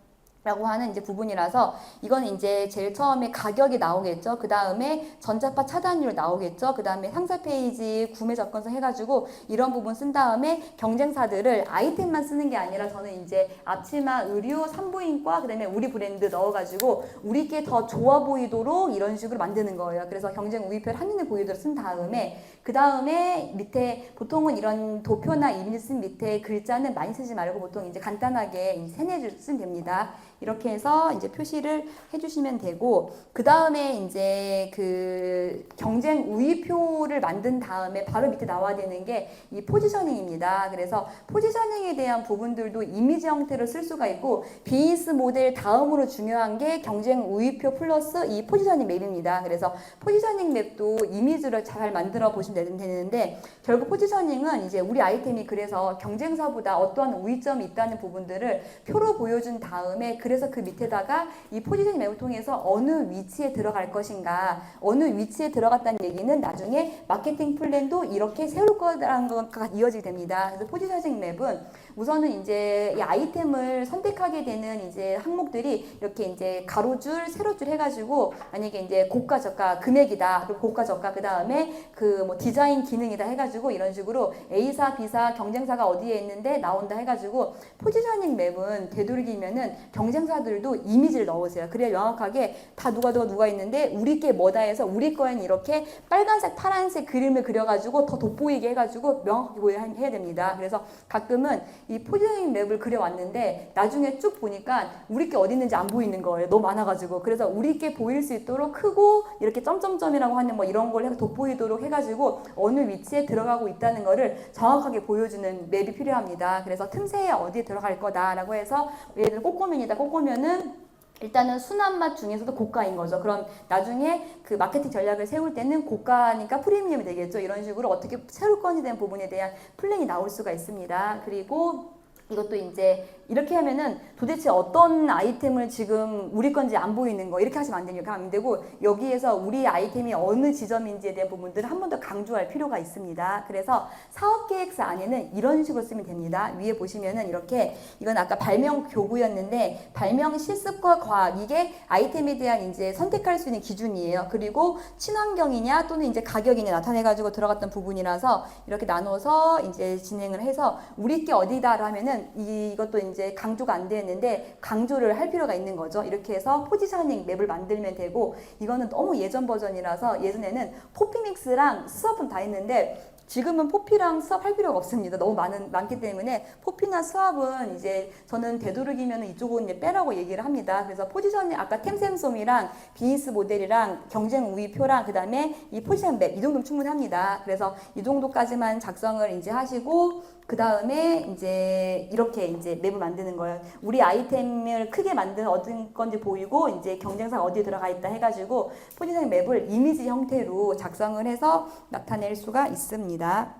라고 하는 이제 부분이라서 이건 이제 제일 처음에 가격이 나오겠죠. 그 다음에 전자파 차단율 나오겠죠. 그 다음에 상세 페이지 구매 접근성 해가지고 이런 부분 쓴 다음에 경쟁사들을 아이템만 쓰는 게 아니라 저는 이제 앞치마, 의류, 산부인과 그 다음에 우리 브랜드 넣어가지고 우리께 더 좋아 보이도록 이런 식으로 만드는 거예요. 그래서 경쟁 우위표를 한눈에 보이도록 쓴 다음에 그 다음에 밑에 보통은 이런 도표나 이미지 쓴 밑에 글자는 많이 쓰지 말고 보통 이제 간단하게 세네 줄 쓰면 됩니다. 이렇게 해서 이제 표시를 해주시면 되고 그 다음에 이제 그 경쟁 우위표를 만든 다음에 바로 밑에 나와야 되는 게 이 포지셔닝입니다. 그래서 포지셔닝에 대한 부분들도 이미지 형태로 쓸 수가 있고 비즈니스 모델 다음으로 중요한 게 경쟁 우위표 플러스 이 포지셔닝 맵입니다. 그래서 포지셔닝 맵도 이미지를 잘 만들어 보시면 되는데 결국 포지셔닝은 이제 우리 아이템이 그래서 경쟁사보다 어떠한 우위점이 있다는 부분들을 표로 보여준 다음에 그래서 그 밑에다가 이 포지셔닝 맵을 통해서 어느 위치에 들어갈 것인가, 어느 위치에 들어갔다는 얘기는 나중에 마케팅 플랜도 이렇게 세울 거라는 것과 이어지게 됩니다. 그래서 포지셔닝 맵은 우선은 이제 이 아이템을 선택하게 되는 이제 항목들이 이렇게 이제 가로줄, 세로줄 해가지고 만약에 이제 고가, 저가, 금액이다, 그리고 고가, 저가, 그 다음에 그 뭐 디자인 기능이다 해가지고 이런 식으로 A사, B사, 경쟁사가 어디에 있는데 나온다 해가지고 포지셔닝 맵은 되도록이면은 경쟁사들도 이미지를 넣으세요. 그래야 명확하게 다 누가 있는데 우리 게 뭐다 해서 우리 거에는 이렇게 빨간색, 파란색 그림을 그려가지고 더 돋보이게 해가지고 명확하게 보여야 해야 됩니다. 그래서 가끔은 이 포지셔닝 맵을 그려왔는데 나중에 쭉 보니까 우리 게 어디 있는지 안 보이는 거예요. 너무 많아가지고. 그래서 우리 게 보일 수 있도록 크고 이렇게 점점점이라고 하는 뭐 이런 걸 돋보이도록 해가지고 어느 위치에 들어가고 있다는 거를 정확하게 보여주는 맵이 필요합니다. 그래서 틈새에 어디에 들어갈 거다라고 해서 예를 들어 꼬꼬면이다. 꼬꼬면은 일단은 순한 맛 중에서도 고가인 거죠. 그럼 나중에 그 마케팅 전략을 세울 때는 고가니까 프리미엄이 되겠죠. 이런 식으로 어떻게 세울 건지 된 부분에 대한 플랜이 나올 수가 있습니다. 그리고 이것도 이제 이렇게 하면은 도대체 어떤 아이템을 지금 우리 건지 안 보이는 거 이렇게 하시면 안 되고 여기에서 우리 아이템이 어느 지점인지에 대한 부분들을 한 번 더 강조할 필요가 있습니다. 그래서 사업계획서 안에는 이런 식으로 쓰면 됩니다. 위에 보시면은 이렇게 이건 아까 발명 교구였는데 발명 실습과 과학 이게 아이템에 대한 이제 선택할 수 있는 기준이에요. 그리고 친환경이냐 또는 이제 가격이냐 나타내가지고 들어갔던 부분이라서 이렇게 나눠서 이제 진행을 해서 우리 게 어디다라 하면은 이것도 이제 강조가 안 되는데 강조를 할 필요가 있는 거죠. 이렇게 해서 포지셔닝 맵을 만들면 되고 이거는 너무 예전 버전이라서 예전에는 포피믹스랑 스왑은 다 했는데 지금은 포피랑 스왑 할 필요가 없습니다. 너무 많기 때문에 포피나 스왑은 이제 저는 되도록이면 이쪽은 이제 빼라고 얘기를 합니다. 그래서 포지셔닝 아까 템샘솜이랑 비즈니스 모델이랑 경쟁 우위표랑 그 다음에 이 포지션 맵 이 정도면 충분합니다. 그래서 이 정도까지만 작성을 이제 하시고 그 다음에 이제 이렇게 이제 맵을 만드는 거예요. 우리 아이템을 크게 만든 어떤 건지 보이고 이제 경쟁사가 어디에 들어가 있다 해가지고 포지셔닝 맵을 이미지 형태로 작성을 해서 나타낼 수가 있습니다.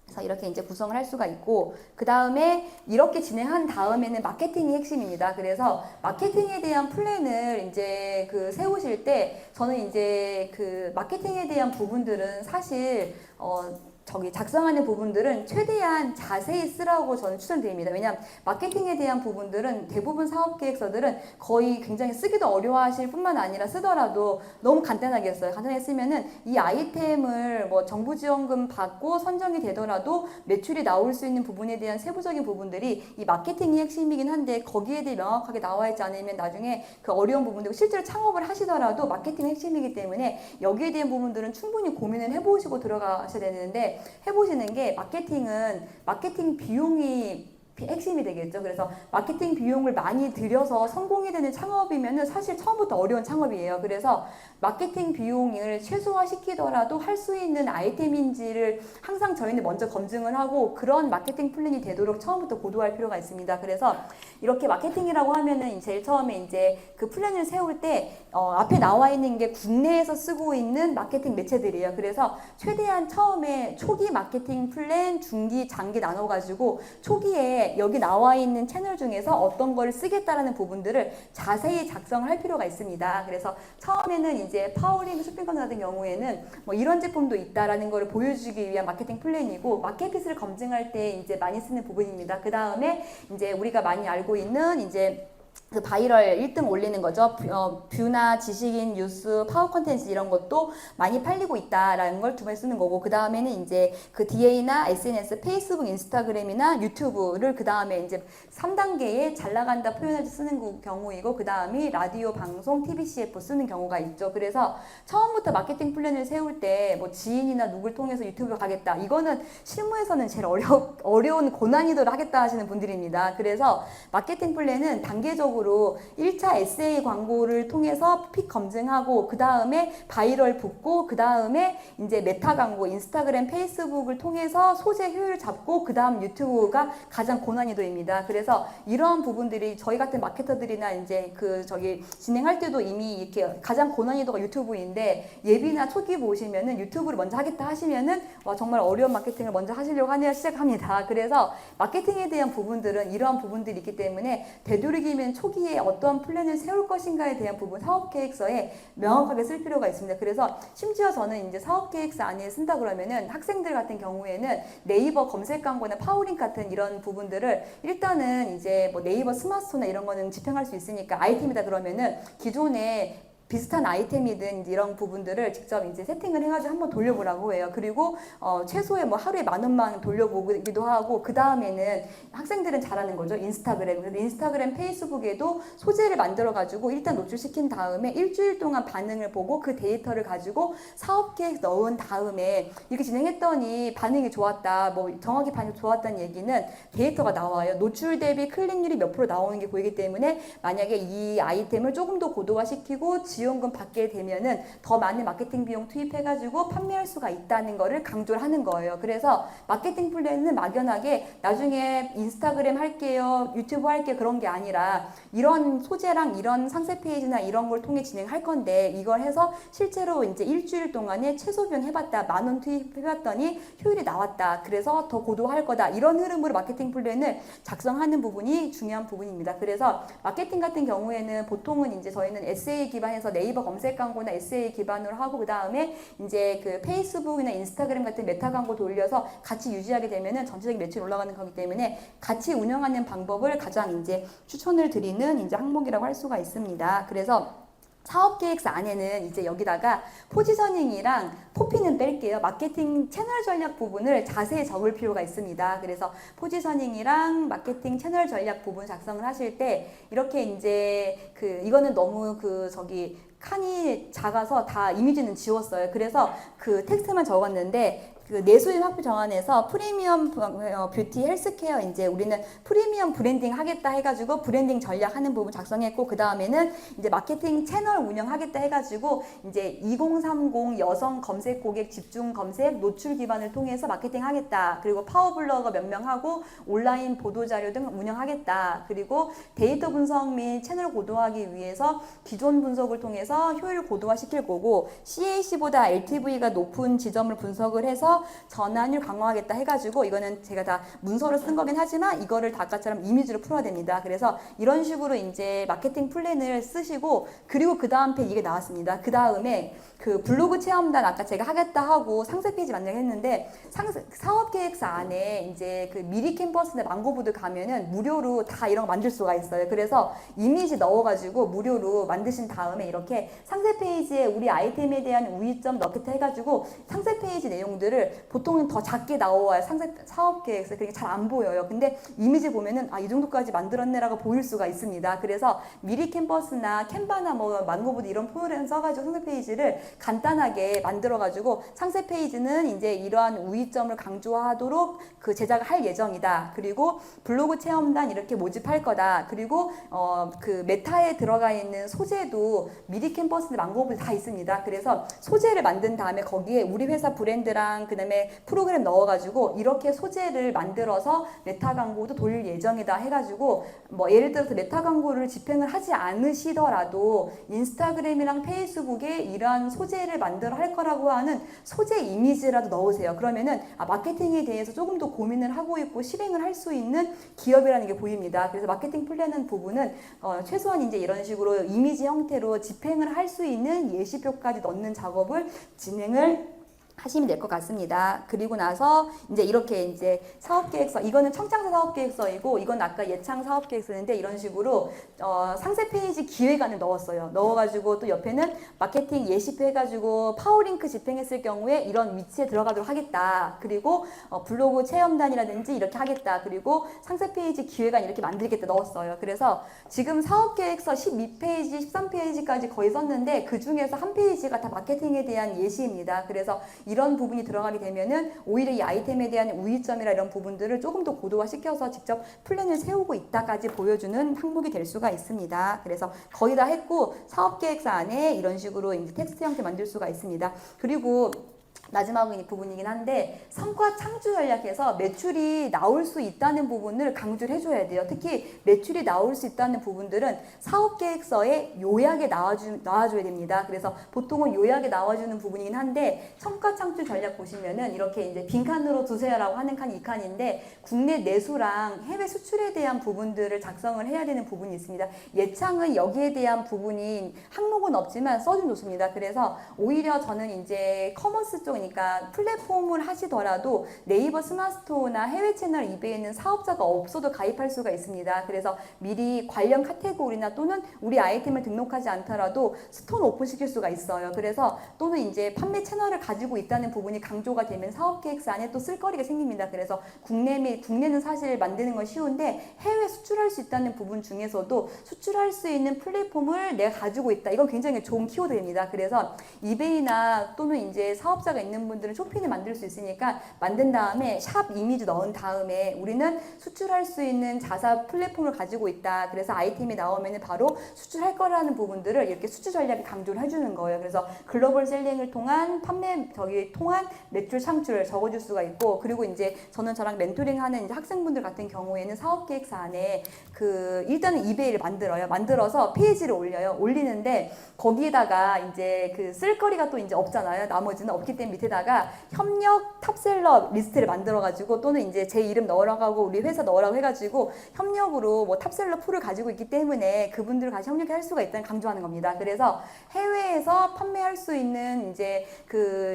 그래서 이렇게 이제 구성을 할 수가 있고 그 다음에 이렇게 진행한 다음에는 마케팅이 핵심입니다. 그래서 마케팅에 대한 플랜을 이제 그 세우실 때 저는 이제 그 마케팅에 대한 부분들은 사실 작성하는 부분들은 최대한 자세히 쓰라고 저는 추천드립니다. 왜냐하면 마케팅에 대한 부분들은 대부분 사업계획서들은 거의 굉장히 쓰기도 어려워하실 뿐만 아니라 쓰더라도 너무 간단하게 써요. 간단하게 쓰면은 이 아이템을 뭐 정부 지원금 받고 선정이 되더라도 매출이 나올 수 있는 부분에 대한 세부적인 부분들이 이 마케팅이 핵심이긴 한데 거기에 대해 명확하게 나와 있지 않으면 나중에 그 어려운 부분들이 실제로 창업을 하시더라도 마케팅이 핵심이기 때문에 여기에 대한 부분들은 충분히 고민을 해보시고 들어가셔야 되는데 해보시는 게 마케팅은 마케팅 비용이 핵심이 되겠죠. 그래서 마케팅 비용을 많이 들여서 성공이 되는 창업이면은 사실 처음부터 어려운 창업이에요. 그래서 마케팅 비용을 최소화시키더라도 할 수 있는 아이템인지를 항상 저희는 먼저 검증을 하고 그런 마케팅 플랜이 되도록 처음부터 고도할 필요가 있습니다. 그래서 이렇게 마케팅이라고 하면은 제일 처음에 이제 그 플랜을 세울 때 앞에 나와 있는 게 국내에서 쓰고 있는 마케팅 매체들이에요. 그래서 최대한 처음에 초기 마케팅 플랜, 중기, 장기 나눠가지고 초기에 여기 나와 있는 채널 중에서 어떤 걸 쓰겠다라는 부분들을 자세히 작성을 할 필요가 있습니다. 그래서 처음에는 이제 파워링 쇼핑카드 같은 경우에는 뭐 이런 제품도 있다라는 걸 보여주기 위한 마케팅 플랜이고 마켓핏을 검증할 때 이제 많이 쓰는 부분입니다. 그 다음에 이제 우리가 많이 알고 있는 이제 그 바이럴 1등 올리는 거죠. 뷰나 지식인, 뉴스, 파워 컨텐츠 이런 것도 많이 팔리고 있다라는 걸 두 번 쓰는 거고 그 다음에는 이제 그 DA나 SNS, 페이스북, 인스타그램이나 유튜브를 그 다음에 이제 3단계에 잘 나간다 표현할 때 쓰는 경우이고 그 다음이 라디오, 방송, TBCF 쓰는 경우가 있죠. 그래서 처음부터 마케팅 플랜을 세울 때 뭐 지인이나 누굴 통해서 유튜브로 가겠다. 이거는 실무에서는 제일 어려운 고난이도를 하겠다 하시는 분들입니다. 그래서 마케팅 플랜은 단계적으로 1차 SA 광고를 통해서 픽 검증하고 그 다음에 바이럴 붙고 그 다음에 이제 메타 광고, 인스타그램, 페이스북을 통해서 소재 효율을 잡고 그 다음 유튜브가 가장 고난이도입니다. 그래서 이러한 부분들이 저희 같은 마케터들이나 이제 진행할 때도 이미 이렇게 가장 고난이도가 유튜브인데 예비나 초기 보시면은 유튜브를 먼저 하겠다 하시면은 와 정말 어려운 마케팅을 먼저 하시려고 시작합니다. 그래서 마케팅에 대한 부분들은 이러한 부분들이 있기 때문에 되도록이면 사업체는 초기에 어떤 플랜을 세울 것인가에 대한 부분 사업계획서에 명확하게 쓸 필요가 있습니다. 그래서 심지어 저는 이제 사업계획서 안에 쓴다 그러면은 학생들 같은 경우에는 네이버 검색 광고나 파워링크 같은 이런 부분들을 일단은 이제 뭐 네이버 스마트스토어나 이런 거는 집행할 수 있으니까 아이템이다 그러면은 기존에 비슷한 아이템이든 이런 부분들을 직접 이제 세팅을 해가지고 한번 돌려보라고 해요. 그리고 최소에 뭐 하루에 10,000원 돌려보기도 하고 그 다음에는 학생들은 잘하는 거죠. 인스타그램. 그래서 인스타그램, 페이스북에도 소재를 만들어가지고 일단 노출시킨 다음에 일주일 동안 반응을 보고 그 데이터를 가지고 사업계획 넣은 다음에 이렇게 진행했더니 반응이 좋았다. 뭐 정확히 반응이 좋았다는 얘기는 데이터가 나와요. 노출 대비 클릭률이 몇 프로 나오는 게 보이기 때문에 만약에 이 아이템을 조금 더 고도화시키고 지원금 받게 되면은 더 많은 마케팅 비용 투입해가지고 판매할 수가 있다는 거를 강조를 하는 거예요. 그래서 마케팅 플랜은 막연하게 나중에 인스타그램 할게요, 유튜브 할게요 그런 게 아니라 이런 소재랑 이런 상세 페이지나 이런 걸 통해 진행할 건데 이걸 해서 실제로 이제 일주일 동안에 최소 비용 해봤다, 10,000원 투입해봤더니 효율이 나왔다. 그래서 더 고도화할 거다. 이런 흐름으로 마케팅 플랜을 작성하는 부분이 중요한 부분입니다. 그래서 마케팅 같은 경우에는 보통은 이제 저희는 SA 기반에서 네이버 검색 광고나 SA 기반으로 하고 그 다음에 이제 그 페이스북이나 인스타그램 같은 메타 광고 돌려서 같이 유지하게 되면은 전체적인 매출이 올라가는 거기 때문에 같이 운영하는 방법을 가장 이제 추천을 드리는 이제 항목이라고 할 수가 있습니다. 그래서 사업계획서 안에는 이제 여기다가 포지셔닝이랑 포피는 뺄게요. 마케팅 채널 전략 부분을 자세히 적을 필요가 있습니다. 그래서 포지셔닝이랑 마케팅 채널 전략 부분 작성을 하실 때 이렇게 이제 이거는 너무 칸이 작아서 다 이미지는 지웠어요. 그래서 그 텍스트만 적었는데 그 내수인 확보 정안에서 프리미엄 뷰티 헬스케어 이제 우리는 프리미엄 브랜딩 하겠다 해가지고 브랜딩 전략 하는 부분 작성했고 그 다음에는 이제 마케팅 채널 운영하겠다 해가지고 이제 2030 여성 검색 고객 집중 검색 노출 기반을 통해서 마케팅 하겠다. 그리고 파워블로거 몇 명 하고 온라인 보도 자료 등 운영하겠다. 그리고 데이터 분석 및 채널 고도화하기 위해서 기존 분석을 통해서 효율 고도화 시킬 거고 CAC보다 LTV가 높은 지점을 분석을 해서 전환율 강화하겠다 해가지고 이거는 제가 다 문서로 쓴 거긴 하지만 이거를 다 아까처럼 이미지로 풀어야 됩니다. 그래서 이런 식으로 이제 마케팅 플랜을 쓰시고 그리고 그 다음 페이지 이게 나왔습니다. 그 다음에 그 블로그 체험단 아까 제가 하겠다 하고 상세 페이지 만들게 했는데 사업계획서 안에 이제 그 미리 캠퍼스나 망고보드 가면은 무료로 다 이런 거 만들 수가 있어요. 그래서 이미지 넣어가지고 무료로 만드신 다음에 이렇게 상세 페이지에 우리 아이템에 대한 우위점 넣겠다 해가지고 상세 페이지 내용들을 보통은 더 작게 나와요. 사업계획서 그게 잘 안 보여요. 근데 이미지 보면은 이 정도까지 만들었네라고 보일 수가 있습니다. 그래서 미리 캠퍼스나 캔바나 뭐 망고보드 이런 프로그램 써가지고 상세 페이지를 간단하게 만들어가지고 상세 페이지는 이제 이러한 우위점을 강조하도록 그 제작을 할 예정이다. 그리고 블로그 체험단 이렇게 모집할 거다. 그리고 그 메타에 들어가 있는 소재도 미리 캠퍼스 망고보드 다 있습니다. 그래서 소재를 만든 다음에 거기에 우리 회사 브랜드랑 그다음에 프로그램 넣어가지고 이렇게 소재를 만들어서 메타 광고도 돌릴 예정이다 해가지고 뭐 예를 들어서 메타 광고를 집행을 하지 않으시더라도 인스타그램이랑 페이스북에 이러한 소재를 만들어 할 거라고 하는 소재 이미지라도 넣으세요. 그러면은 마케팅에 대해서 조금 더 고민을 하고 있고 실행을 할 수 있는 기업이라는 게 보입니다. 그래서 마케팅 플랜은 부분은 최소한 이제 이런 식으로 이미지 형태로 집행을 할 수 있는 예시표까지 넣는 작업을 진행을 하시면 될 것 같습니다. 그리고 나서 이제 이렇게 이제 사업계획서, 이거는 청창사 사업계획서이고 이건 아까 예창 사업계획서인데 이런 식으로 상세 페이지 기획안을 넣었어요. 넣어가지고 또 옆에는 마케팅 예시표 해가지고 파워링크 집행했을 경우에 이런 위치에 들어가도록 하겠다. 그리고 블로그 체험단이라든지 이렇게 하겠다. 그리고 상세 페이지 기획안 이렇게 만들겠다 넣었어요. 그래서 지금 사업계획서 12페이지, 13페이지까지 거의 썼는데 그 중에서 한 페이지가 다 마케팅에 대한 예시입니다. 그래서 이런 부분이 들어가게 되면은 오히려 이 아이템에 대한 우위점이나 이런 부분들을 조금 더 고도화시켜서 직접 플랜을 세우고 있다까지 보여주는 항목이 될 수가 있습니다. 그래서 거의 다 했고 사업계획서 안에 이런 식으로 이제 텍스트 형태 만들 수가 있습니다. 그리고 마지막 부분이긴 한데 성과 창출 전략에서 매출이 나올 수 있다는 부분을 강조를 해줘야 돼요. 특히 매출이 나올 수 있다는 부분들은 사업계획서에 요약에 나와줘야 됩니다. 그래서 보통은 요약에 나와주는 부분이긴 한데 성과 창출 전략 보시면은 이렇게 이제 빈칸으로 두세요라고 하는 칸이 이 칸인데 국내 내수랑 해외 수출에 대한 부분들을 작성을 해야 되는 부분이 있습니다. 예창은 여기에 대한 부분이 항목은 없지만 써주면 좋습니다. 그래서 오히려 저는 이제 커머스 쪽 그러니까 플랫폼을 하시더라도 네이버 스마트스토어나 해외 채널 이베이에는 사업자가 없어도 가입할 수가 있습니다. 그래서 미리 관련 카테고리나 또는 우리 아이템을 등록하지 않더라도 스토어를 오픈시킬 수가 있어요. 그래서 또는 이제 판매 채널을 가지고 있다는 부분이 강조가 되면 사업계획서 안에 또 쓸거리가 생깁니다. 그래서 국내는 사실 만드는 건 쉬운데 해외 수출할 수 있다는 부분 중에서도 수출할 수 있는 플랫폼을 내가 가지고 있다. 이건 굉장히 좋은 키워드입니다. 그래서 이베이나 또는 이제 사업자가 있는 분들은 쇼핑을 만들 수 있으니까 만든 다음에 샵 이미지 넣은 다음에 우리는 수출할 수 있는 자사 플랫폼을 가지고 있다. 그래서 아이템이 나오면 바로 수출할 거라는 부분들을 이렇게 수출 전략에 강조를 해주는 거예요. 그래서 글로벌 셀링을 통한 통한 매출 창출을 적어줄 수가 있고 그리고 이제 저랑 멘토링하는 이제 학생분들 같은 경우에는 사업계획서 안에 일단은 이베이를 만들어서 페이지를 올리는데 거기에다가 이제 쓸거리가 또 이제 없잖아요. 나머지는 없기 때문에 밑에다가 협력 탑셀러 리스트를 만들어가지고 또는 이제 제 이름 넣으라고 하고 우리 회사 넣으라고 해가지고 협력으로 뭐 탑셀러 풀을 가지고 있기 때문에 그분들을 같이 협력할 수가 있다는 강조하는 겁니다. 그래서 해외에서 판매할 수 있는 이제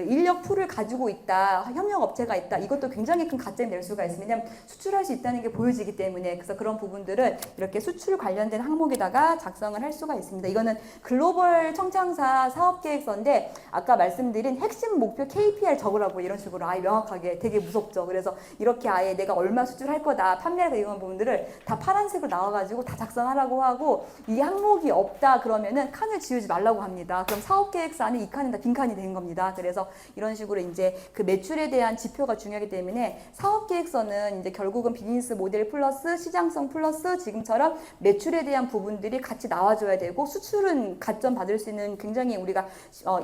인력 풀을 가지고 있다, 협력 업체가 있다. 이것도 굉장히 큰 가점이 될 수가 있습니다. 왜냐하면 수출할 수 있다는 게 보여지기 때문에 그래서 그런 부분들을 이렇게 수출 관련된 항목에다가 작성을 할 수가 있습니다. 이거는 글로벌 청창사 사업계획서인데 아까 말씀드린 핵심 목표 KPI를 적으라고 이런 식으로 아예 명확하게 되게 무섭죠. 그래서 이렇게 아예 내가 얼마 수출할 거다 판매하다 이런 부분들을 다 파란색으로 나와가지고 다 작성하라고 하고 이 항목이 없다 그러면은 칸을 지우지 말라고 합니다. 그럼 사업계획서 안에 이 칸은 다 빈칸이 되는 겁니다. 그래서 이런 식으로 이제 매출에 대한 지표가 중요하기 때문에 사업계획서는 이제 결국은 비즈니스 모델 플러스 시장성 플러스 지금처럼 매출에 대한 부분들이 같이 나와줘야 되고 수출은 가점 받을 수 있는 굉장히 우리가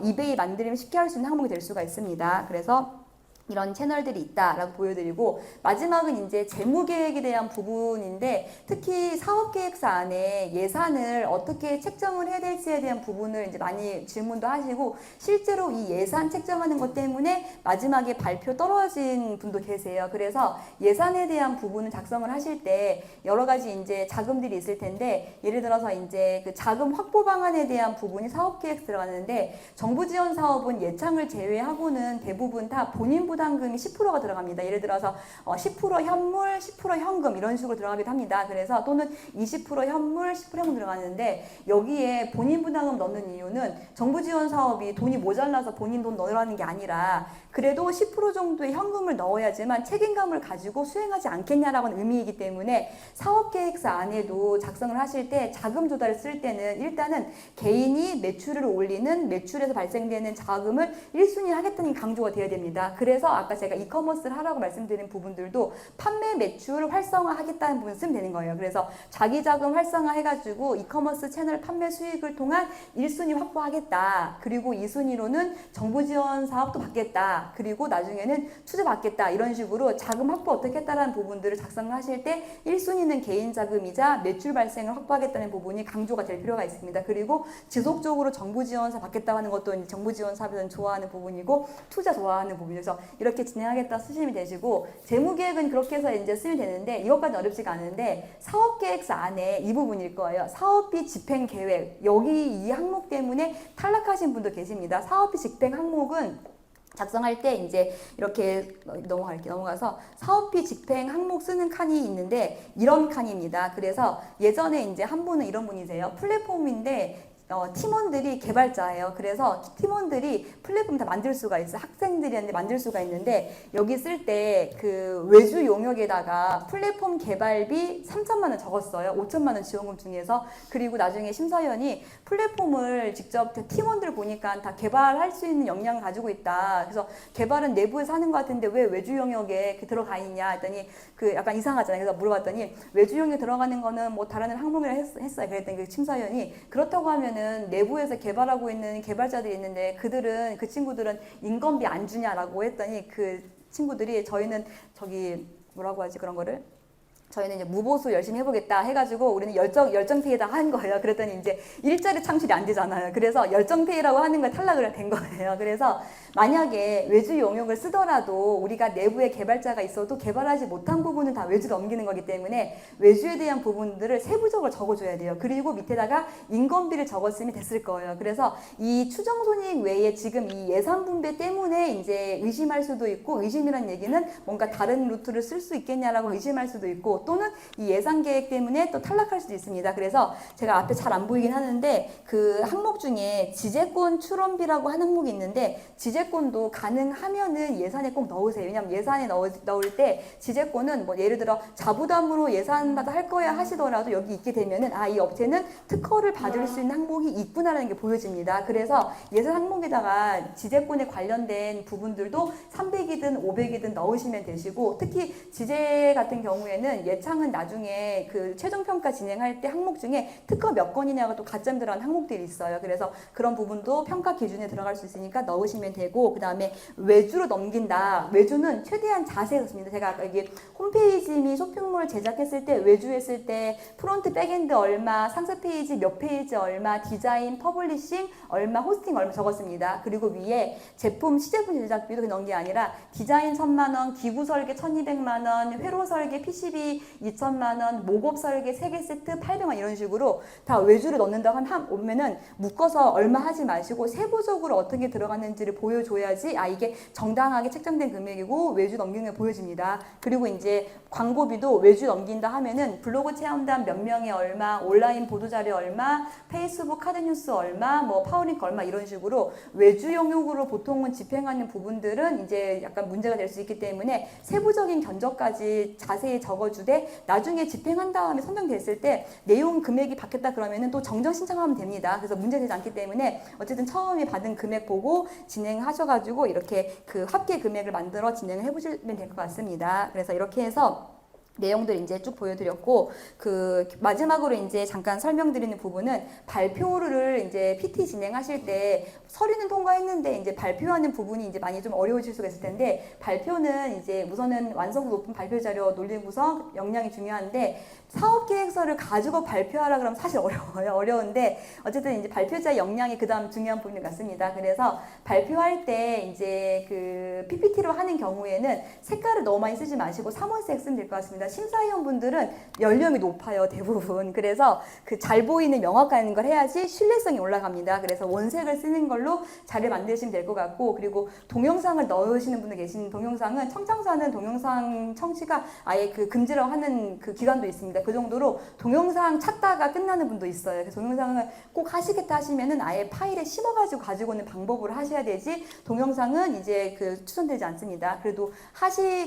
이베이 만들면 쉽게 할 수 있는 항목이 될 수가 있습니다. 그래서 이런 채널들이 있다라고 보여드리고 마지막은 이제 재무계획에 대한 부분인데 특히 사업계획서 안에 예산을 어떻게 책정을 해야 될지에 대한 부분을 이제 많이 질문도 하시고 실제로 이 예산 책정하는 것 때문에 마지막에 발표 떨어진 분도 계세요. 그래서 예산에 대한 부분을 작성을 하실 때 여러 가지 이제 자금들이 있을 텐데 예를 들어서 이제 자금 확보 방안에 대한 부분이 사업계획 들어가는데 정부 지원 사업은 예창을 제외하고는 대부분 다 본인 부담금이 10%가 들어갑니다. 예를 들어서 10% 현물, 10% 현금 이런 식으로 들어가기도 합니다. 그래서 또는 20% 현물, 10% 현금 들어가는데 여기에 본인 부담금 넣는 이유는 정부 지원 사업이 돈이 모자라서 본인 돈 넣으라는 게 아니라 그래도 10% 정도의 현금을 넣어야지만 책임감을 가지고 수행하지 않겠냐라는 의미이기 때문에 사업계획서 안에도 작성을 하실 때 자금 조달을 쓸 때는 일단은 개인이 매출을 올리는 매출에서 발생되는 자금을 1순위 하겠다는 강조가 되어야 됩니다. 그래서 아까 제가 이커머스를 하라고 말씀드린 부분들도 판매 매출 활성화하겠다는 부분을 쓰면 되는 거예요. 그래서 자기 자금 활성화 해가지고 이커머스 채널 판매 수익을 통한 1순위 확보하겠다. 그리고 2순위로는 정부 지원 사업도 받겠다. 그리고 나중에는 투자 받겠다. 이런 식으로 자금 확보 어떻게 했다라는 부분들을 작성을 하실 때 1순위는 개인 자금이자 매출 발생을 확보하겠다는 부분이 강조가 될 필요가 있습니다. 그리고 지속적으로 정부 지원사 받겠다고 하는 것도 정부 지원 사업에서는 좋아하는 부분이고 투자 좋아하는 부분이어서 이렇게 진행하겠다 쓰시면 되시고 재무계획은 그렇게 해서 이제 쓰면 되는데 이것까지 어렵지가 않은데 사업계획서 안에 이 부분일 거예요. 사업비 집행계획 여기 이 항목 때문에 탈락하신 분도 계십니다. 사업비 집행 항목은 작성할 때 이제 이렇게 넘어가서 사업비 집행 항목 쓰는 칸이 있는데 이런 칸입니다. 그래서 예전에 이제 한 분은 이런 분이세요. 플랫폼인데 팀원들이 개발자예요. 그래서 팀원들이 플랫폼 다 만들 수가 있어요. 학생들이었는데 만들 수가 있는데 여기 쓸 때 외주 용역에다가 플랫폼 개발비 3천만 원 적었어요. 5천만 원 지원금 중에서. 그리고 나중에 심사위원이 플랫폼을 직접 팀원들 보니까 다 개발할 수 있는 역량을 가지고 있다. 그래서 개발은 내부에서 하는 것 같은데 왜 외주 용역에 들어가 있냐 했더니 약간 이상하잖아요. 그래서 물어봤더니 외주 용역에 들어가는 거는 뭐 다른 항목이라 했어요. 그랬더니 심사위원이 그렇다고 하면 경우에는 내부에서 개발하고 있는 개발자들이 있는데 그 친구들은 인건비 안 주냐라고 했더니 그 친구들이 저희는 저기 뭐라고 하지 그런 거를 저희는 이제 무보수 열심히 해보겠다 해가지고 우리는 열정페이다 한 거예요. 그랬더니 이제 일자리 창출이 안 되잖아요. 그래서 열정페이라고 하는 걸 탈락을 된 거예요. 그래서 만약에 외주 용역을 쓰더라도 우리가 내부에 개발자가 있어도 개발하지 못한 부분은 다 외주로 넘기는 거기 때문에 외주에 대한 부분들을 세부적으로 적어줘야 돼요. 그리고 밑에다가 인건비를 적었으면 됐을 거예요. 그래서 이 추정 손익 외에 지금 이 예산 분배 때문에 이제 의심할 수도 있고, 의심이란 얘기는 뭔가 다른 루트를 쓸 수 있겠냐라고 의심할 수도 있고, 또는 이 예산 계획 때문에 또 탈락할 수도 있습니다. 그래서 제가 앞에 잘 안 보이긴 하는데 그 항목 중에 지재권 출원비라고 하는 항목이 있는데, 지재권도 가능하면은 예산에 꼭 넣으세요. 왜냐면 예산에 넣을 때 지재권은 뭐 예를 들어 자부담으로 예산받아 할 거야 하시더라도 여기 있게 되면은 아, 이 업체는 특허를 받을 수 있는 항목이 있구나라는 게 보여집니다. 그래서 예산 항목에다가 지재권에 관련된 부분들도 300이든 500이든 넣으시면 되시고, 특히 지재 같은 경우에는 예창은 나중에 그 최종평가 진행할 때 항목 중에 특허 몇 건이냐가 또 가점 들어간 항목들이 있어요. 그래서 그런 부분도 평가 기준에 들어갈 수 있으니까 넣으시면 되고, 그 다음에 외주로 넘긴다. 외주는 최대한 자세히 썼습니다. 제가 아까 여기 홈페이지 및 쇼핑몰 제작했을 때 외주했을 때 프론트 백엔드 얼마, 상세 페이지 몇 페이지 얼마, 디자인, 퍼블리싱 얼마, 호스팅 얼마 적었습니다. 그리고 위에 제품 시제품 제작비도 넣은 게 아니라 디자인 1000만 원, 기구 설계 1200만 원, 회로 설계 PCB 2000만 원, 목업 설계 3개 세트 800만 원 이런 식으로 다 외주를 넣는다고 오면은 묶어서 얼마 하지 마시고 세부적으로 어떻게 들어갔는지를 보여줘야지 아, 이게 정당하게 책정된 금액이고 외주 넘기는 게 보여집니다. 그리고 이제 광고비도 외주 넘긴다 하면은 블로그 체험단 몇 명에 얼마, 온라인 보도자료 얼마, 페이스북 카드뉴스 얼마, 뭐 파워링크 얼마 이런 식으로 외주 영역으로 보통은 집행하는 부분들은 이제 약간 문제가 될 수 있기 때문에 세부적인 견적까지 자세히 적어주되 나중에 집행한 다음에 선정됐을 때 내용 금액이 바뀌었다 그러면은 또 정정 신청하면 됩니다. 그래서 문제되지 않기 때문에 어쨌든 처음에 받은 금액 보고 진행하셔가지고 이렇게 그 합계 금액을 만들어 진행을 해보시면 될 것 같습니다. 그래서 이렇게 해서 내용들 이제 쭉 보여드렸고, 그 마지막으로 이제 잠깐 설명드리는 부분은 발표를 이제 PT 진행하실 때 서류는 통과했는데 이제 발표하는 부분이 이제 많이 좀 어려우실 수가 있을 텐데, 발표는 이제 우선은 완성도 높은 발표 자료, 논리 구성, 역량이 중요한데 사업계획서를 가지고 발표하라 그러면 사실 어려워요. 어려운데 어쨌든 이제 발표자 역량이 그 다음 중요한 부분 같습니다. 그래서 발표할 때 이제 그 PPT로 하는 경우에는 색깔을 너무 많이 쓰지 마시고 삼원색 쓰면 될 것 같습니다. 심사위원분들은 연령이 높아요, 대부분. 그래서 그 잘 보이는 명확한 걸 해야지 신뢰성이 올라갑니다. 그래서 원색을 쓰는 걸로 자료 만드시면 될 것 같고, 그리고 동영상을 넣으시는 분들 계신 동영상은 청장사는 동영상 청취가 아예 그 금지라고 하는 그 기관도 있습니다. 그 정도로 동영상 찾다가 끝나는 분도 있어요. 그래서 동영상을 꼭 하시겠다 하시면은 아예 파일에 심어가지고 가지고 오는 방법으로 하셔야 되지, 동영상은 이제 그 추천되지 않습니다. 그래도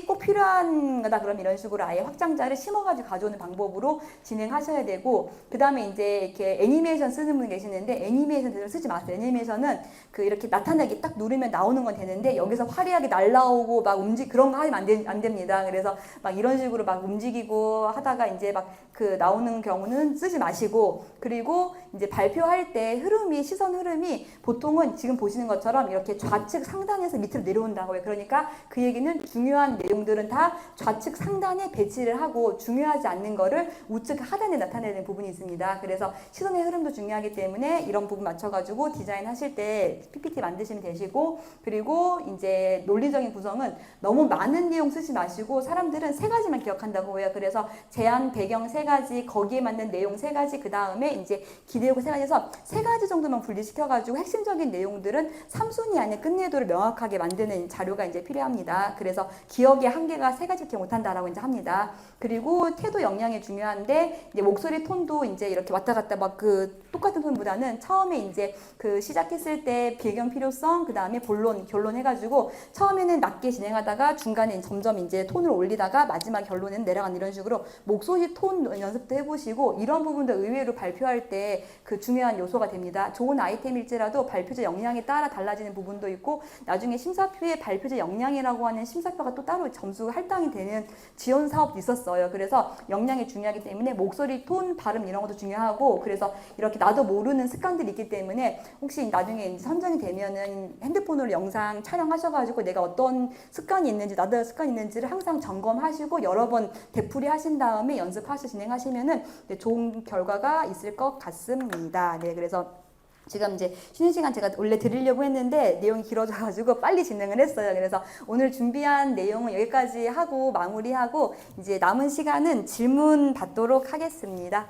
꼭 필요한 거다 그러면 이런 식으로 아예 확장자를 심어가지고 가져오는 방법으로 진행하셔야 되고, 그 다음에 이제 이렇게 애니메이션 쓰는 분 계시는데 애니메이션 제대로 쓰지 마세요. 애니메이션은 그 이렇게 나타나기 딱 누르면 나오는 건 되는데 여기서 화려하게 날라오고 막 그런 거 하면 안 됩니다. 그래서 막 이런 식으로 막 움직이고 하다가 이제 막 그 나오는 경우는 쓰지 마시고, 그리고 이제 발표할 때 시선 흐름이 보통은 지금 보시는 것처럼 이렇게 좌측 상단에서 밑으로 내려온다고요. 그러니까 그 얘기는 중요한 내용들은 다 좌측 상단에 배치를 하고 중요하지 않는 거를 우측 하단에 나타내는 부분이 있습니다. 그래서 시선의 흐름도 중요하기 때문에 이런 부분 맞춰가지고 디자인 하실 때 PPT 만드시면 되시고, 그리고 이제 논리적인 구성은 너무 많은 내용 쓰지 마시고 사람들은 3가지만 기억한다고 해요. 그래서 제안, 배경 3가지, 거기에 맞는 내용 3가지, 그 다음에 이제 기대요구 3가지 해서 3가지 정도만 분리시켜가지고 핵심적인 내용들은 3순위 안에 끝내도를 명확하게 만드는 자료가 이제 필요합니다. 그래서 기억의 한계가 3가지밖에 못한다라고 이제 합니다. 그리고 태도 역량이 중요한데 이제 목소리 톤도 이제 이렇게 왔다 갔다 막 그 똑같은 톤보다는 처음에 이제 그 시작했을 때 배경 필요성, 그 다음에 결론 해가지고 처음에는 낮게 진행하다가 중간에 점점 이제 톤을 올리다가 마지막 결론에는 내려가는 이런 식으로 목소리 톤 연습도 해보시고, 이런 부분도 의외로 발표할 때 그 중요한 요소가 됩니다. 좋은 아이템일지라도 발표자 역량에 따라 달라지는 부분도 있고, 나중에 심사표에 발표자 역량이라고 하는 심사표가 또 따로 점수가 할당이 되는 지원 사업 것도 있었어요. 그래서 역량이 중요하기 때문에 목소리 톤, 발음 이런 것도 중요하고 그래서 이렇게 나도 모르는 습관들이 있기 때문에 혹시 나중에 이제 선정이 되면은 핸드폰으로 영상 촬영하셔가지고 내가 어떤 습관이 있는지 나도 습관이 있는지를 항상 점검하시고 여러 번 되풀이 하신 다음에 연습하시 진행하시면은 좋은 결과가 있을 것 같습니다. 네, 그래서 지금 이제 쉬는 시간 제가 원래 드리려고 했는데 내용이 길어져가지고 빨리 진행을 했어요. 그래서 오늘 준비한 내용은 여기까지 하고 마무리하고 이제 남은 시간은 질문 받도록 하겠습니다.